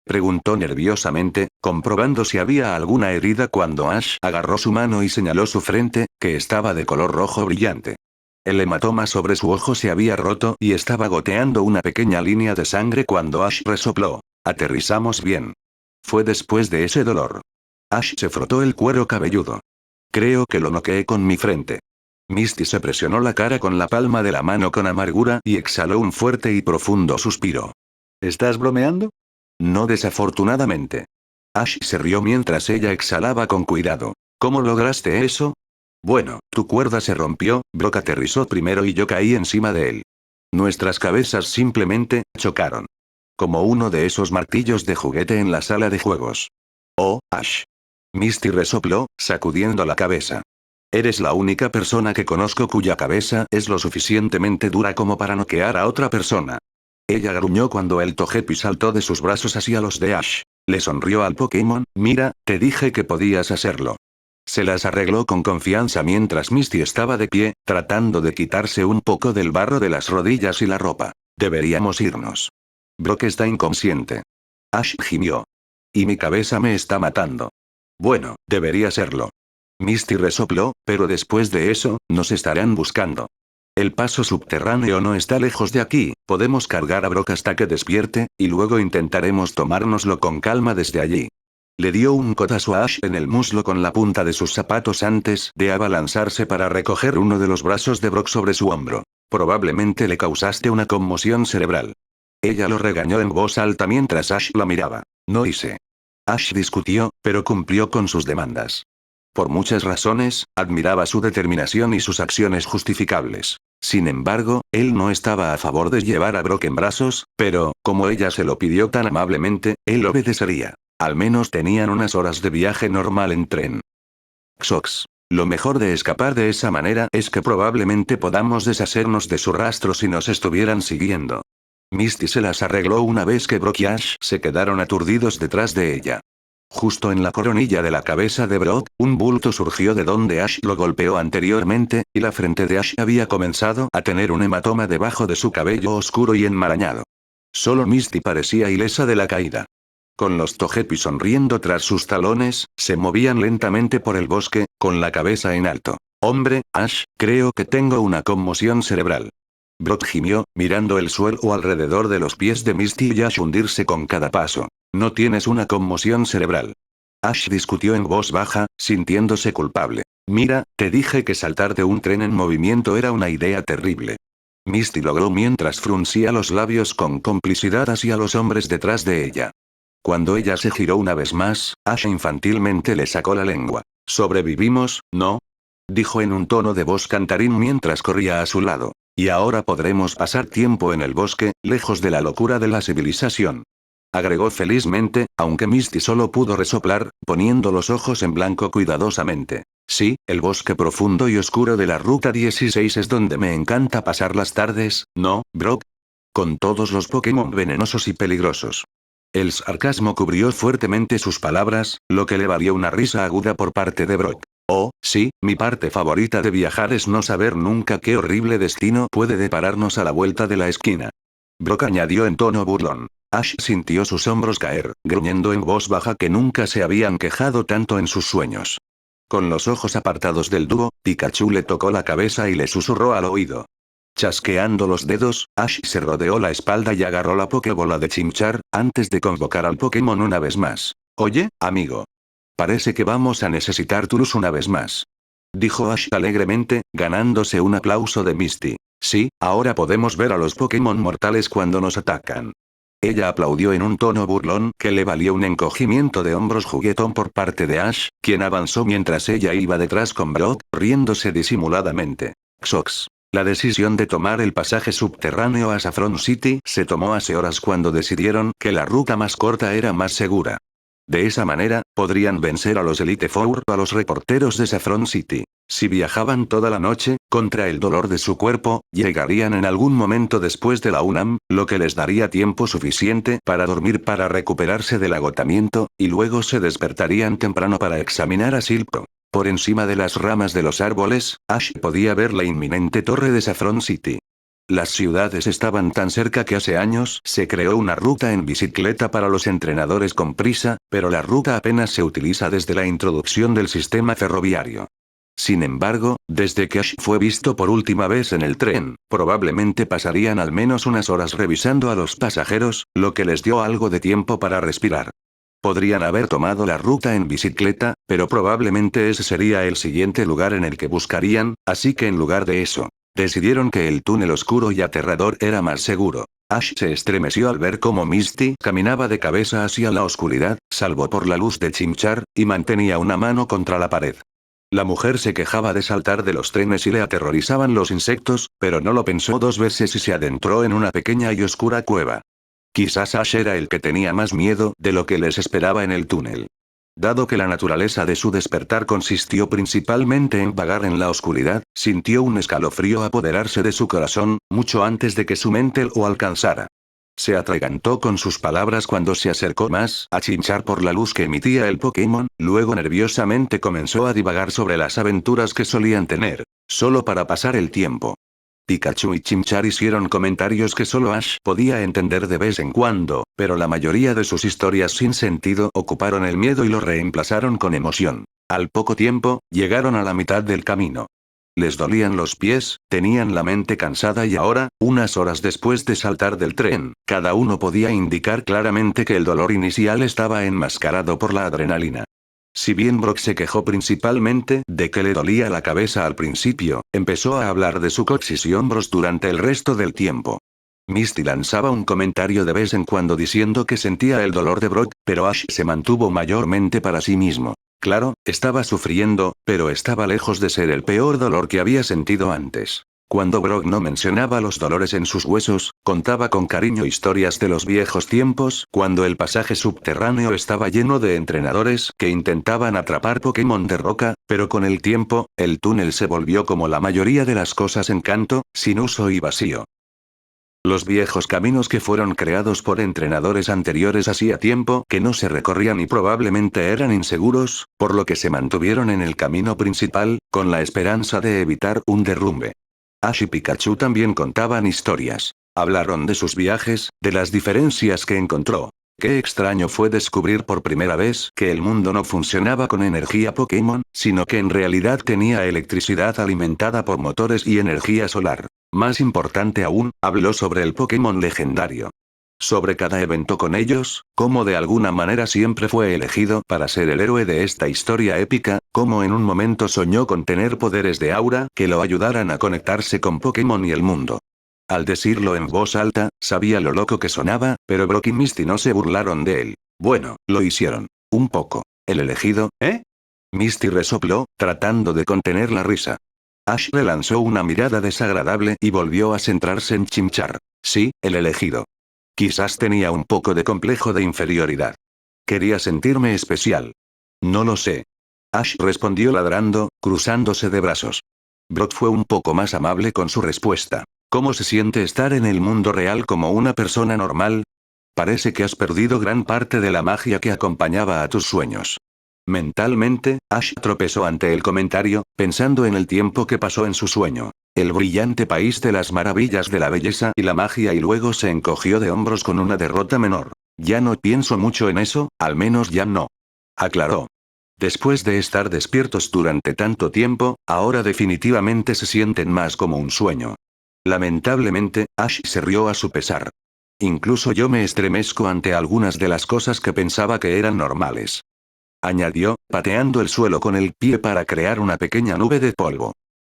preguntó nerviosamente, comprobando si había alguna herida cuando Ash agarró su mano y señaló su frente, que estaba de color rojo brillante. El hematoma sobre su ojo se había roto y estaba goteando una pequeña línea de sangre cuando Ash resopló. Aterrizamos bien. Fue después de ese dolor. Ash se frotó el cuero cabelludo. Creo que lo noqueé con mi frente. Misty se presionó la cara con la palma de la mano con amargura y exhaló un fuerte y profundo suspiro. ¿Estás bromeando? No, desafortunadamente. Ash se rió mientras ella exhalaba con cuidado. ¿Cómo lograste eso? Bueno, tu cuerda se rompió, Brock aterrizó primero y yo caí encima de él. Nuestras cabezas simplemente chocaron. Como uno de esos martillos de juguete en la sala de juegos. Oh, Ash. Misty resopló, sacudiendo la cabeza. Eres la única persona que conozco cuya cabeza es lo suficientemente dura como para noquear a otra persona. Ella gruñó cuando el Togepi saltó de sus brazos hacia los de Ash. Le sonrió al Pokémon. Mira, te dije que podías hacerlo. Se las arregló con confianza mientras Misty estaba de pie, tratando de quitarse un poco del barro de las rodillas y la ropa. Deberíamos irnos. Brock está inconsciente. Ash gimió. Y mi cabeza me está matando. Bueno, debería serlo. Misty resopló, pero después de eso, nos estarán buscando. El paso subterráneo no está lejos de aquí, podemos cargar a Brock hasta que despierte, y luego intentaremos tomárnoslo con calma desde allí. Le dio un codazo a Ash en el muslo con la punta de sus zapatos antes de abalanzarse para recoger uno de los brazos de Brock sobre su hombro. Probablemente le causaste una conmoción cerebral. Ella lo regañó en voz alta mientras Ash la miraba. No hice. Ash discutió, pero cumplió con sus demandas. Por muchas razones, admiraba su determinación y sus acciones justificables. Sin embargo, él no estaba a favor de llevar a Brock en brazos, pero, como ella se lo pidió tan amablemente, él obedecería. Al menos tenían unas horas de viaje normal en tren. Xox. Lo mejor de escapar de esa manera es que probablemente podamos deshacernos de su rastro si nos estuvieran siguiendo. Misty se las arregló una vez que Brock y Ash se quedaron aturdidos detrás de ella. Justo en la coronilla de la cabeza de Brock, un bulto surgió de donde Ash lo golpeó anteriormente, y la frente de Ash había comenzado a tener un hematoma debajo de su cabello oscuro y enmarañado. Solo Misty parecía ilesa de la caída. Con los Togepi sonriendo tras sus talones, se movían lentamente por el bosque, con la cabeza en alto. Hombre, Ash, creo que tengo una conmoción cerebral. Brock gimió, mirando el suelo alrededor de los pies de Misty y Ash hundirse con cada paso. No tienes una conmoción cerebral. Ash discutió en voz baja, sintiéndose culpable. Mira, te dije que saltar de un tren en movimiento era una idea terrible. Misty logró mientras fruncía los labios con complicidad hacia los hombres detrás de ella. Cuando ella se giró una vez más, Ash infantilmente le sacó la lengua. ¿Sobrevivimos, no? Dijo en un tono de voz cantarín mientras corría a su lado. Y ahora podremos pasar tiempo en el bosque, lejos de la locura de la civilización. Agregó felizmente, aunque Misty solo pudo resoplar, poniendo los ojos en blanco cuidadosamente. Sí, el bosque profundo y oscuro de la Ruta 16 es donde me encanta pasar las tardes, ¿no, Brock? Con todos los Pokémon venenosos y peligrosos. El sarcasmo cubrió fuertemente sus palabras, lo que le valió una risa aguda por parte de Brock. Oh, sí, mi parte favorita de viajar es no saber nunca qué horrible destino puede depararnos a la vuelta de la esquina. Brock añadió en tono burlón. Ash sintió sus hombros caer, gruñendo en voz baja que nunca se habían quejado tanto en sus sueños. Con los ojos apartados del dúo, Pikachu le tocó la cabeza y le susurró al oído. Chasqueando los dedos, Ash se rodeó la espalda y agarró la Pokébola de Chimchar, antes de convocar al Pokémon una vez más. Oye, amigo. Parece que vamos a necesitar tu luz una vez más. Dijo Ash alegremente, ganándose un aplauso de Misty. Sí, ahora podemos ver a los Pokémon mortales cuando nos atacan. Ella aplaudió en un tono burlón que le valió un encogimiento de hombros juguetón por parte de Ash, quien avanzó mientras ella iba detrás con Brock, riéndose disimuladamente. Xox. La decisión de tomar el pasaje subterráneo a Saffron City se tomó hace horas cuando decidieron que la ruta más corta era más segura. De esa manera, podrían vencer a los Elite Four o a los reporteros de Saffron City. Si viajaban toda la noche, contra el dolor de su cuerpo, llegarían en algún momento después de la UNAM, lo que les daría tiempo suficiente para dormir para recuperarse del agotamiento, y luego se despertarían temprano para examinar a Silpro. Por encima de las ramas de los árboles, Ash podía ver la inminente torre de Saffron City. Las ciudades estaban tan cerca que hace años se creó una ruta en bicicleta para los entrenadores con prisa, pero la ruta apenas se utiliza desde la introducción del sistema ferroviario. Sin embargo, desde que Ash fue visto por última vez en el tren, probablemente pasarían al menos unas horas revisando a los pasajeros, lo que les dio algo de tiempo para respirar. Podrían haber tomado la ruta en bicicleta, pero probablemente ese sería el siguiente lugar en el que buscarían, así que en lugar de eso, decidieron que el túnel oscuro y aterrador era más seguro. Ash se estremeció al ver cómo Misty caminaba de cabeza hacia la oscuridad, salvo por la luz de Chimchar, y mantenía una mano contra la pared. La mujer se quejaba de saltar de los trenes y le aterrorizaban los insectos, pero no lo pensó dos veces y se adentró en una pequeña y oscura cueva. Quizás Ash era el que tenía más miedo de lo que les esperaba en el túnel. Dado que la naturaleza de su despertar consistió principalmente en vagar en la oscuridad, sintió un escalofrío apoderarse de su corazón, mucho antes de que su mente lo alcanzara. Se atragantó con sus palabras cuando se acercó más a chinchar por la luz que emitía el Pokémon, luego nerviosamente comenzó a divagar sobre las aventuras que solían tener, solo para pasar el tiempo. Pikachu y Chimchar hicieron comentarios que solo Ash podía entender de vez en cuando, pero la mayoría de sus historias sin sentido ocuparon el miedo y lo reemplazaron con emoción. Al poco tiempo, llegaron a la mitad del camino. Les dolían los pies, tenían la mente cansada y ahora, unas horas después de saltar del tren, cada uno podía indicar claramente que el dolor inicial estaba enmascarado por la adrenalina. Si bien Brock se quejó principalmente de que le dolía la cabeza al principio, empezó a hablar de su coxis y hombros durante el resto del tiempo. Misty lanzaba un comentario de vez en cuando diciendo que sentía el dolor de Brock, pero Ash se mantuvo mayormente para sí mismo. Claro, estaba sufriendo, pero estaba lejos de ser el peor dolor que había sentido antes. Cuando Brock no mencionaba los dolores en sus huesos, contaba con cariño historias de los viejos tiempos, cuando el pasaje subterráneo estaba lleno de entrenadores que intentaban atrapar Pokémon de roca, pero con el tiempo, el túnel se volvió como la mayoría de las cosas en Kanto, sin uso y vacío. Los viejos caminos que fueron creados por entrenadores anteriores hacía tiempo que no se recorrían y probablemente eran inseguros, por lo que se mantuvieron en el camino principal, con la esperanza de evitar un derrumbe. Ash y Pikachu también contaban historias. Hablaron de sus viajes, de las diferencias que encontró. Qué extraño fue descubrir por primera vez que el mundo no funcionaba con energía Pokémon, sino que en realidad tenía electricidad alimentada por motores y energía solar. Más importante aún, habló sobre el Pokémon legendario. Sobre cada evento con ellos, cómo de alguna manera siempre fue elegido para ser el héroe de esta historia épica, cómo en un momento soñó con tener poderes de aura que lo ayudaran a conectarse con Pokémon y el mundo. Al decirlo en voz alta, sabía lo loco que sonaba, pero Brock y Misty no se burlaron de él. Bueno, lo hicieron. Un poco. ¿El elegido, eh? Misty resopló, tratando de contener la risa. Ash le lanzó una mirada desagradable y volvió a centrarse en Chimchar. Sí, el elegido. Quizás tenía un poco de complejo de inferioridad. Quería sentirme especial. No lo sé. Ash respondió ladrando, cruzándose de brazos. Brock fue un poco más amable con su respuesta. ¿Cómo se siente estar en el mundo real como una persona normal? Parece que has perdido gran parte de la magia que acompañaba a tus sueños. Mentalmente, Ash tropezó ante el comentario, pensando en el tiempo que pasó en su sueño. El brillante país de las maravillas de la belleza y la magia, y luego se encogió de hombros con una derrota menor. Ya no pienso mucho en eso, al menos ya no. Aclaró. Después de estar despiertos durante tanto tiempo, ahora definitivamente se sienten más como un sueño. Lamentablemente, Ash se rió a su pesar. Incluso yo me estremezco ante algunas de las cosas que pensaba que eran normales. Añadió, pateando el suelo con el pie para crear una pequeña nube de polvo.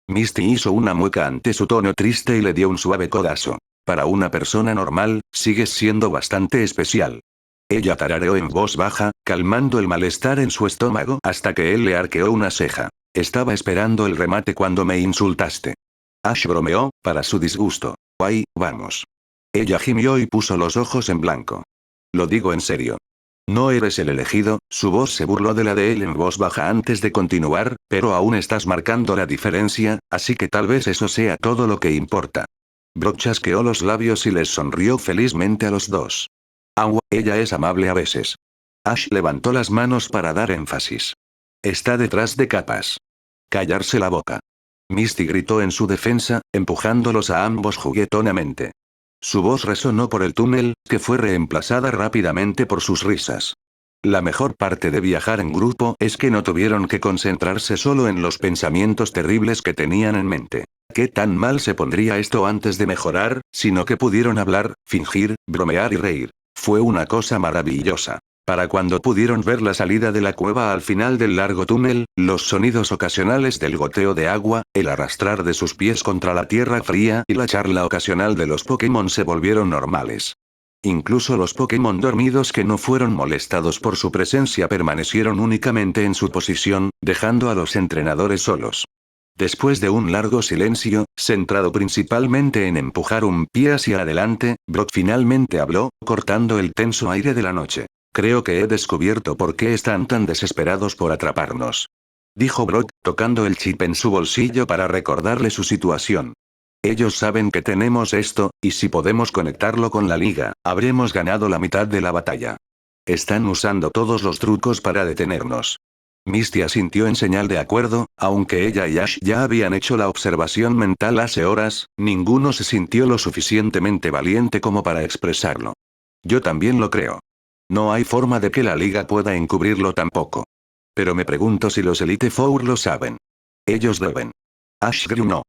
Misty hizo una mueca ante su tono triste y le dio un suave codazo. Para una persona normal, sigues siendo bastante especial. Ella tarareó en voz baja, calmando el malestar en su estómago hasta que él le arqueó una ceja. Estaba esperando el remate cuando me insultaste. Ash bromeó, para su disgusto. Ay, vamos. Ella gimió y puso los ojos en blanco. Lo digo en serio. No eres el elegido, su voz se burló de la de él en voz baja antes de continuar, pero aún estás marcando la diferencia, así que tal vez eso sea todo lo que importa. Brock chasqueó los labios y les sonrió felizmente a los dos. Agua, ella es amable a veces. Ash levantó las manos para dar énfasis. Está detrás de capas. Callarse la boca. Misty gritó en su defensa, empujándolos a ambos juguetonamente. Su voz resonó por el túnel, que fue reemplazada rápidamente por sus risas. La mejor parte de viajar en grupo es que no tuvieron que concentrarse solo en los pensamientos terribles que tenían en mente. ¿Qué tan mal se pondría esto antes de mejorar? Sino que pudieron hablar, fingir, bromear y reír. Fue una cosa maravillosa. Para cuando pudieron ver la salida de la cueva al final del largo túnel, los sonidos ocasionales del goteo de agua, el arrastrar de sus pies contra la tierra fría y la charla ocasional de los Pokémon se volvieron normales. Incluso los Pokémon dormidos que no fueron molestados por su presencia permanecieron únicamente en su posición, dejando a los entrenadores solos. Después de un largo silencio, centrado principalmente en empujar un pie hacia adelante, Brock finalmente habló, cortando el tenso aire de la noche. Creo que he descubierto por qué están tan desesperados por atraparnos. Dijo Brock, tocando el chip en su bolsillo para recordarle su situación. Ellos saben que tenemos esto, y si podemos conectarlo con la liga, habremos ganado la mitad de la batalla. Están usando todos los trucos para detenernos. Misty asintió en señal de acuerdo, aunque ella y Ash ya habían hecho la observación mental hace horas, ninguno se sintió lo suficientemente valiente como para expresarlo. Yo también lo creo. No hay forma de que la liga pueda encubrirlo tampoco. Pero me pregunto si los Elite Four lo saben. Ellos deben. Ash gruñó.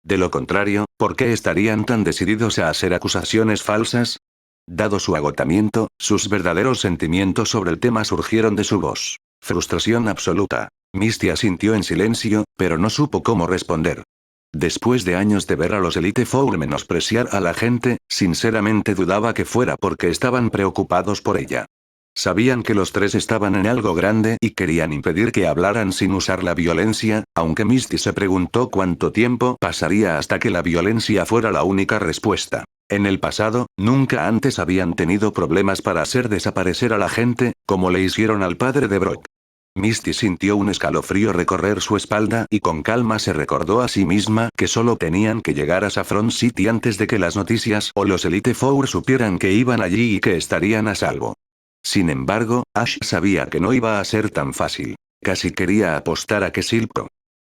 De lo contrario, ¿por qué estarían tan decididos a hacer acusaciones falsas? Dado su agotamiento, sus verdaderos sentimientos sobre el tema surgieron de su voz. Frustración absoluta. Misty asintió en silencio, pero no supo cómo responder. Después de años de ver a los Elite Four menospreciar a la gente, sinceramente dudaba que fuera porque estaban preocupados por ella. Sabían que los tres estaban en algo grande y querían impedir que hablaran sin usar la violencia, aunque Misty se preguntó cuánto tiempo pasaría hasta que la violencia fuera la única respuesta. En el pasado, nunca antes habían tenido problemas para hacer desaparecer a la gente, como le hicieron al padre de Brock. Misty sintió un escalofrío recorrer su espalda y con calma se recordó a sí misma que solo tenían que llegar a Saffron City antes de que las noticias o los Elite Four supieran que iban allí y que estarían a salvo. Sin embargo, Ash sabía que no iba a ser tan fácil. Casi quería apostar a que Silco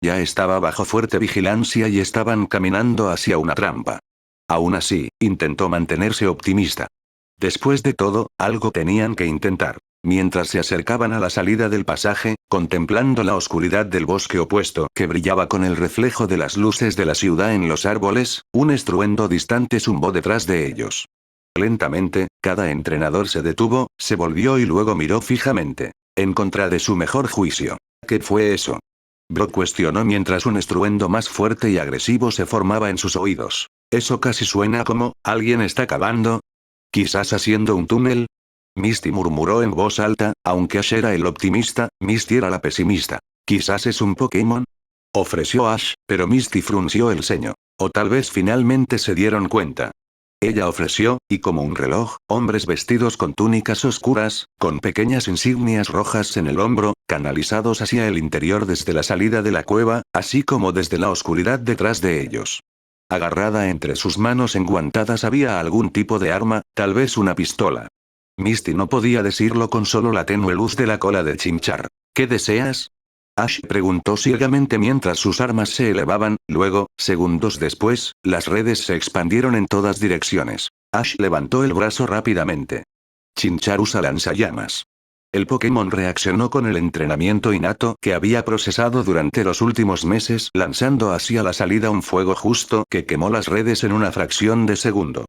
ya estaba bajo fuerte vigilancia y estaban caminando hacia una trampa. Aún así, intentó mantenerse optimista. Después de todo, algo tenían que intentar. Mientras se acercaban a la salida del pasaje, contemplando la oscuridad del bosque opuesto que brillaba con el reflejo de las luces de la ciudad en los árboles, un estruendo distante zumbó detrás de ellos. Lentamente, cada entrenador se detuvo, se volvió y luego miró fijamente. En contra de su mejor juicio. ¿Qué fue eso? Brock cuestionó mientras un estruendo más fuerte y agresivo se formaba en sus oídos. Eso casi suena como, ¿alguien está cavando? ¿Quizás haciendo un túnel? Misty murmuró en voz alta, aunque Ash era el optimista, Misty era la pesimista. ¿Quizás es un Pokémon? Ofreció Ash, pero Misty frunció el ceño. O tal vez finalmente se dieron cuenta. Ella ofreció, y como un reloj, hombres vestidos con túnicas oscuras, con pequeñas insignias rojas en el hombro, canalizados hacia el interior desde la salida de la cueva, así como desde la oscuridad detrás de ellos. Agarrada entre sus manos enguantadas había algún tipo de arma, tal vez una pistola. Misty no podía decirlo con solo la tenue luz de la cola de Chimchar. ¿Qué deseas? Ash preguntó ciegamente mientras sus armas se elevaban, luego, segundos después, las redes se expandieron en todas direcciones. Ash levantó el brazo rápidamente. Chimchar usa lanzallamas. El Pokémon reaccionó con el entrenamiento innato que había procesado durante los últimos meses, lanzando hacia la salida un fuego justo que quemó las redes en una fracción de segundo.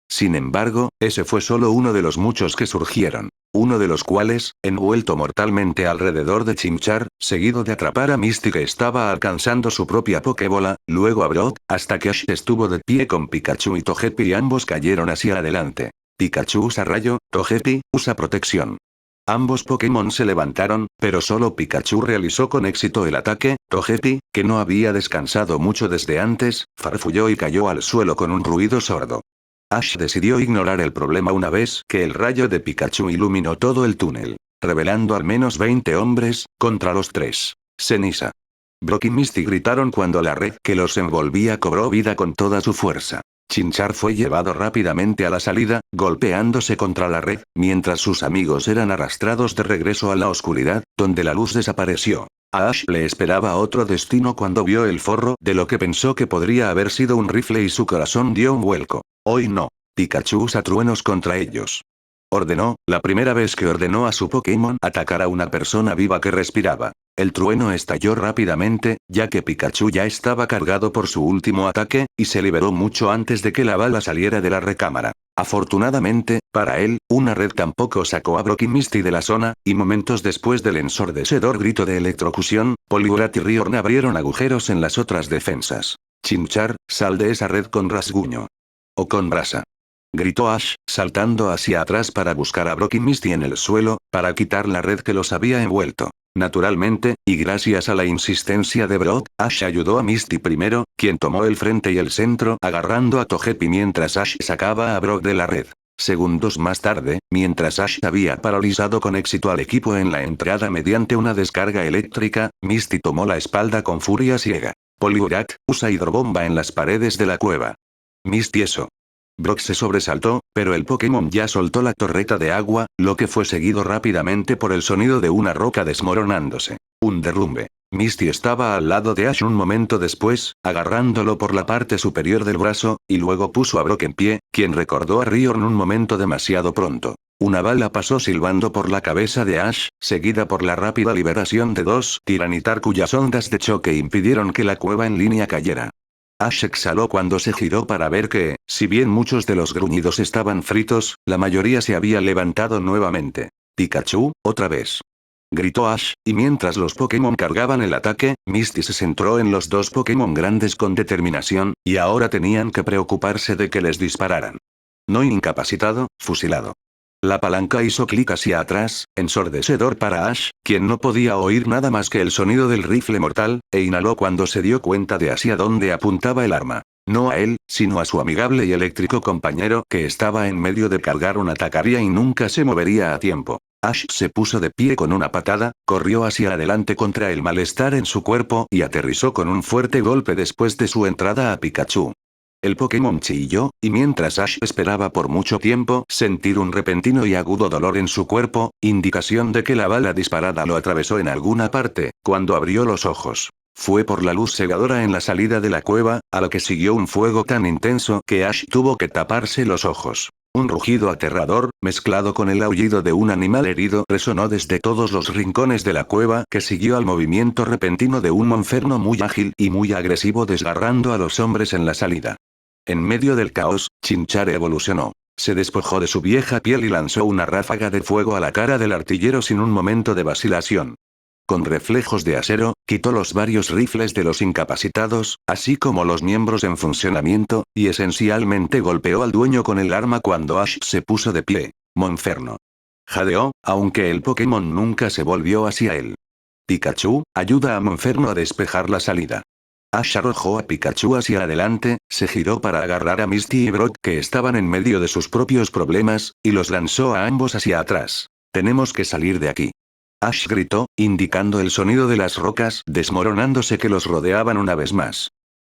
Sin embargo, ese fue solo uno de los muchos que surgieron. Uno de los cuales, envuelto mortalmente alrededor de Chimchar, seguido de atrapar a Misty que estaba alcanzando su propia Pokébola, luego a Brock, hasta que Ash estuvo de pie con Pikachu y Togepi y ambos cayeron hacia adelante. Pikachu usa rayo, Togepi usa protección. Ambos Pokémon se levantaron, pero solo Pikachu realizó con éxito el ataque. Togepi, que no había descansado mucho desde antes, farfulló y cayó al suelo con un ruido sordo. Ash decidió ignorar el problema una vez que el rayo de Pikachu iluminó todo el túnel, revelando al menos 20 hombres, contra los tres. Ceniza. Brock y Misty gritaron cuando la red que los envolvía cobró vida con toda su fuerza. Chimchar fue llevado rápidamente a la salida, golpeándose contra la red, mientras sus amigos eran arrastrados de regreso a la oscuridad, donde la luz desapareció. A Ash le esperaba otro destino cuando vio el forro de lo que pensó que podría haber sido un rifle y su corazón dio un vuelco. Hoy no. Pikachu usa truenos contra ellos. Ordenó, la primera vez que ordenó a su Pokémon atacar a una persona viva que respiraba. El trueno estalló rápidamente, ya que Pikachu ya estaba cargado por su último ataque, y se liberó mucho antes de que la bala saliera de la recámara. Afortunadamente, para él, una red tampoco sacó a Brock y Misty de la zona, y momentos después del ensordecedor grito de electrocución, Poliwrath y Riorn abrieron agujeros en las otras defensas. Chimchar, sal de esa red con rasguño. O con brasa. Gritó Ash, saltando hacia atrás para buscar a Brock y Misty en el suelo, para quitar la red que los había envuelto. Naturalmente, y gracias a la insistencia de Brock, Ash ayudó a Misty primero, quien tomó el frente y el centro agarrando a Togepi mientras Ash sacaba a Brock de la red. Segundos más tarde, mientras Ash había paralizado con éxito al equipo en la entrada mediante una descarga eléctrica, Misty tomó la espalda con furia ciega. Poliwrath, usa hidrobomba en las paredes de la cueva. Misty eso. Brock se sobresaltó, pero el Pokémon ya soltó la torreta de agua, lo que fue seguido rápidamente por el sonido de una roca desmoronándose. Un derrumbe. Misty estaba al lado de Ash un momento después, agarrándolo por la parte superior del brazo, y luego puso a Brock en pie, quien recordó a Riorn un momento demasiado pronto. Una bala pasó silbando por la cabeza de Ash, seguida por la rápida liberación de dos Tiranitar cuyas ondas de choque impidieron que la cueva en línea cayera. Ash exhaló cuando se giró para ver que, si bien muchos de los gruñidos estaban fritos, la mayoría se había levantado nuevamente. «¡Pikachu, otra vez!», gritó Ash, y mientras los Pokémon cargaban el ataque, Misty se centró en los dos Pokémon grandes con determinación, y ahora tenían que preocuparse de que les dispararan. No incapacitado, fusilado. La palanca hizo clic hacia atrás, ensordecedor para Ash, quien no podía oír nada más que el sonido del rifle mortal, e inhaló cuando se dio cuenta de hacia dónde apuntaba el arma. No a él, sino a su amigable y eléctrico compañero que estaba en medio de cargar un atacaría y nunca se movería a tiempo. Ash se puso de pie con una patada, corrió hacia adelante contra el malestar en su cuerpo y aterrizó con un fuerte golpe después de su entrada a Pikachu. El Pokémon chilló, y mientras Ash esperaba por mucho tiempo sentir un repentino y agudo dolor en su cuerpo, indicación de que la bala disparada lo atravesó en alguna parte, cuando abrió los ojos. Fue por la luz cegadora en la salida de la cueva, a lo que siguió un fuego tan intenso que Ash tuvo que taparse los ojos. Un rugido aterrador, mezclado con el aullido de un animal herido, resonó desde todos los rincones de la cueva, que siguió al movimiento repentino de un monferno muy ágil y muy agresivo desgarrando a los hombres en la salida. En medio del caos, Chinchar evolucionó. Se despojó de su vieja piel y lanzó una ráfaga de fuego a la cara del artillero sin un momento de vacilación. Con reflejos de acero, quitó los varios rifles de los incapacitados, así como los miembros en funcionamiento, y esencialmente golpeó al dueño con el arma cuando Ash se puso de pie. Monferno. Jadeó, aunque el Pokémon nunca se volvió hacia él. Pikachu, ayuda a Monferno a despejar la salida. Ash arrojó a Pikachu hacia adelante, se giró para agarrar a Misty y Brock que estaban en medio de sus propios problemas, y los lanzó a ambos hacia atrás. «Tenemos que salir de aquí». Ash gritó, indicando el sonido de las rocas desmoronándose que los rodeaban una vez más.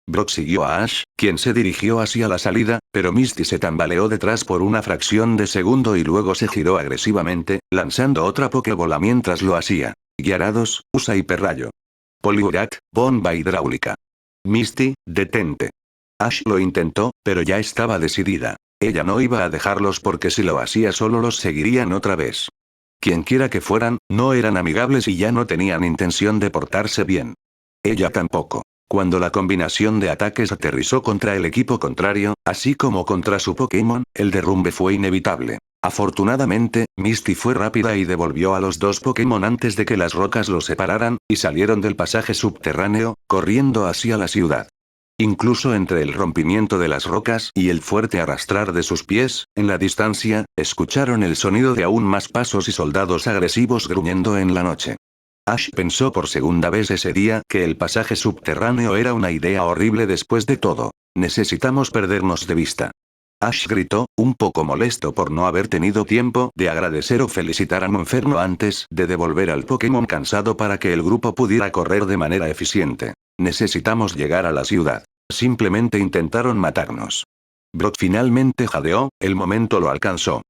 Brock siguió a Ash, quien se dirigió hacia la salida, pero Misty se tambaleó detrás por una fracción de segundo y luego se giró agresivamente, lanzando otra Pokébola mientras lo hacía. Gyarados, usa hiperrayo. Poliwrath, bomba hidráulica. Misty, detente. Ash lo intentó, pero ya estaba decidida. Ella no iba a dejarlos porque si lo hacía solo los seguirían otra vez. Quienquiera que fueran, no eran amigables y ya no tenían intención de portarse bien. Ella tampoco. Cuando la combinación de ataques aterrizó contra el equipo contrario, así como contra su Pokémon, el derrumbe fue inevitable. Afortunadamente, Misty fue rápida y devolvió a los dos Pokémon antes de que las rocas los separaran, y salieron del pasaje subterráneo, corriendo hacia la ciudad. Incluso entre el rompimiento de las rocas y el fuerte arrastrar de sus pies, en la distancia, escucharon el sonido de aún más pasos y soldados agresivos gruñendo en la noche. Ash pensó por segunda vez ese día que el pasaje subterráneo era una idea horrible después de todo. Necesitamos perdernos de vista. Ash gritó, un poco molesto por no haber tenido tiempo de agradecer o felicitar a Monferno antes de devolver al Pokémon cansado para que el grupo pudiera correr de manera eficiente. Necesitamos llegar a la ciudad. Simplemente intentaron matarnos. Brock finalmente jadeó, el momento lo alcanzó.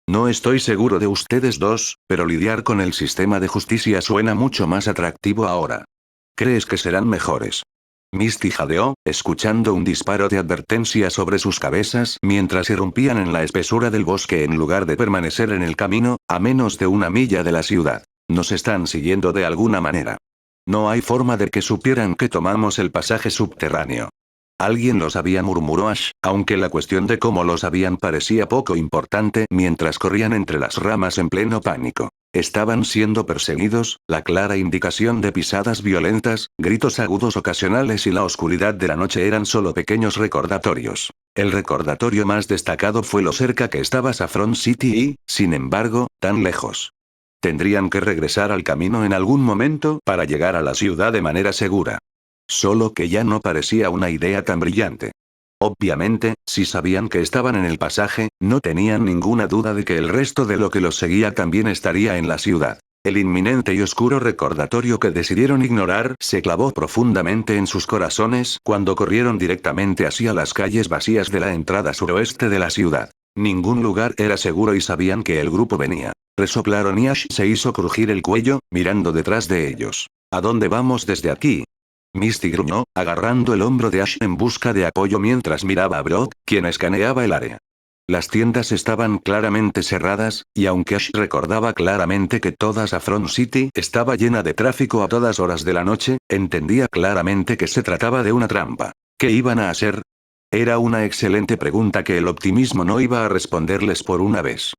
No estoy seguro de ustedes dos, pero lidiar con el sistema de justicia suena mucho más atractivo ahora. ¿Crees que serán mejores? Misty jadeó, escuchando un disparo de advertencia sobre sus cabezas mientras irrumpían en la espesura del bosque en lugar de permanecer en el camino, a menos de 1 milla de la ciudad. Nos están siguiendo de alguna manera. No hay forma de que supieran que tomamos el pasaje subterráneo. Alguien lo sabía, murmuró Ash, aunque la cuestión de cómo lo sabían parecía poco importante mientras corrían entre las ramas en pleno pánico. Estaban siendo perseguidos, la clara indicación de pisadas violentas, gritos agudos ocasionales y la oscuridad de la noche eran solo pequeños recordatorios. El recordatorio más destacado fue lo cerca que estaba Saffron City y, sin embargo, tan lejos. Tendrían que regresar al camino en algún momento para llegar a la ciudad de manera segura. Solo que ya no parecía una idea tan brillante. Obviamente, si sabían que estaban en el pasaje, no tenían ninguna duda de que el resto de lo que los seguía también estaría en la ciudad. El inminente y oscuro recordatorio que decidieron ignorar se clavó profundamente en sus corazones cuando corrieron directamente hacia las calles vacías de la entrada suroeste de la ciudad. Ningún lugar era seguro y sabían que el grupo venía. Resoplaron y Ash se hizo crujir el cuello, mirando detrás de ellos. ¿A dónde vamos desde aquí? Misty gruñó, agarrando el hombro de Ash en busca de apoyo mientras miraba a Brock, quien escaneaba el área. Las tiendas estaban claramente cerradas, y aunque Ash recordaba claramente que toda Saffron City estaba llena de tráfico a todas horas de la noche, entendía claramente que se trataba de una trampa. ¿Qué iban a hacer? Era una excelente pregunta que el optimismo no iba a responderles por una vez.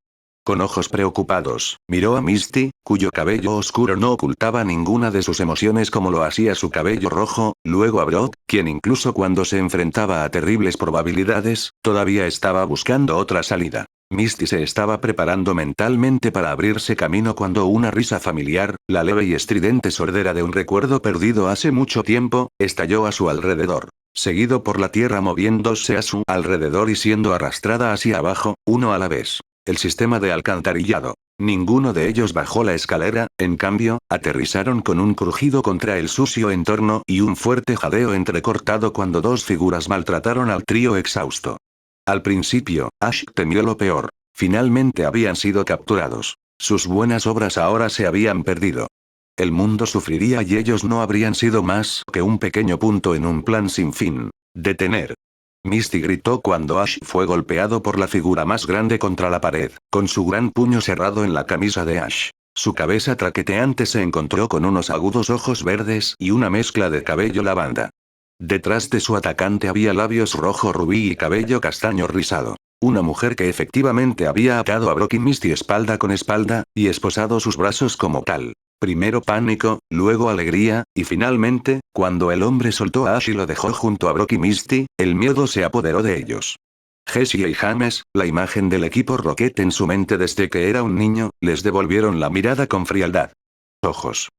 Con ojos preocupados, miró a Misty, cuyo cabello oscuro no ocultaba ninguna de sus emociones como lo hacía su cabello rojo, luego a Brock, quien incluso cuando se enfrentaba a terribles probabilidades, todavía estaba buscando otra salida. Misty se estaba preparando mentalmente para abrirse camino cuando una risa familiar, la leve y estridente sordera de un recuerdo perdido hace mucho tiempo, estalló a su alrededor. Seguido por la tierra moviéndose a su alrededor y siendo arrastrada hacia abajo, uno a la vez. El sistema de alcantarillado. Ninguno de ellos bajó la escalera, en cambio, aterrizaron con un crujido contra el sucio entorno y un fuerte jadeo entrecortado cuando dos figuras maltrataron al trío exhausto. Al principio, Ash temió lo peor. Finalmente habían sido capturados. Sus buenas obras ahora se habían perdido. El mundo sufriría y ellos no habrían sido más que un pequeño punto en un plan sin fin. Detener. Misty gritó cuando Ash fue golpeado por la figura más grande contra la pared, con su gran puño cerrado en la camisa de Ash. Su cabeza traqueteante se encontró con unos agudos ojos verdes y una mezcla de cabello lavanda. Detrás de su atacante había labios rojo rubí y cabello castaño rizado. Una mujer que efectivamente había atado a Brock y Misty espalda con espalda, y esposado sus brazos como tal. Primero pánico, luego alegría, y finalmente, cuando el hombre soltó a Ash y lo dejó junto a Brock y Misty, el miedo se apoderó de ellos. Jessie y James, la imagen del equipo Rocket en su mente desde que era un niño, les devolvieron la mirada con frialdad. Ojos.